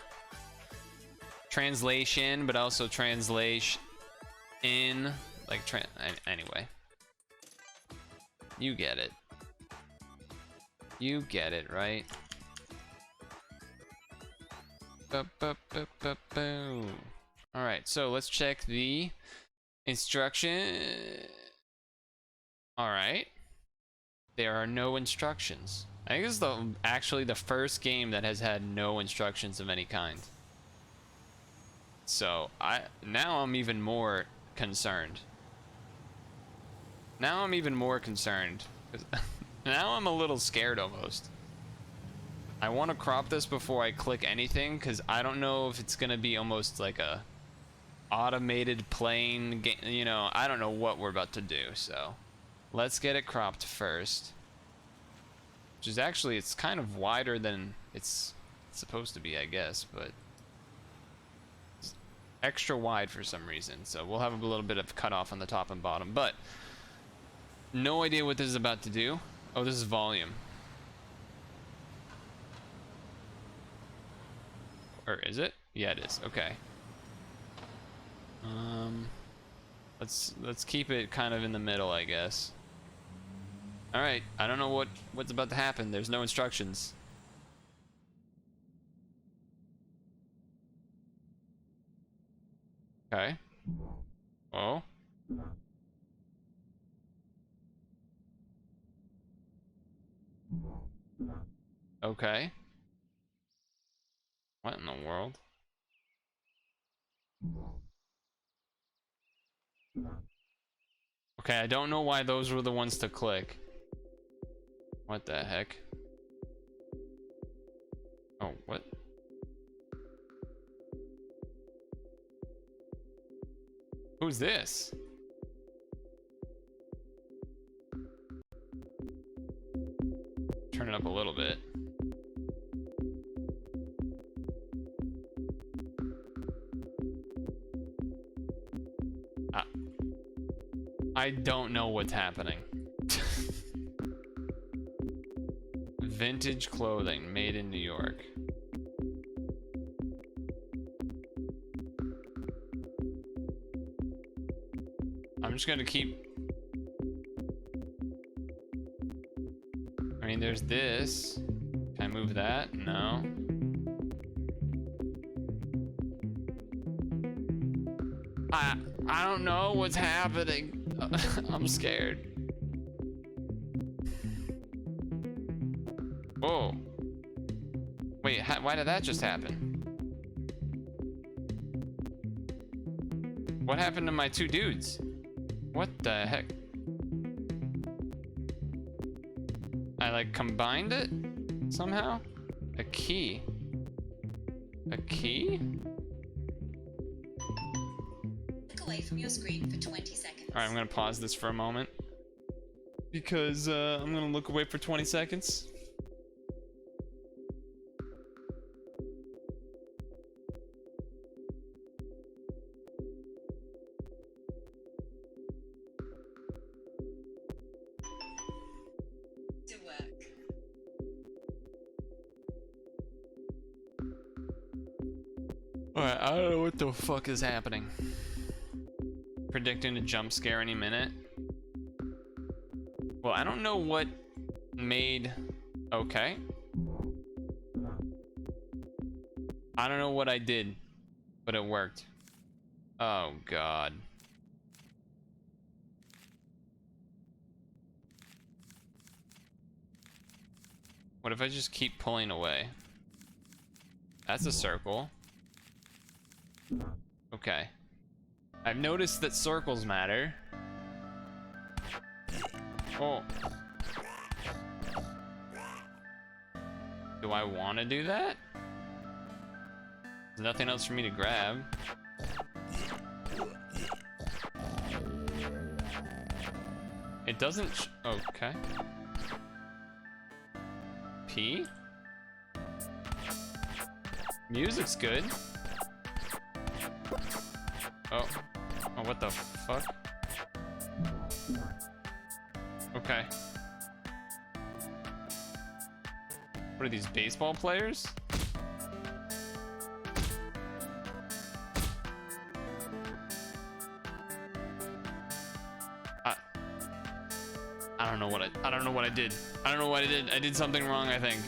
Translation, but also translation in like anyway. You get it. You get it, right? Boom. All right, so let's check the instruction. All right. There are no instructions. I think this is actually the first game that has had no instructions of any kind. So now I'm even more concerned. Now I'm even more concerned. Now I'm a little scared almost. I want to crop this before I click anything because I don't know if it's gonna be almost like a automated playing game. You know, I don't know what we're about to do. So let's get it cropped first. Which is actually, it's kind of wider than it's supposed to be, I guess, but it's extra wide for some reason. So we'll have a little bit of cutoff on the top and bottom, but no idea what this is about to do. Oh, this is volume. Or is it? Yeah, it is. Okay. Let's keep it kind of in the middle, I guess. All right. I don't know what's about to happen. There's no instructions. Okay. Oh. Okay. What in the world? Okay, I don't know why those were the ones to click. What the heck? Oh, what? Who's this? Turn it up a little bit. I don't know what's happening. Vintage clothing made in New York. I'm just gonna keep. I mean, there's this. Can I move that? No. I don't know what's happening. I'm scared. Whoa. Wait, why did that just happen? What happened to my two dudes? What the heck? I like combined it somehow? A key. A key? Look away from your screen for 20 seconds. Alright, I'm gonna pause this for a moment. Because I'm gonna look away for 20 seconds. To work. Alright, I don't know what the fuck is happening. Predicting a jump scare any minute. Well, I don't know what made... Okay. I don't know what I did, but it worked. Oh, God. What if I just keep pulling away? That's a circle. Okay. I've noticed that circles matter. Oh. Do I want to do that? There's nothing else for me to grab. It doesn't okay. P? Music's good. Oh. Oh, what the fuck? Okay. What are these, baseball players? I don't know what I don't know what I did. I don't know what I did. I did something wrong, I think.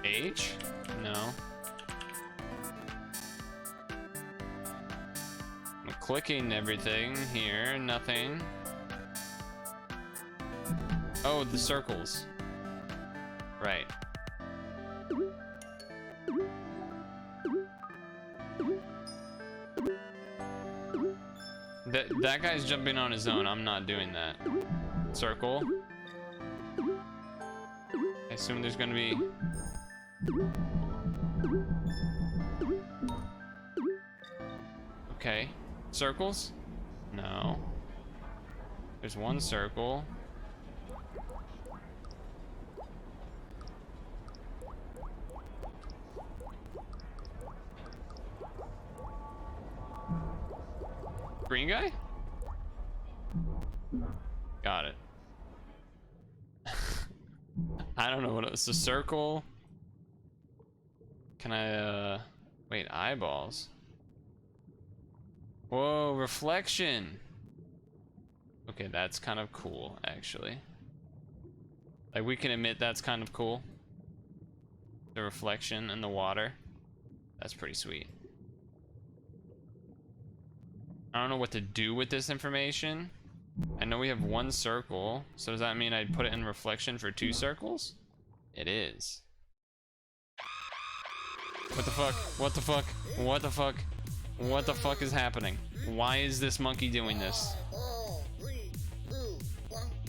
H? No. I'm clicking everything here, nothing. Oh, the circles. Right. That guy's jumping on his own. I'm not doing that. Circle. I assume there's gonna be... Okay. Circles? No. There's one circle. Green guy? Got it. I don't know what it's a circle. Can I wait, eyeballs. Whoa, reflection. Okay, that's kind of cool, actually. Like, we can admit that's kind of cool. The reflection in the water. That's pretty sweet. I don't know what to do with this information. I know we have one circle, so does that mean I'd put it in reflection for 2 circles? It is. What the fuck? What the fuck? What the fuck? What the fuck is happening? Why is this monkey doing this?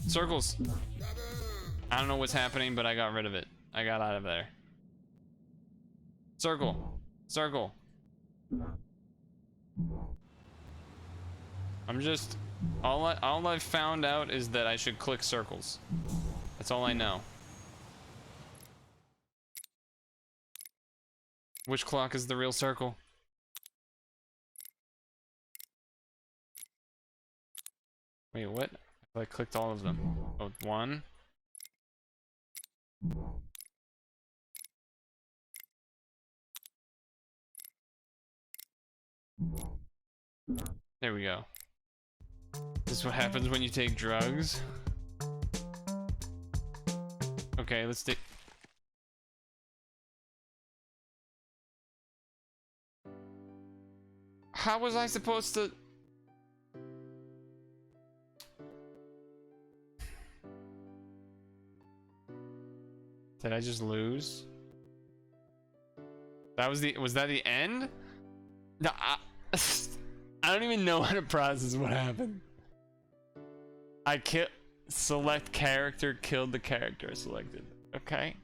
Circles. I don't know what's happening, but I got rid of it. I got out of there. Circle. Circle. I'm just... all I've found out is that I should click circles. That's all I know. Which clock is the real circle? Wait, what? I clicked all of them. Oh, one. There we go. This is what happens when you take drugs. Okay, let's take... How was I supposed to... Did I just lose? That was the... Was that the end? No, I don't even know how to process what happened. I select character, killed the character I selected. Okay.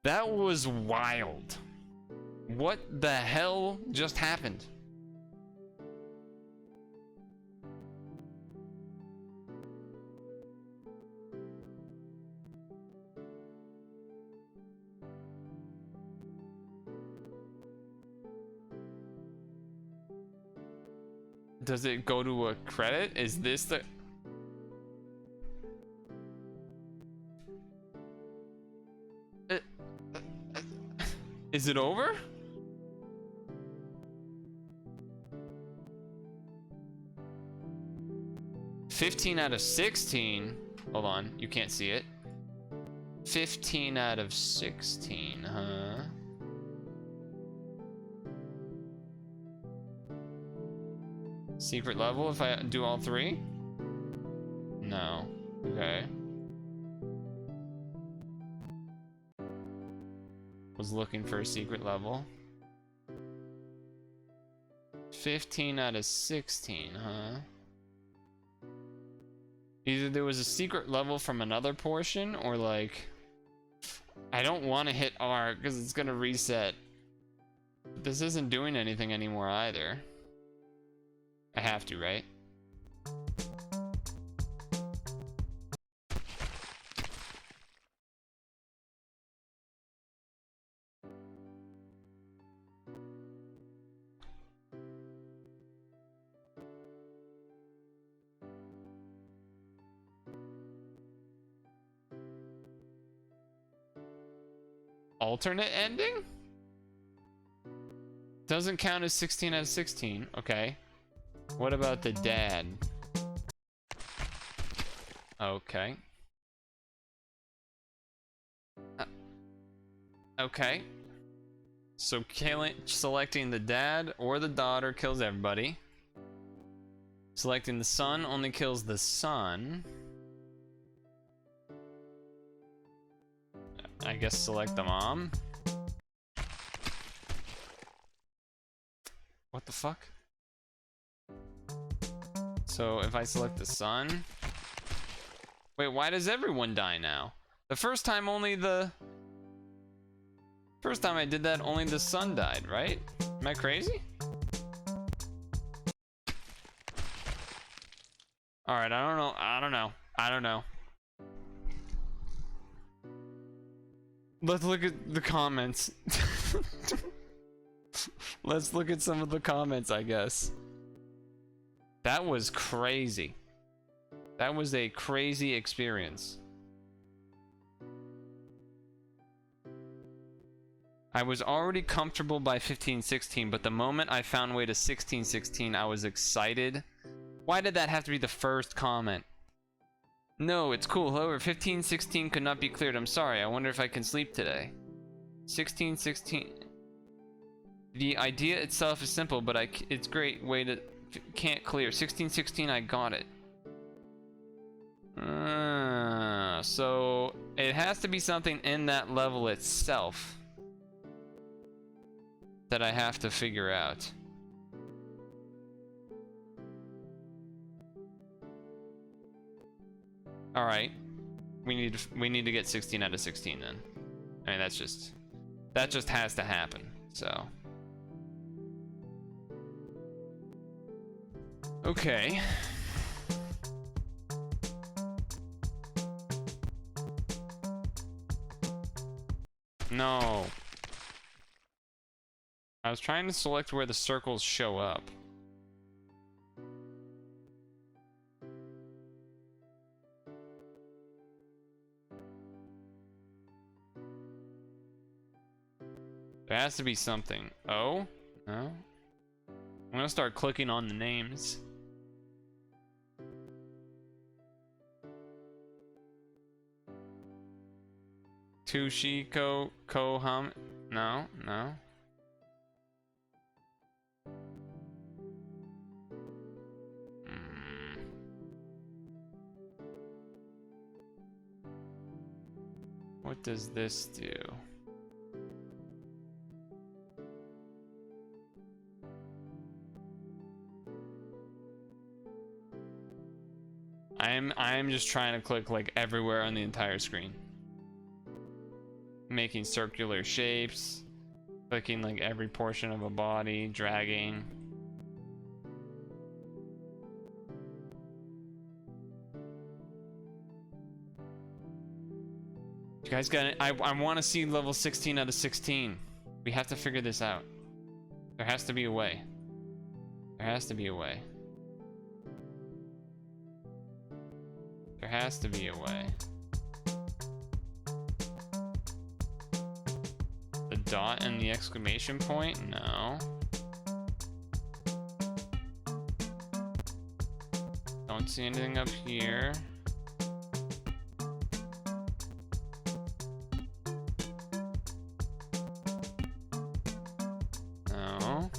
That was wild. What the hell just happened? Does it go to a credit? Is this the... Is it over? $15 out of 16. Hold on, you can't see it. 15 out of 16, huh? Secret level if I do all three? No. Okay. Was looking for a secret level. 15 out of 16, huh? Either there was a secret level from another portion, or like... I don't want to hit R, because it's gonna reset. This isn't doing anything anymore either. I have to, right? Alternate ending? Doesn't count as 16 out of 16. Okay. What about the dad? Okay. Okay. So selecting the dad or the daughter kills everybody. Selecting the son only kills the son. I guess select the mom. What the fuck? So if I select the son... Wait, why does everyone die now? The first time only the... First time I did that, only the son died, right? Am I crazy? Alright, I don't know. Let's look at the comments. Let's look at some of the comments, I guess. That was crazy. That was a crazy experience. I was already comfortable by 15-16, but the moment I found way to 16-16, I was excited. Why did that have to be the first comment? No, it's cool. However, 15-16 could not be cleared. I'm sorry. I wonder if I can sleep today. 16-16. The idea itself is simple, but it's great way to... Can't clear. 16-16, I got it. So it has to be something in that level itself. that I have to figure out. All right, we need to get 16 out of 16 then. I mean, that just has to happen. So okay. No. I was trying to select where the circles show up. There has to be something. Oh? No? I'm gonna start clicking on the names. Tushi, Koham. No, no. What does this do? I'm just trying to click like everywhere on the entire screen. Making circular shapes, clicking like every portion of a body, dragging. You guys got it? I want to see level 16 out of 16. We have to figure this out. There has to be a way. There has to be a way. There has to be a way. The dot and the exclamation point? No. Don't see anything up here. No.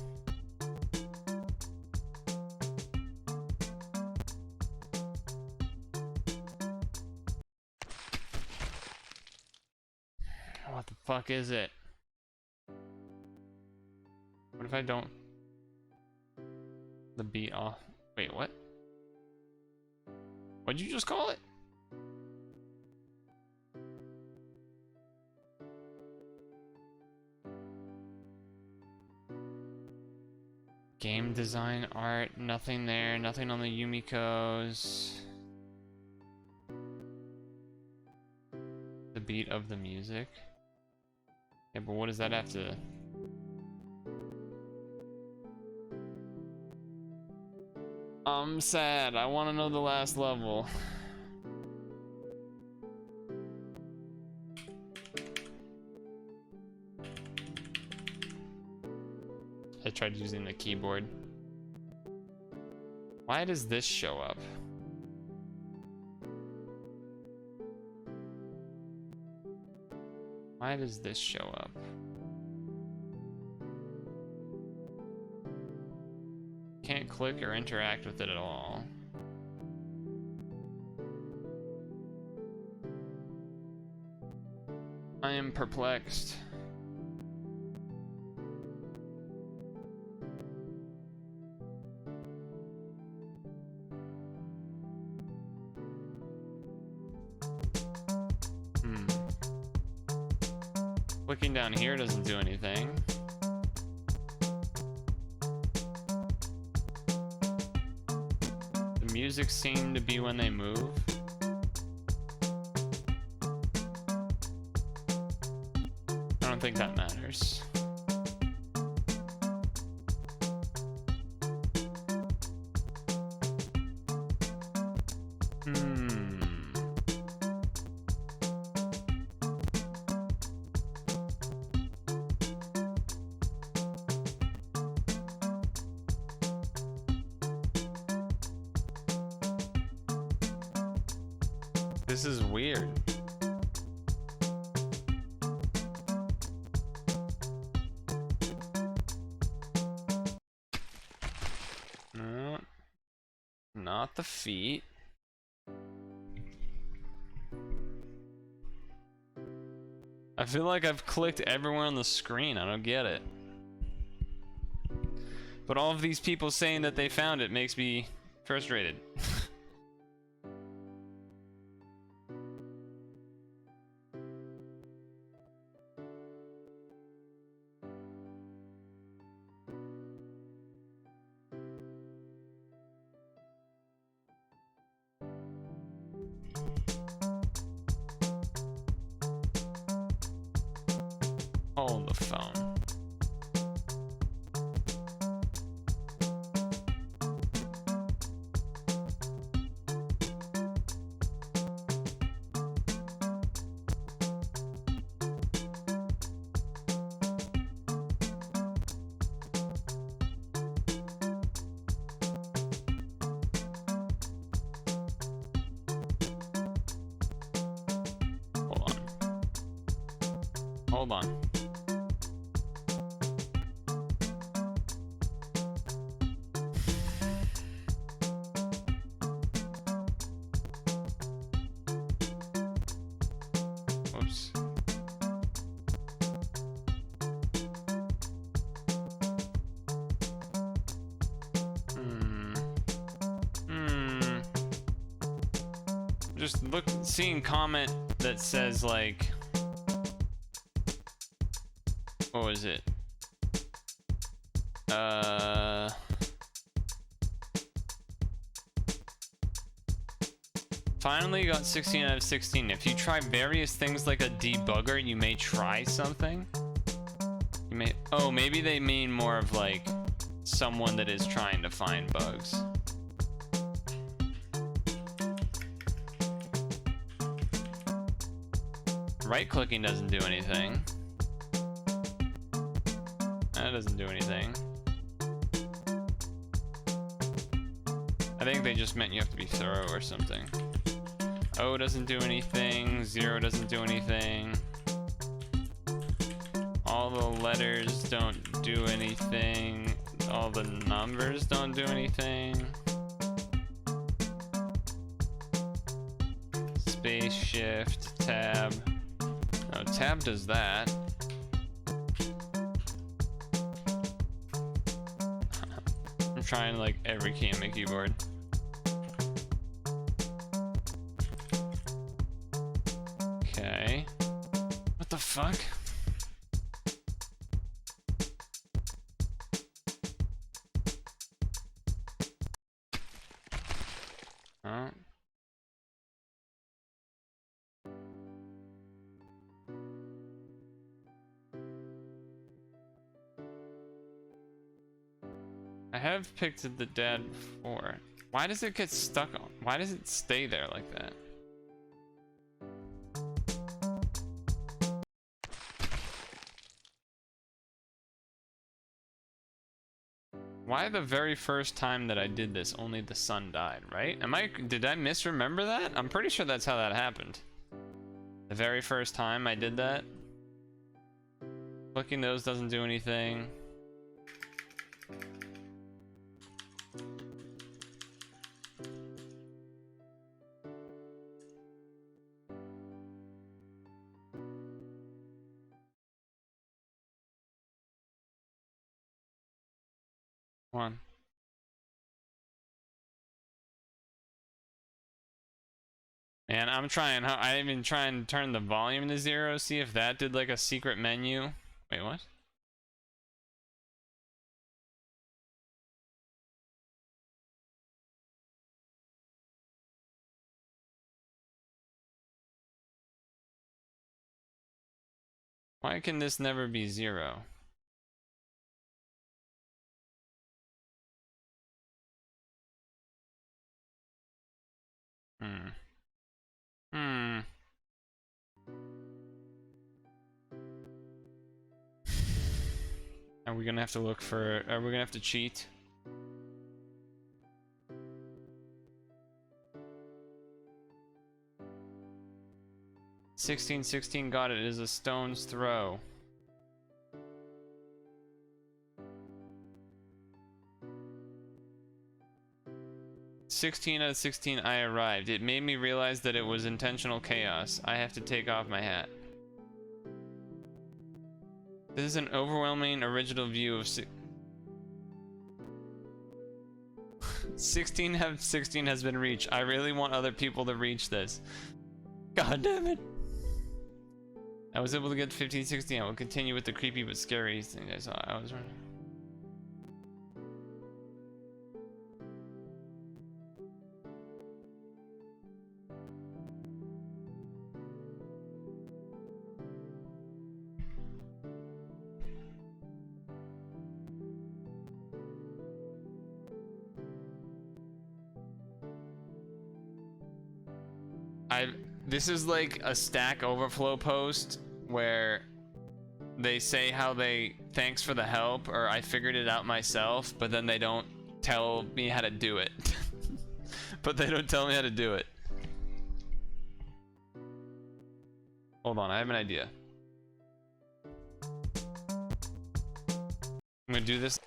What the fuck is it? What if I don't? The beat off. Wait, what? What'd you just call it? Game design, art, nothing there, nothing on the Yumiko's. The beat of the music. Yeah, but what does that have to... I'm sad. I want to know the last level. I tried using the keyboard. Why does this show up? Why does this show up? Can't click or interact with it at all. I am perplexed. Clicking down here doesn't do anything. The music seemed to be when they move. I don't think that matters. This is weird. No, not the feet. I feel like I've clicked everywhere on the screen. I don't get it. But all of these people saying that they found it makes me frustrated. Hold the phone. Hold on. Hold on. Whoops. Just seeing comment that says like, what was it? Finally got 16 out of 16. If you try various things like a debugger, you may try something. You may, oh, maybe they mean more of like someone that is trying to find bugs. Right-clicking doesn't do anything. That doesn't do anything. I think they just meant you have to be thorough or something. O doesn't do anything. 0 doesn't do anything. All the letters don't do anything. All the numbers don't do anything. Space, shift, tab. No, tab does that. I'm trying like every key on my keyboard. Okay. What the fuck? Huh? I have picked the dad before. Why does it get stuck on? Why does it stay there like that? Why the very first time that I did this, only the son died, right? Did I misremember that? I'm pretty sure that's how that happened. The very first time I did that. Clicking those doesn't do anything. One. Man, I'm trying. I even try and turn the volume to 0. See if that did like a secret menu. Wait, what? Why can this never be 0? Are we gonna have to look for, are we gonna have to cheat? (1616) got it. It is a stone's throw. (16 out of 16) I arrived. It made me realize that it was intentional chaos. I have to take off my hat. This is an overwhelming original view of 16 has been reached. I really want other people to reach this. God damn it. I was able to get 15, 16. I will continue with the creepy but scary thing I saw. I was running. This is like a Stack Overflow post where they say how they thanks for the help or I figured it out myself, but then they don't tell me how to do it. But they don't tell me how to do it. Hold on, I have an idea. I'm gonna do this.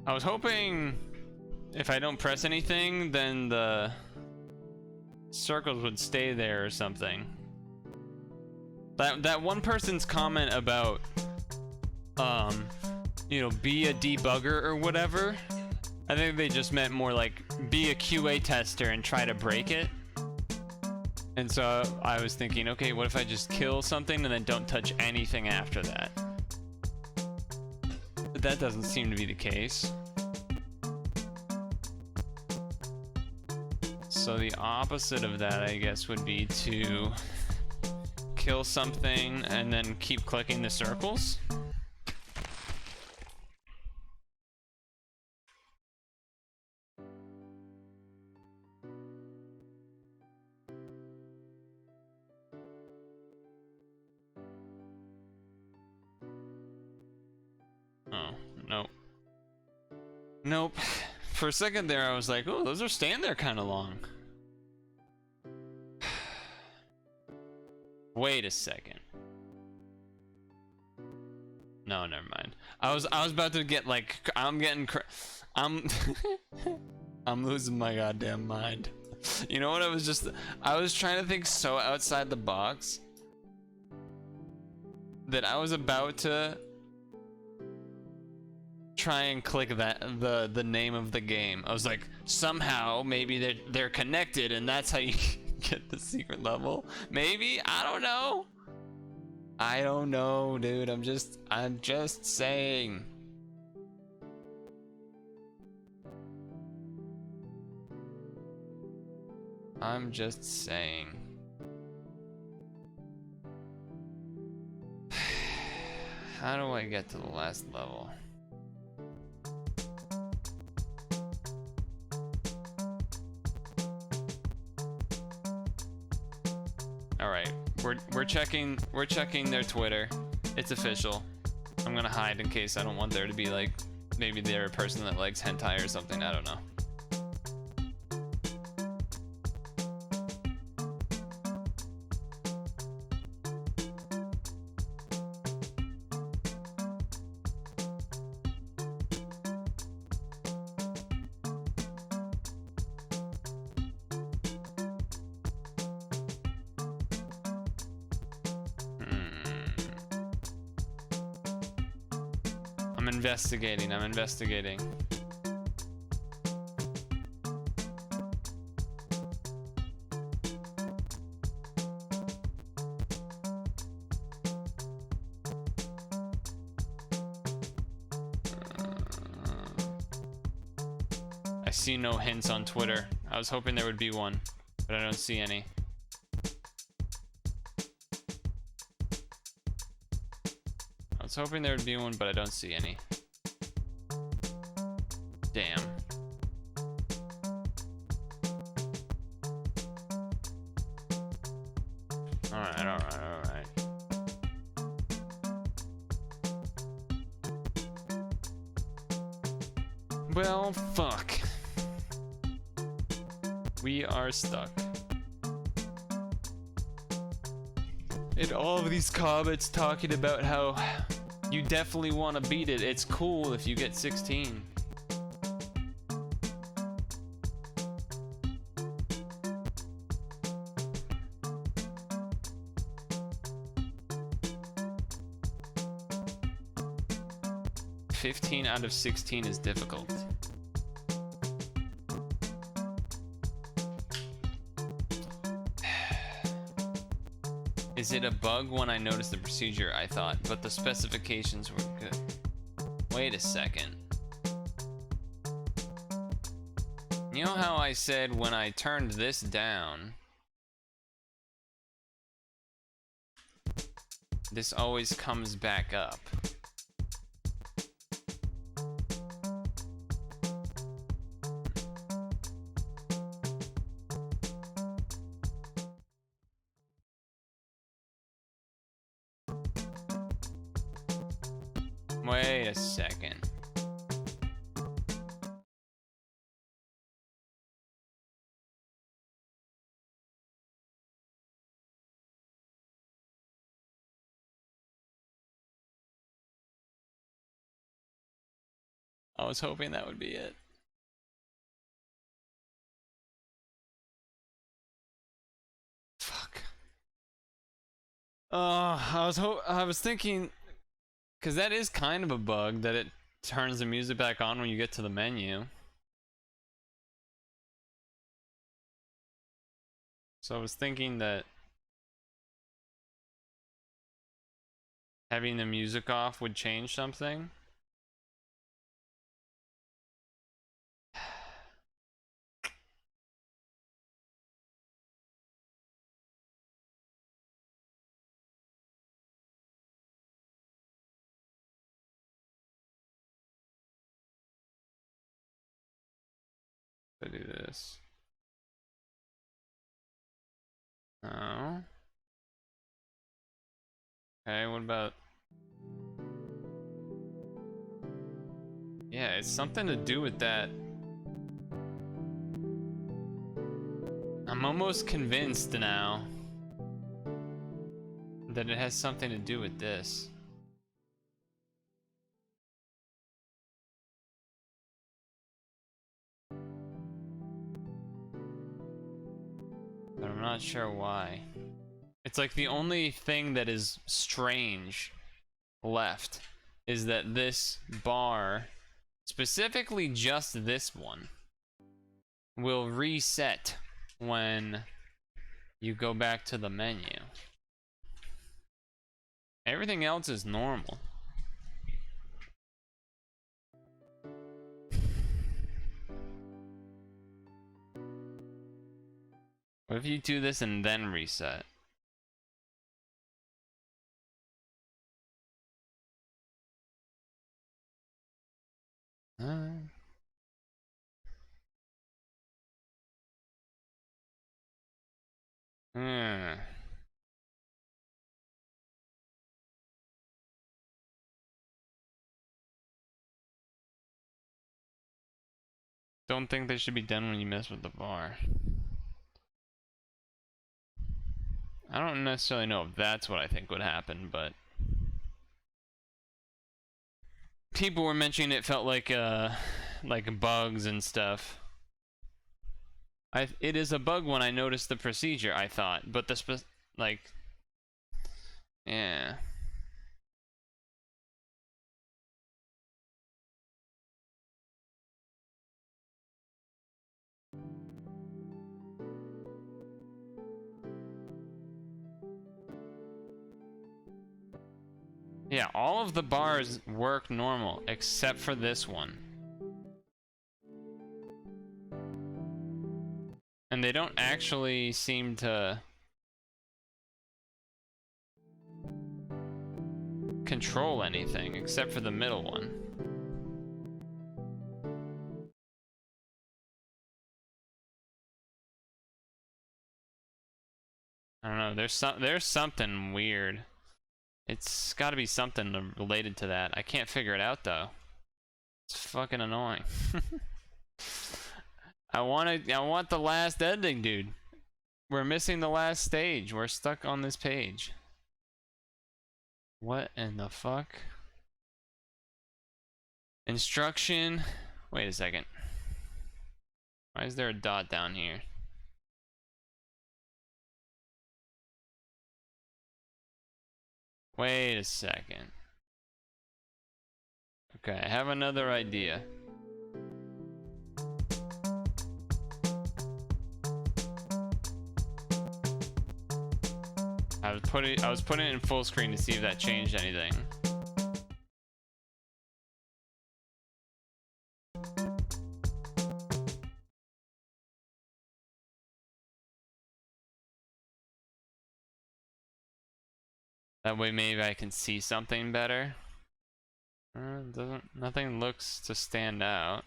I was hoping if I don't press anything, then the circles would stay there or something. That one person's comment about, you know, be a debugger or whatever, I think they just meant more like be a QA tester and try to break it. And so I was thinking, okay, what if I just kill something and then don't touch anything after that? But that doesn't seem to be the case. So the opposite of that, I guess, would be to kill something and then keep clicking the circles. Oh, nope. Nope. For a second there, I was like, oh, those are staying there kind of long. Wait a second. No, never mind. I was about to get like, I'm losing my goddamn mind. You know what? I was trying to think so outside the box that I was about to try and click that the name of the game. I was like, somehow maybe they're connected and that's how you get the secret level. Maybe, I don't know. I don't know, dude. I'm just saying. I'm just saying. How do I get to the last level? Alright, we're checking their Twitter. It's official. I'm gonna hide in case I don't want there to be like, maybe they're a person that likes hentai or something, I don't know. I'm investigating. I'm investigating. I see no hints on Twitter. I was hoping there would be one, but I don't see any. I was hoping there would be one, but I don't see any. Damn. Alright, alright, alright. Well, fuck. We are stuck. And all of these comments talking about how you definitely want to beat it. It's cool if you get 16. "15 out of 16 is difficult." Is it a bug when I noticed the procedure? I thought, but the specifications were good. Wait a second. You know how I said when I turned this down, this always comes back up? Wait a second. I was hoping that would be it. Fuck. I was thinking, because that is kind of a bug, that it turns the music back on when you get to the menu. So I was thinking that having the music off would change something. I do this. Oh. Okay, what about... Yeah, it's something to do with that. I'm almost convinced now that it has something to do with this. But I'm not sure why. It's like the only thing that is strange left is that this bar, specifically just this one, will reset when you go back to the menu. Everything else is normal. What if you do this and then reset? Hmm. Don't think they should be done when you mess with the bar. I don't necessarily know if that's what I think would happen, but people were mentioning it felt like bugs and stuff. It is a bug when I noticed the procedure, I thought, but yeah. Yeah, all of the bars work normal, except for this one. And they don't actually seem to control anything, except for the middle one. I don't know, there's something weird. It's gotta be something related to that. I can't figure it out though. It's fucking annoying. I want the last ending, dude. We're missing the last stage. We're stuck on this page. What in the fuck? Instruction. Wait a second. Why is there a dot down here? Wait a second. Okay, I have another idea. I was putting it in full screen to see if that changed anything. That way maybe I can see something better. Nothing looks to stand out.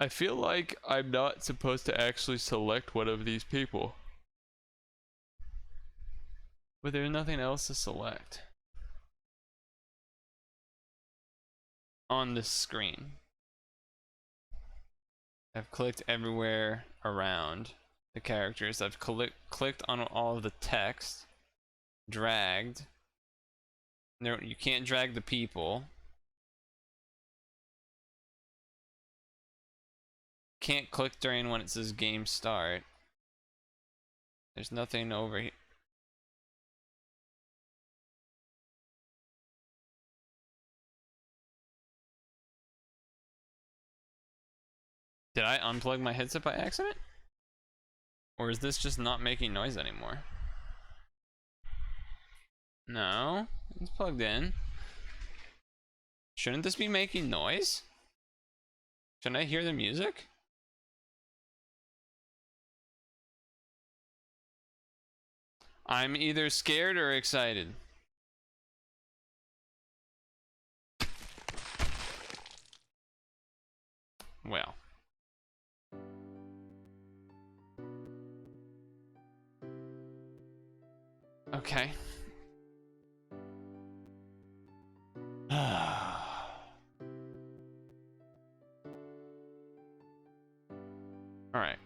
I feel like I'm not supposed to actually select one of these people. But there's nothing else to select on this screen. I've clicked everywhere around the characters. I've clicked on all of the text, dragged. No, you can't drag the people. Can't click during when it says game start. There's nothing over here. Did I unplug my headset by accident? Or is this just not making noise anymore? No, it's plugged in. Shouldn't this be making noise? Shouldn't I hear the music? I'm either scared or excited. Well. Okay. All right.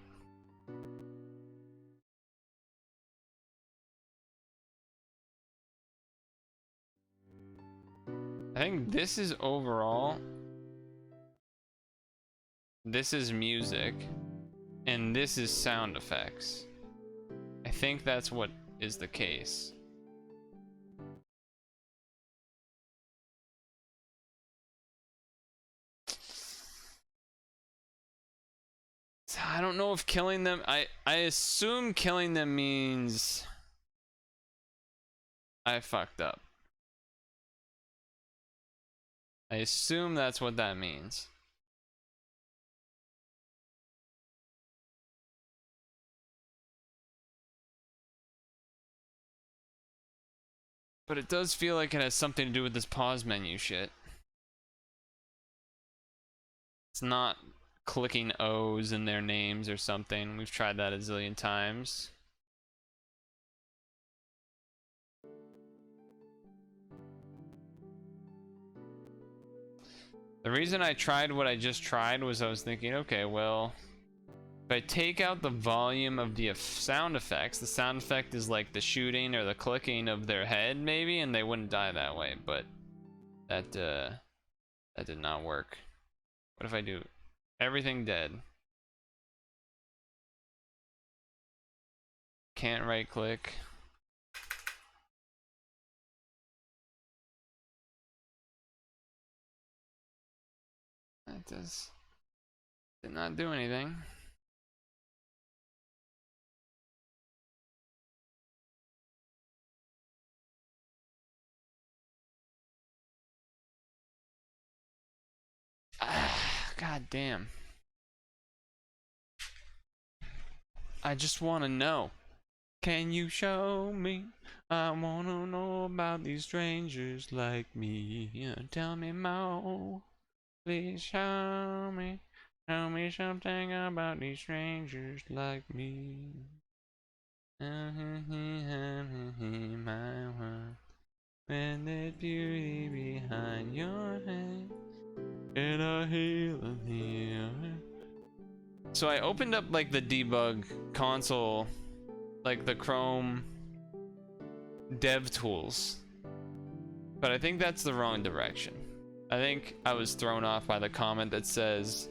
I think this is overall. This is music. And this is sound effects. I think that's what is the case. I don't know if killing them, I assume killing them means I fucked up. I assume that's what that means. But it does feel like it has something to do with this pause menu shit. It's not clicking O's in their names or something. We've tried that a zillion times. The reason I tried what I just tried was I was thinking, okay, well, if I take out the volume of the sound effects, the sound effect is like the shooting or the clicking of their head maybe, and they wouldn't die that way, but that did not work. What if I do everything dead? Can't right click. That did not do anything. God damn. I just want to know. Can you show me? I want to know about these strangers like me. Yeah, tell me more. Please show me. Tell me something about these strangers like me. My world. When there's beauty behind your head. And I heal and heal. So I opened up like the debug console, like the Chrome dev tools, but I think that's the wrong direction. I think I was thrown off by the comment that says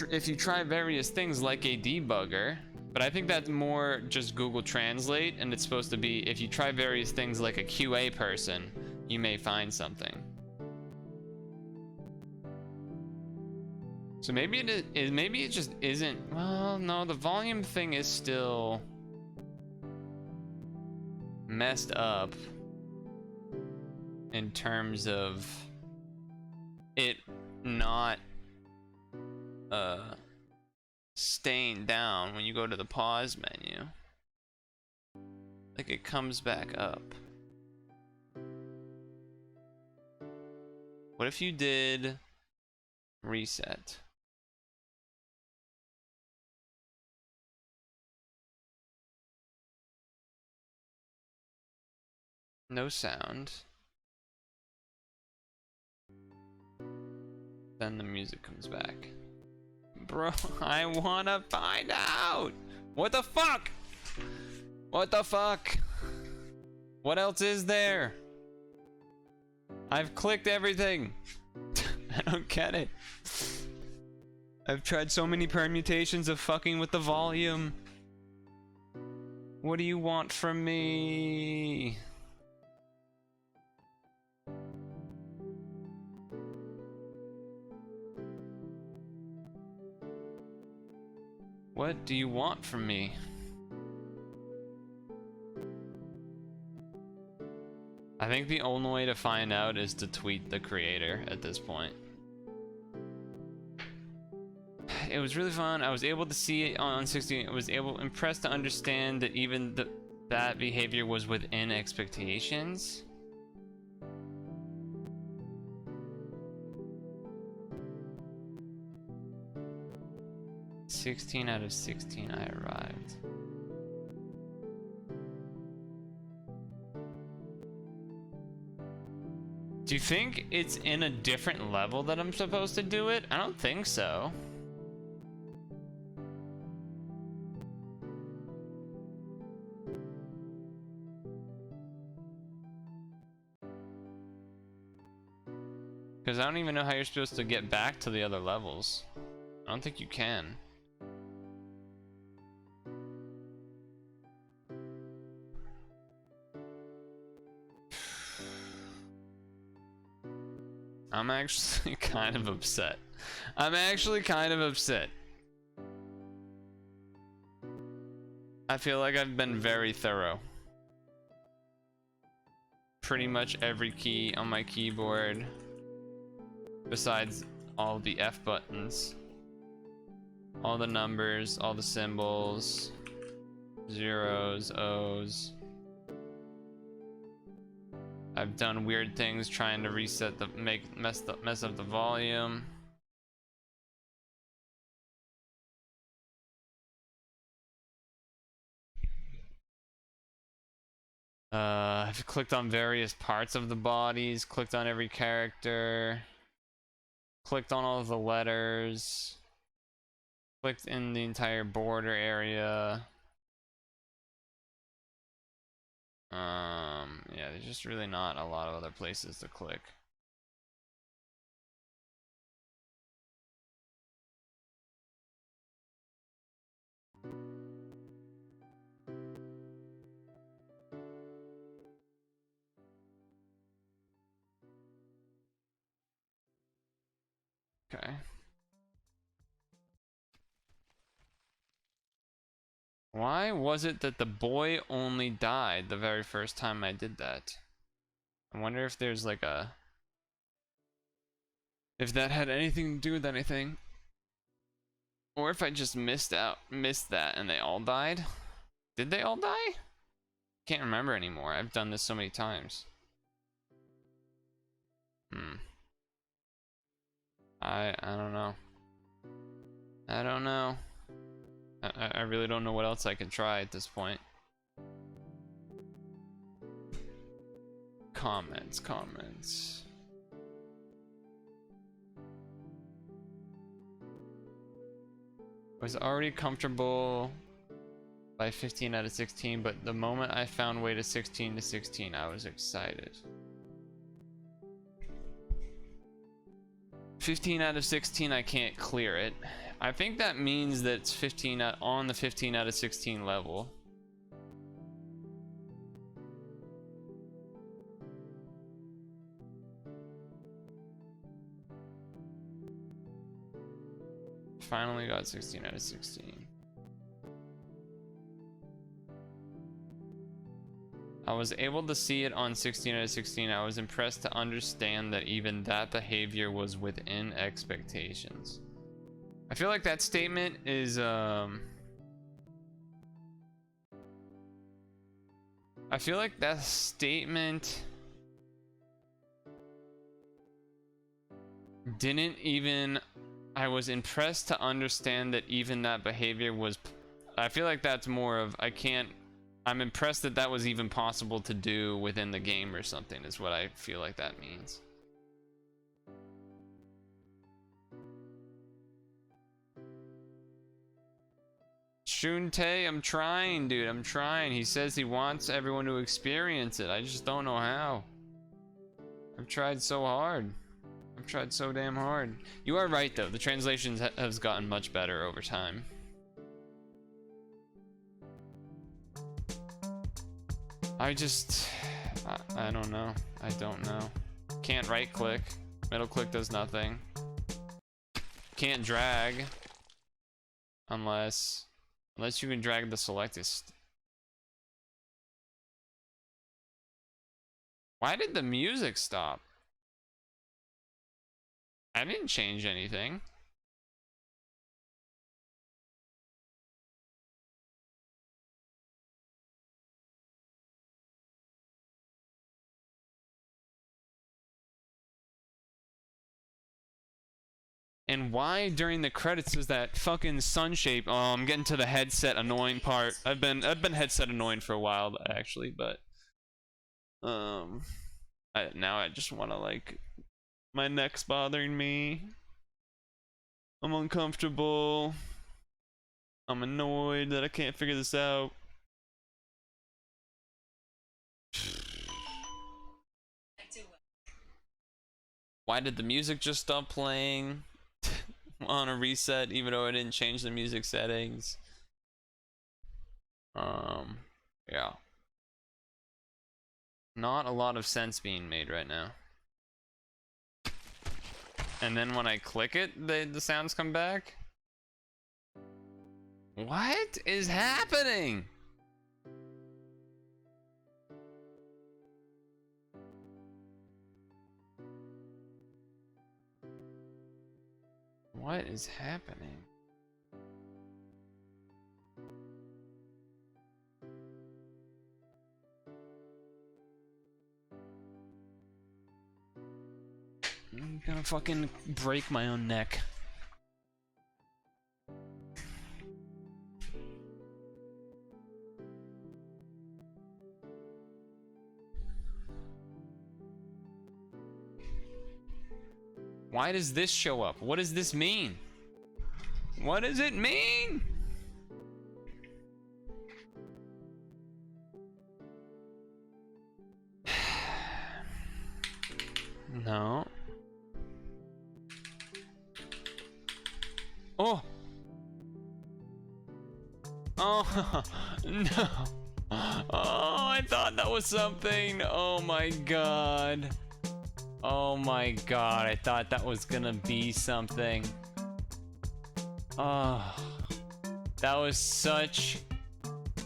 if you try various things like a debugger, but I think that's more just Google Translate, and it's supposed to be if you try various things like a QA person, you may find something. So maybe it is, maybe it just isn't. Well, no, the volume thing is still messed up in terms of it not staying down when you go to the pause menu. Like it comes back up. What if you did reset? No sound. Then the music comes back. Bro, I wanna find out! What the fuck? What the fuck? What else is there? I've clicked everything. I don't get it. I've tried so many permutations of fucking with the volume. What do you want from me? What do you want from me? I think the only way to find out is to tweet the creator at this point. It was really fun. I was able to see it on 16. I was impressed to understand that even that behavior was within expectations. "16 out of 16 I arrived." Do you think it's in a different level that I'm supposed to do it? I don't think so. Because I don't even know how you're supposed to get back to the other levels. I don't think you can. I'm actually kind of upset. I'm actually kind of upset. I feel like I've been very thorough. Pretty much every key on my keyboard, besides all the F buttons, all the numbers, all the symbols, zeros, O's. I've done weird things trying to reset the mess up the volume. I've clicked on various parts of the bodies, clicked on every character, clicked on all of the letters, clicked in the entire border area. Yeah, there's just really not a lot of other places to click. Okay. Why was it that the boy only died the very first time I did that? I wonder if there's like a... if that had anything to do with anything. Or if I just missed that and they all died. Did they all die? Can't remember anymore. I've done this so many times. I don't know. I don't know. I really don't know what else I can try at this point. Comments. Was already comfortable by 15 out of 16, but the moment I found way to 16 to 16, I was excited. 15 out of 16, I can't clear it. I think that means that it's 15 on the 15 out of 16 level. Finally got 16 out of 16. I was able to see it on 16 out of 16. I was impressed to understand that even that behavior was within expectations. I feel like that statement is I feel like that statement didn't even... I was impressed to understand that even that behavior was... I feel like that's more of I'm impressed that that was even possible to do within the game or something, is what I feel like that means. Shunte, I'm trying, dude. I'm trying. He says he wants everyone to experience it. I just don't know how. I've tried so hard. I've tried so damn hard. You are right, though. The translations has gotten much better over time. I don't know. I don't know. Can't right click. Middle click does nothing. Can't drag. Unless you can drag the selectist. Why did the music stop? I didn't change anything. And why during the credits is that fucking sun shape? Oh, I'm getting to the headset annoying part. I've been headset annoying for a while actually, but now I just want to, like, my neck's bothering me. I'm uncomfortable. I'm annoyed that I can't figure this out. Why did the music just stop playing? On a reset, even though I didn't change the music settings. Yeah. Not a lot of sense being made right now. And then when I click it, the sounds come back? What is happening? What is happening? I'm gonna fucking break my own neck. Why does this show up? What does this mean? What does it mean? No. Oh. Oh, no. Oh, I thought that was something. Oh my god. Oh my god, I thought that was gonna be something. Oh, that was such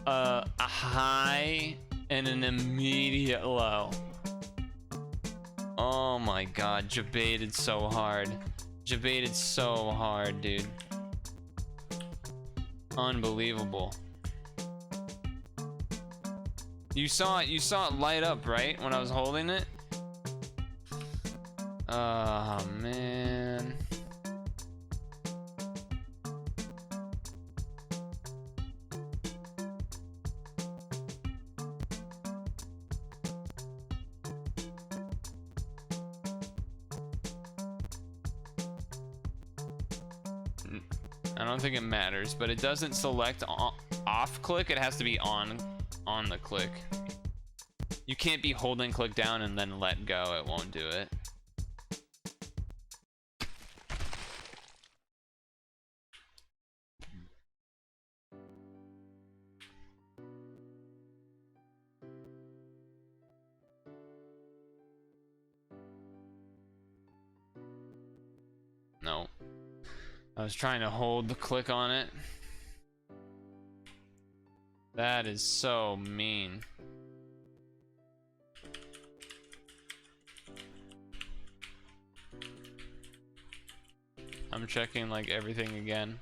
a high and an immediate low. Oh my god, jebaited so hard. Jebaited so hard, dude. Unbelievable. You saw it light up, right? When I was holding it? Oh man. I don't think it matters, but it doesn't select off click. It has to be on the click. You can't be holding click down and then let go. It won't do it. No. I was trying to hold the click on it. That is so mean. I'm checking like everything again.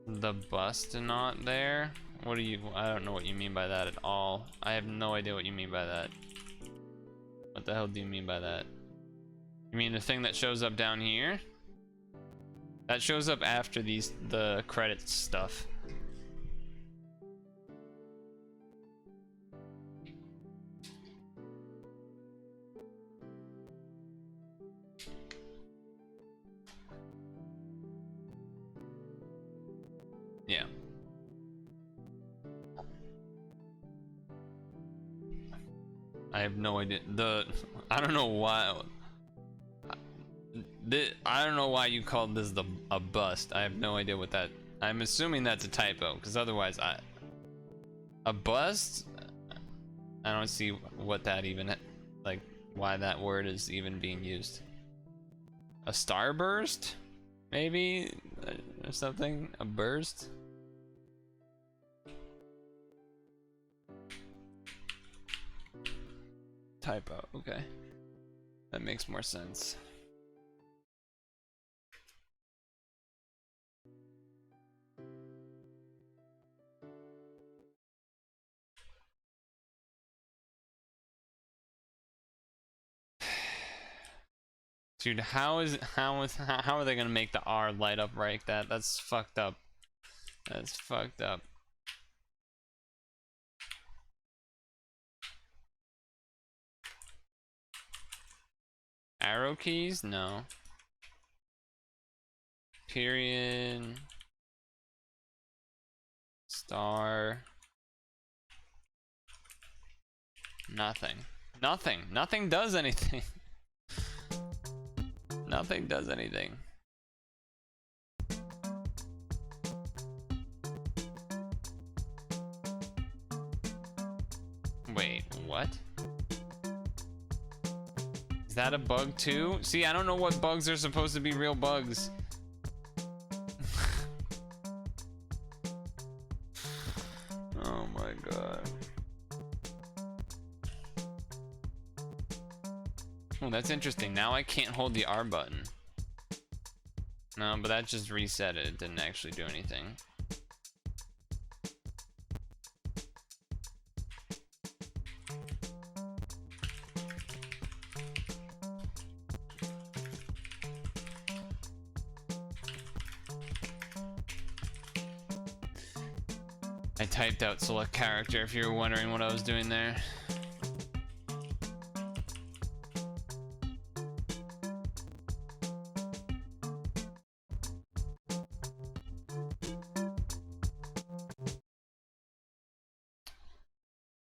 The bust not there? What do you, I don't know what you mean by that at all. I have no idea what you mean by that. What the hell do you mean by that? You mean the thing that shows up down here? That shows up after the credits stuff. Yeah. I have no idea. I don't know why. I don't know why you called this a bust. I have no idea what that. I'm assuming that's a typo, because otherwise, a bust. I don't see what that even, like, why that word is even being used. A starburst, maybe, or something. A burst. Typo. Okay, that makes more sense. Dude, how are they gonna make the R light up like that? That's fucked up. That's fucked up. Arrow keys? No. Period. Star. Nothing. Nothing. Nothing does anything. Nothing does anything. Wait, what? Is that a bug too? See, I don't know what bugs are supposed to be real bugs. Oh my god. Oh, that's interesting. Now I can't hold the R button. No, but that just reset it. It didn't actually do anything. I typed out select character if you were wondering what I was doing there.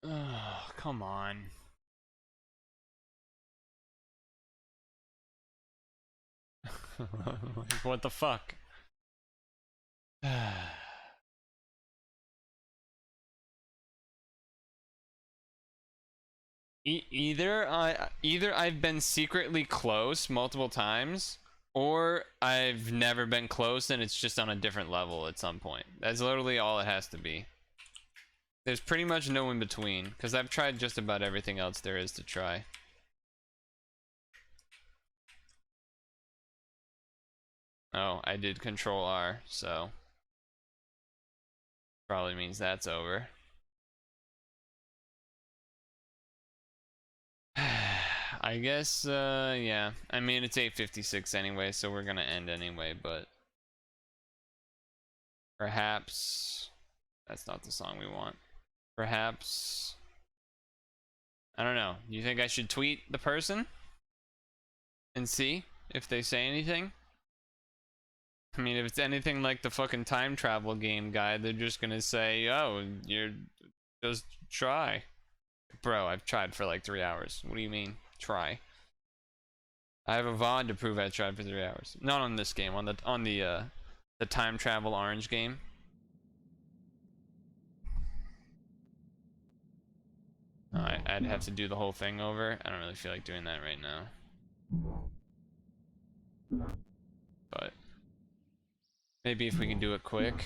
Oh, come on. Like, what the fuck? Either I've been secretly close multiple times, or I've never been close and it's just on a different level at some point. That's literally all it has to be. There's pretty much no in between, because I've tried just about everything else there is to try. Oh, I did Control R, so probably means that's over. I guess, yeah. I mean, it's 8:56 anyway, so we're gonna end anyway, but perhaps that's not the song we want. Perhaps, I don't know. You think I should tweet the person and see if they say anything? I mean, if it's anything like the fucking time travel game guy, they're just gonna say, oh, you're just try. Bro, I've tried for like 3 hours. What do you mean, try? I have a VOD to prove I tried for 3 hours. Not on this game, on the time travel orange game. I'd have to do the whole thing over. I don't really feel like doing that right now. But maybe if we can do it quick.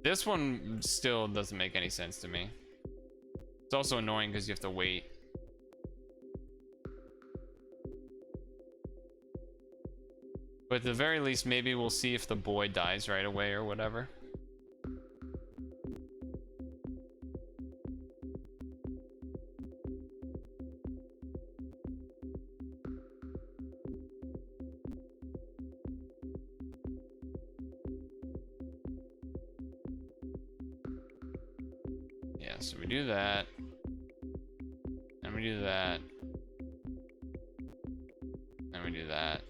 This one still doesn't make any sense to me. It's also annoying because you have to wait. But at the very least, maybe we'll see if the boy dies right away or whatever. Yeah, so we do that. And we do that. And we do that.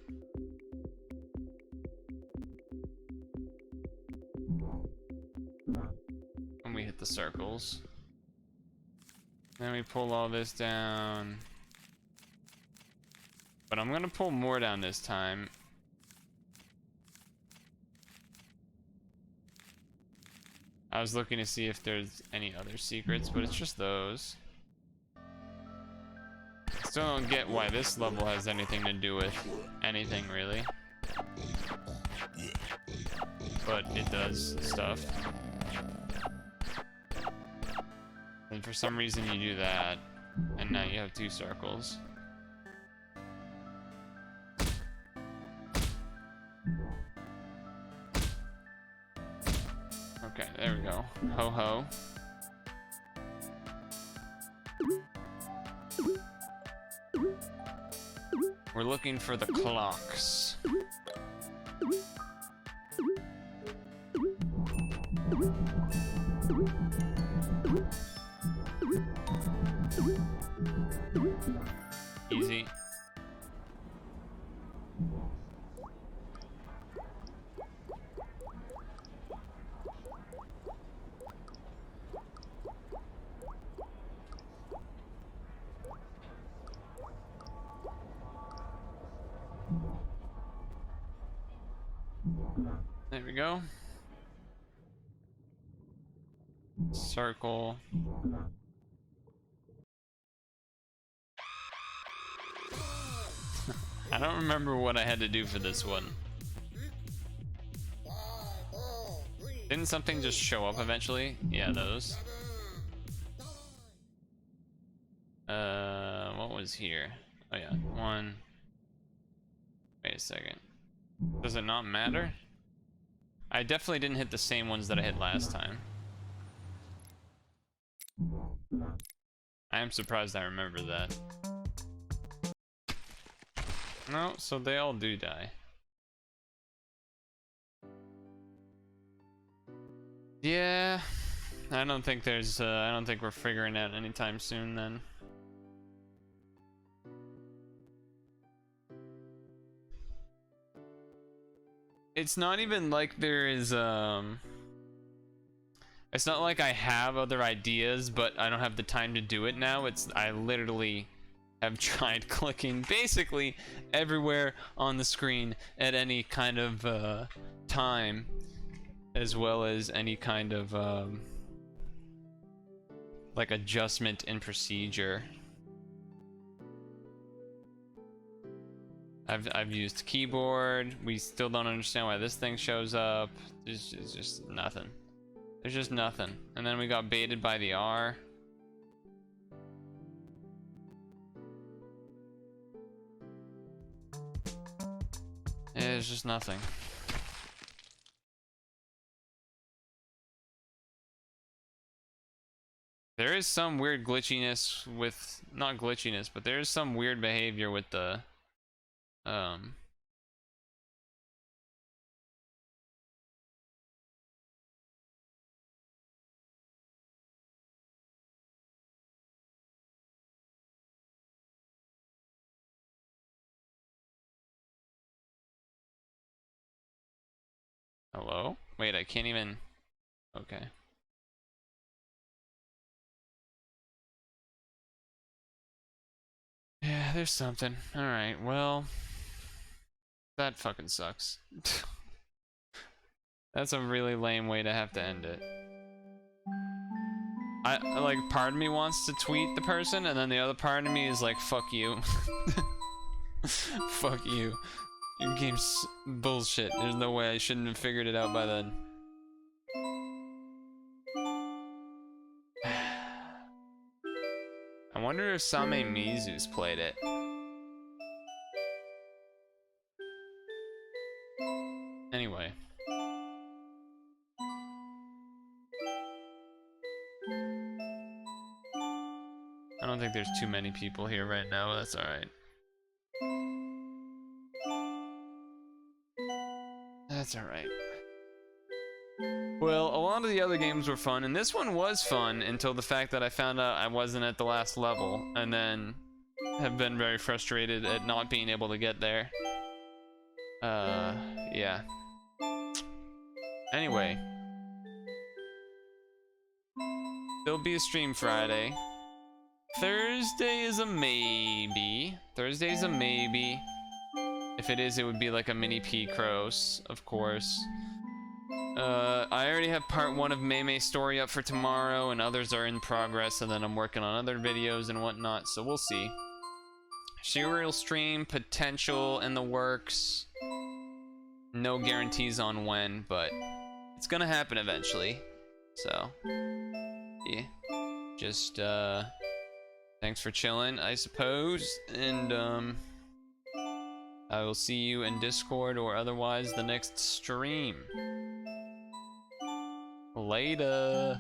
And we hit the circles. Then we pull all this down. But I'm gonna pull more down this time. I was looking to see if there's any other secrets, but it's just those. Still don't get why this level has anything to do with anything, really. But it does stuff. And for some reason you do that, and now you have 2 circles. Okay, there we go. Ho ho. We're looking for the clocks. Easy. There we go. Circle. I don't remember what I had to do for this one. Didn't something just show up eventually? Yeah, those. What was here? Oh yeah, 1. Wait a second. Does it not matter? I definitely didn't hit the same ones that I hit last time. I am surprised I remember that. No, so they all do die. Yeah, I don't think there's, I don't think we're figuring out anytime soon then. It's not even like there is, it's not like I have other ideas, but I don't have the time to do it now. I literally have tried clicking basically everywhere on the screen at any kind of time, as well as any kind of like adjustment in procedure. I've used keyboard. We still don't understand why this thing shows up. There's just nothing. There's just nothing. And then we got baited by the R. Yeah, there's just nothing. There is some weird glitchiness with, not glitchiness, but there is some weird behavior with the hello? Wait, I can't even, okay. Yeah, there's something. Alright, well, that fucking sucks. That's a really lame way to have to end it. I like, part of me wants to tweet the person, and then the other part of me is like, fuck you. Fuck you. Your game's bullshit. There's no way I shouldn't have figured it out by then. I wonder if Same Mizu's played it. Anyway. I don't think there's too many people here right now, but that's alright. That's alright. Well, a lot of the other games were fun, and this one was fun until the fact that I found out I wasn't at the last level, and then have been very frustrated at not being able to get there. Yeah. Anyway. There'll be a stream Friday. Thursday is a maybe. Thursday's a maybe. If it is, it would be like a mini P-Cross, of course. I already have part 1 of Maymay's story up for tomorrow, and others are in progress, and then I'm working on other videos and whatnot, so we'll see. Serial stream, potential in the works. No guarantees on when, but it's gonna happen eventually. So, yeah. Just, thanks for chilling, I suppose, and, I will see you in Discord or otherwise the next stream. Later.